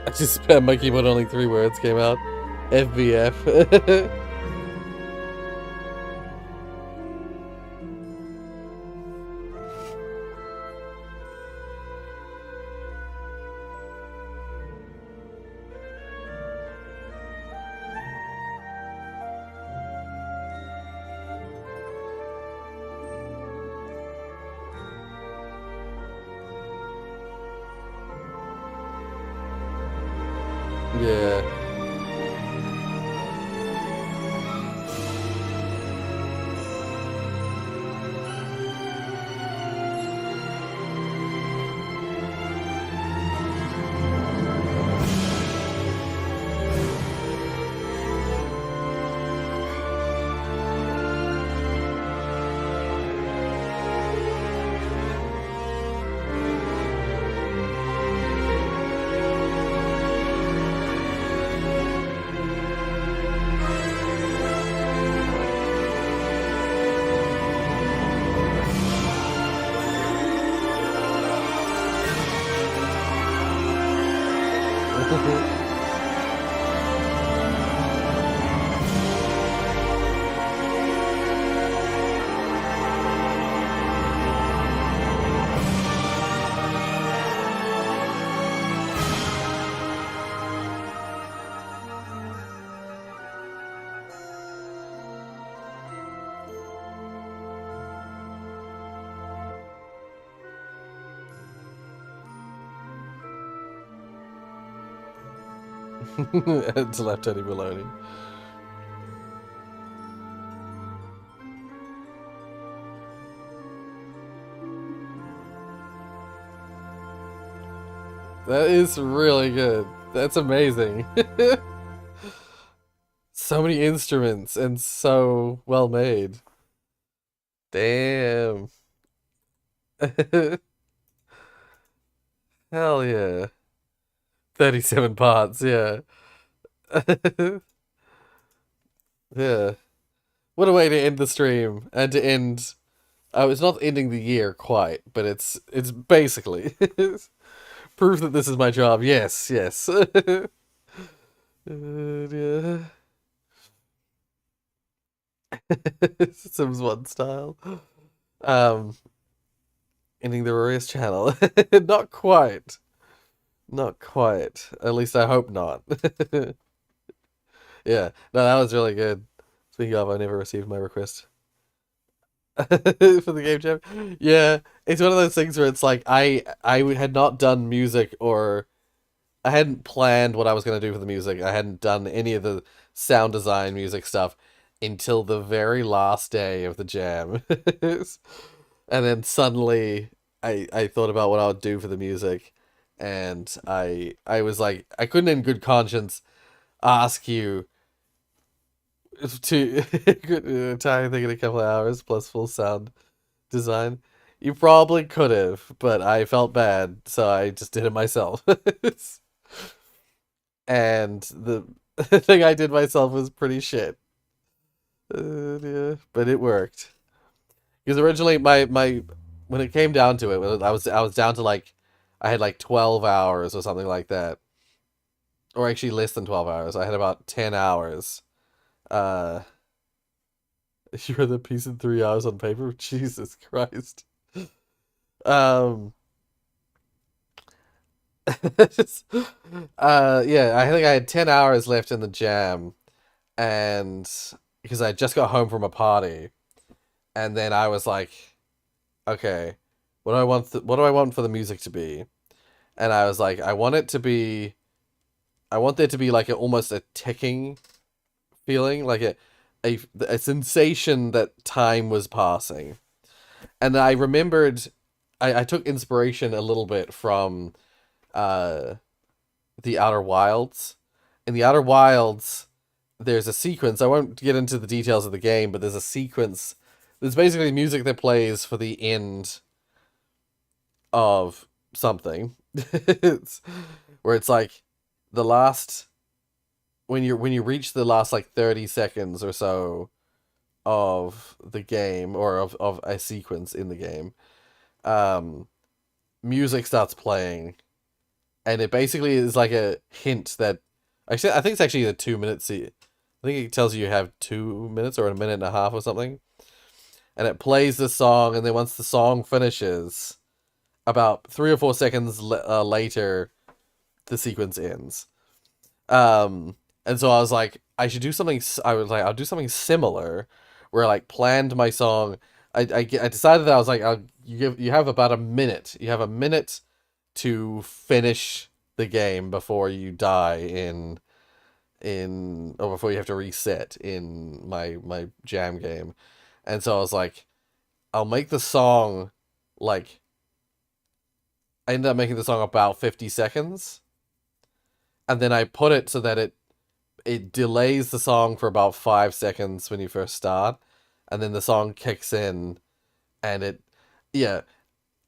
A: I just spammed my keyboard, only 3 words came out. FBF. Yeah. It's left Teddy Maloney. That is really good. That's amazing. So many instruments and so well made. Damn. Hell yeah. 37 parts, yeah. Yeah. What a way to end the stream and to end. Oh, it's not ending the year quite, but it's basically proof that this is my job. Yes, yes. Yeah. Sims 1 style. Ending the Rorius channel. Not quite. Not quite. At least I hope not. Yeah. No, that was really good. Speaking of, I never received my request. For the game jam. Yeah. It's one of those things where it's like I had not done music, or I hadn't planned what I was going to do for the music. I hadn't done any of the sound design music stuff until the very last day of the jam. And then suddenly I thought about what I would do for the music, and I was like, I couldn't in good conscience ask you to entire thing in a couple of hours plus full sound design. You probably could have, but I felt bad, so I just did it myself. And the thing I did myself was pretty shit. Yeah, but it worked. Because originally my when it came down to it, I was down to like, I had like 12 hours or something like that. Or actually less than 12 hours. I had about 10 hours. You read the piece in 3 hours on paper? Jesus Christ. Yeah, I think I had 10 hours left in the jam, and because I just got home from a party, and then I was like, okay, what do I want what do I want for the music to be? And I was like, I want there to be like almost a ticking feeling, like a sensation that time was passing. And I remembered, I took inspiration a little bit from The Outer Wilds, in the Outer Wilds, there's a sequence. I won't get into the details of the game, but there's a sequence. There's basically music that plays for the end of something. Where it's like the last when you reach the last like 30 seconds or so of the game, or of a sequence in the game, music starts playing, and it basically is like a hint that actually I think it's actually a 2 minute I think it tells you have 2 minutes or a minute and a half or something, and it plays the song, and then once the song finishes, about 3 or 4 seconds later, the sequence ends. And so I was like, I should do something. I was like, I'll do something similar, where I like planned my song. I decided that I was like, you have about a minute. You have a minute to finish the game before you die or before you have to reset in my jam game. And so I was like, I'll make the song like. I ended up making the song about 50 seconds. And then I put it so that it delays the song for about 5 seconds when you first start. And then the song kicks in. And I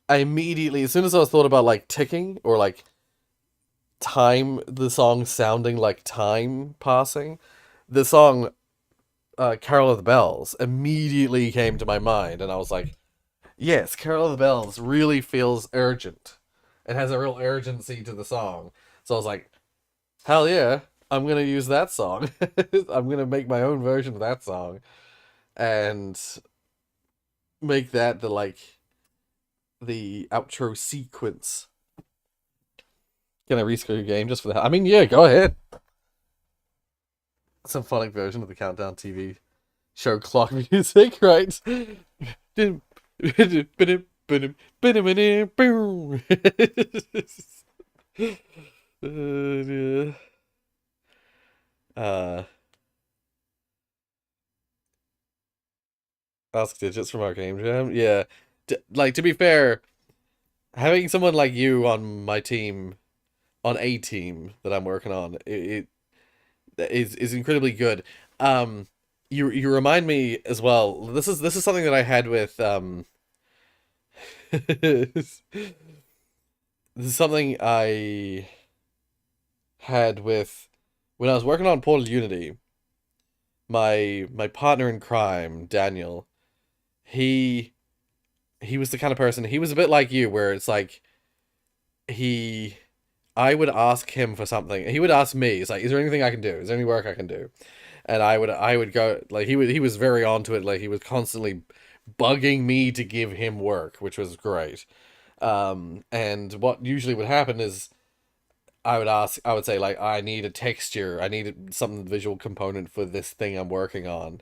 A: immediately, as soon as I thought about like ticking or like time, the song sounding like time passing, the song Carol of the Bells immediately came to my mind. And I was like, yes, Carol of the Bells really feels urgent. It has a real urgency to the song. So I was like, hell yeah, I'm going to use that song. I'm going to make my own version of that song. And make that the outro sequence. Can I rescrew your game just for that? I mean, yeah, go ahead. Some funny version of the Countdown TV show clock music, right? Ask Digits from our game jam. Yeah. Like, to be fair, having someone like you on my team, on a team that I'm working on, it is incredibly good. You remind me as well. This is something that I had with this is something I had with when I was working on Portal Unity. My partner in crime, Daniel, he was the kind of person, he was a bit like you, where it's like I would ask him for something. He would ask me, it's like, is there anything I can do? Is there any work I can do? And I would go, like, he was very onto it, like he was constantly bugging me to give him work, which was great. And what usually would happen is I would say, like, I need a texture, I need some visual component for this thing I'm working on.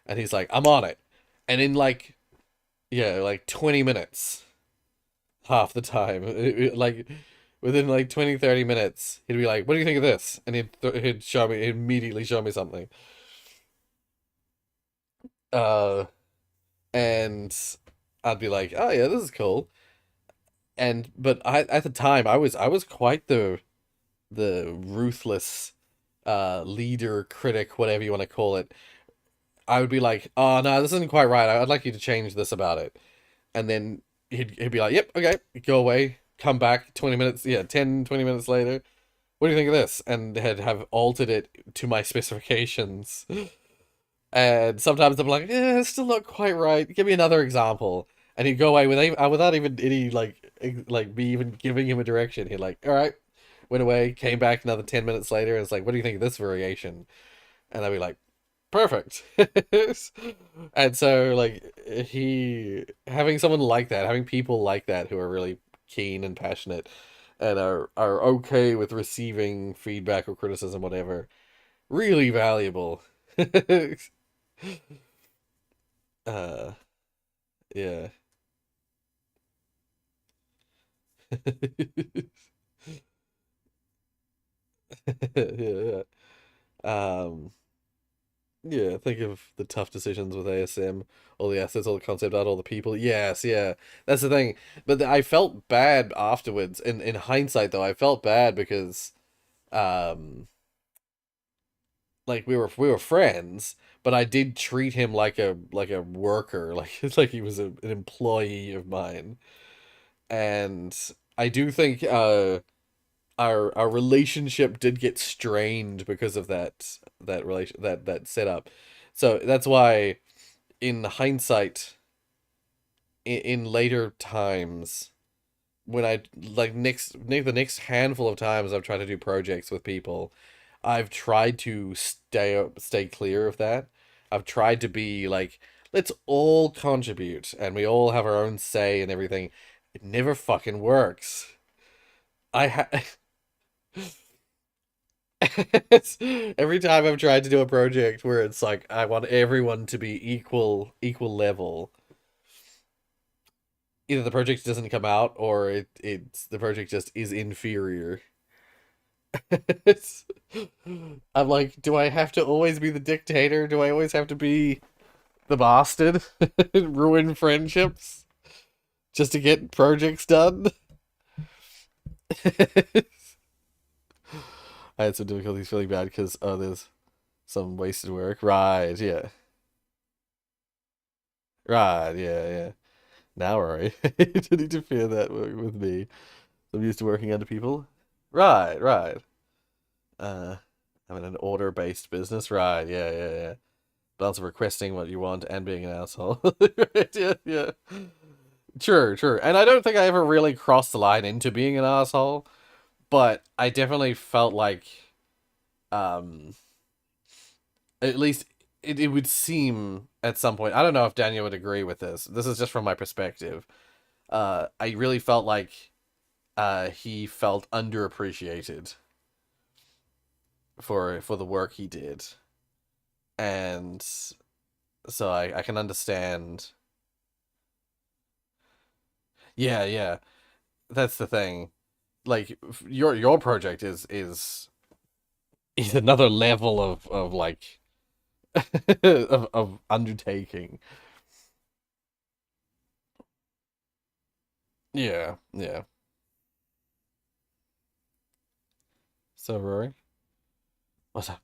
A: And he's like, I'm on it. And in like 20 minutes, half the time, like within like 20-30 minutes, he'd be like, what do you think of this? And he'd immediately show me something. And I'd be like, oh yeah, this is cool. But at the time, I was quite the ruthless leader, critic, whatever you want to call it. I would be like, oh no, this isn't quite right. I'd like you to change this about it. And then he'd be like, yep, okay, go away, come back 20 minutes, 10, 20 minutes later. What do you think of this? And have altered it to my specifications. And sometimes I'm like, it still not quite right. Give me another example. And he'd go away without even any like me even giving him a direction. He'd like, all right, went away, came back another 10 minutes later, and it's like, what do you think of this variation? And I'd be like, perfect. And so like having someone like that, having people like that who are really keen and passionate and are okay with receiving feedback or criticism, whatever, really valuable. Yeah. Yeah. Yeah, think of the tough decisions with ASM, all the assets, all the concept art, all the people. Yes, yeah, that's the thing. But I felt bad afterwards. In hindsight, though, I felt bad because, like we were friends, but I did treat him like a worker, like he was an employee of mine. And I do think our relationship did get strained because of that setup. So that's why in hindsight, in later times, when I like the next handful of times I've tried to do projects with people, I've tried to stay clear of that. I've tried to be like, let's all contribute and we all have our own say and everything. It never fucking works. I every time I've tried to do a project where it's like I want everyone to be equal level, either the project doesn't come out or it's the project just is inferior. I'm like, do I have to always be the dictator? Do I always have to be the bastard? Ruin friendships just to get projects done? I had some difficulties feeling bad because there's some wasted work. Right, yeah. Right, yeah. Now, right. Didn't interfere that with me. I'm used to working under people. Right. I'm in an order-based business. Right, yeah. Balance of requesting what you want and being an asshole. Right, yeah. True. And I don't think I ever really crossed the line into being an asshole, but I definitely felt like, at least it would seem at some point. I don't know if Daniel would agree with this. This is just from my perspective. I really felt like he felt underappreciated for the work he did. And so I can understand. Yeah. That's the thing. Like your project is another level of like of undertaking. Yeah. So Rory, what's up?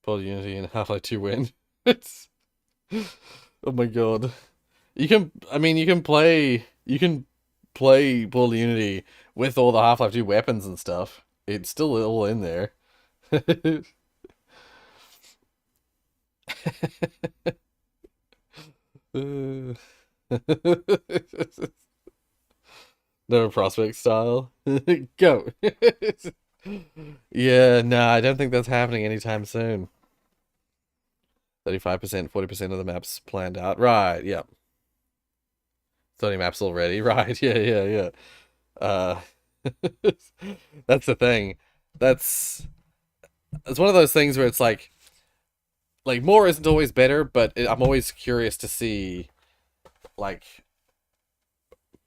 A: Pull Unity and Half-Life 2 win. It's oh my god. You can play Pull Unity with all the Half-Life 2 weapons and stuff. It's still all in there. No prospect style. Go. Yeah, nah, I don't think that's happening anytime soon. 35%, 40% of the maps planned out. Right, yeah. 30 maps already. Right, yeah. Uh, that's the thing. It's one of those things where it's like more isn't always better, but I'm always curious to see like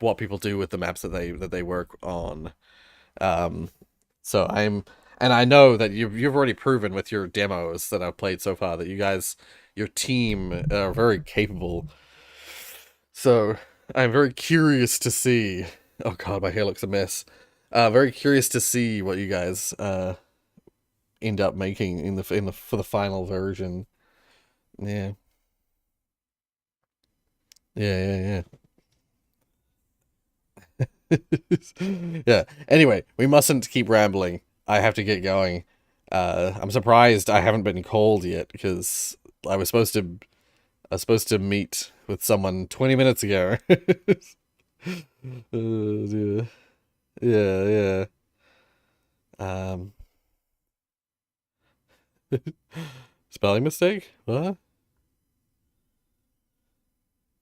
A: what people do with the maps that they work on. So and I know that you've already proven with your demos that I've played so far that your team are very capable. So I'm very curious to see. Oh god, my hair looks a mess. Very curious to see what you guys end up making for the final version. Yeah. Yeah. Yeah. Anyway, we mustn't keep rambling. I have to get going. I'm surprised I haven't been called yet because I was supposed to meet with someone 20 minutes ago. Oh, dear. Yeah. Spelling mistake? What?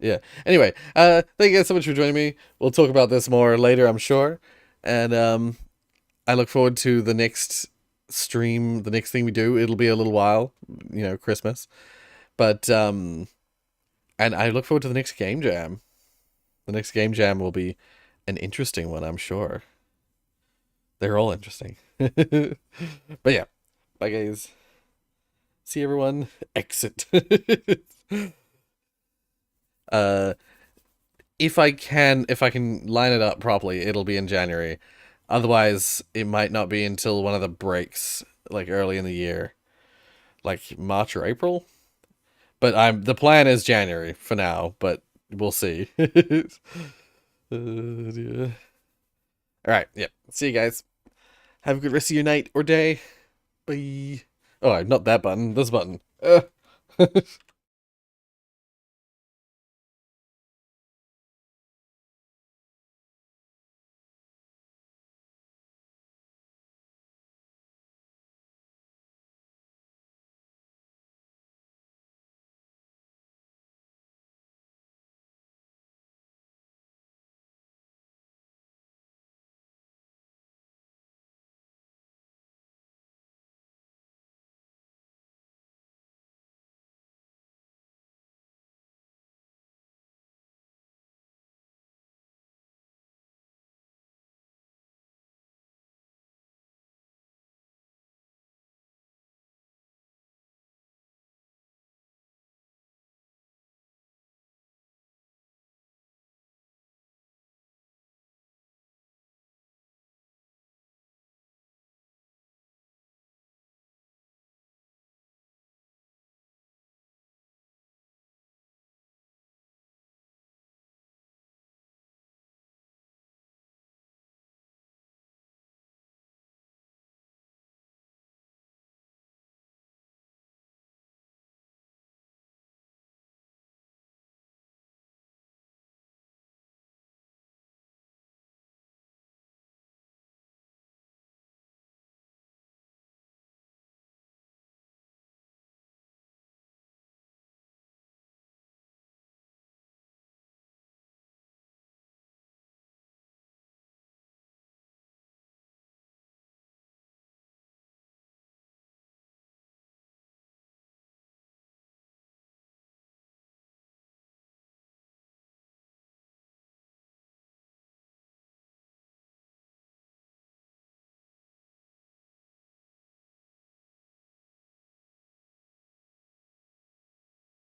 A: Yeah. Anyway, thank you guys so much for joining me. We'll talk about this more later, I'm sure. And I look forward to the next stream, the next thing we do. It'll be a little while, Christmas. But and I look forward to the next game jam. The next game jam will be an interesting one, I'm sure. They're all interesting. But yeah. Bye guys. See everyone. Exit. If I can line it up properly, it'll be in January. Otherwise, it might not be until one of the breaks, like early in the year. like March or April. But the plan is January for now, but we'll see. Dear. All right, yep. See you guys. Have a good rest of your night or day. Bye. Oh, not that button. This button.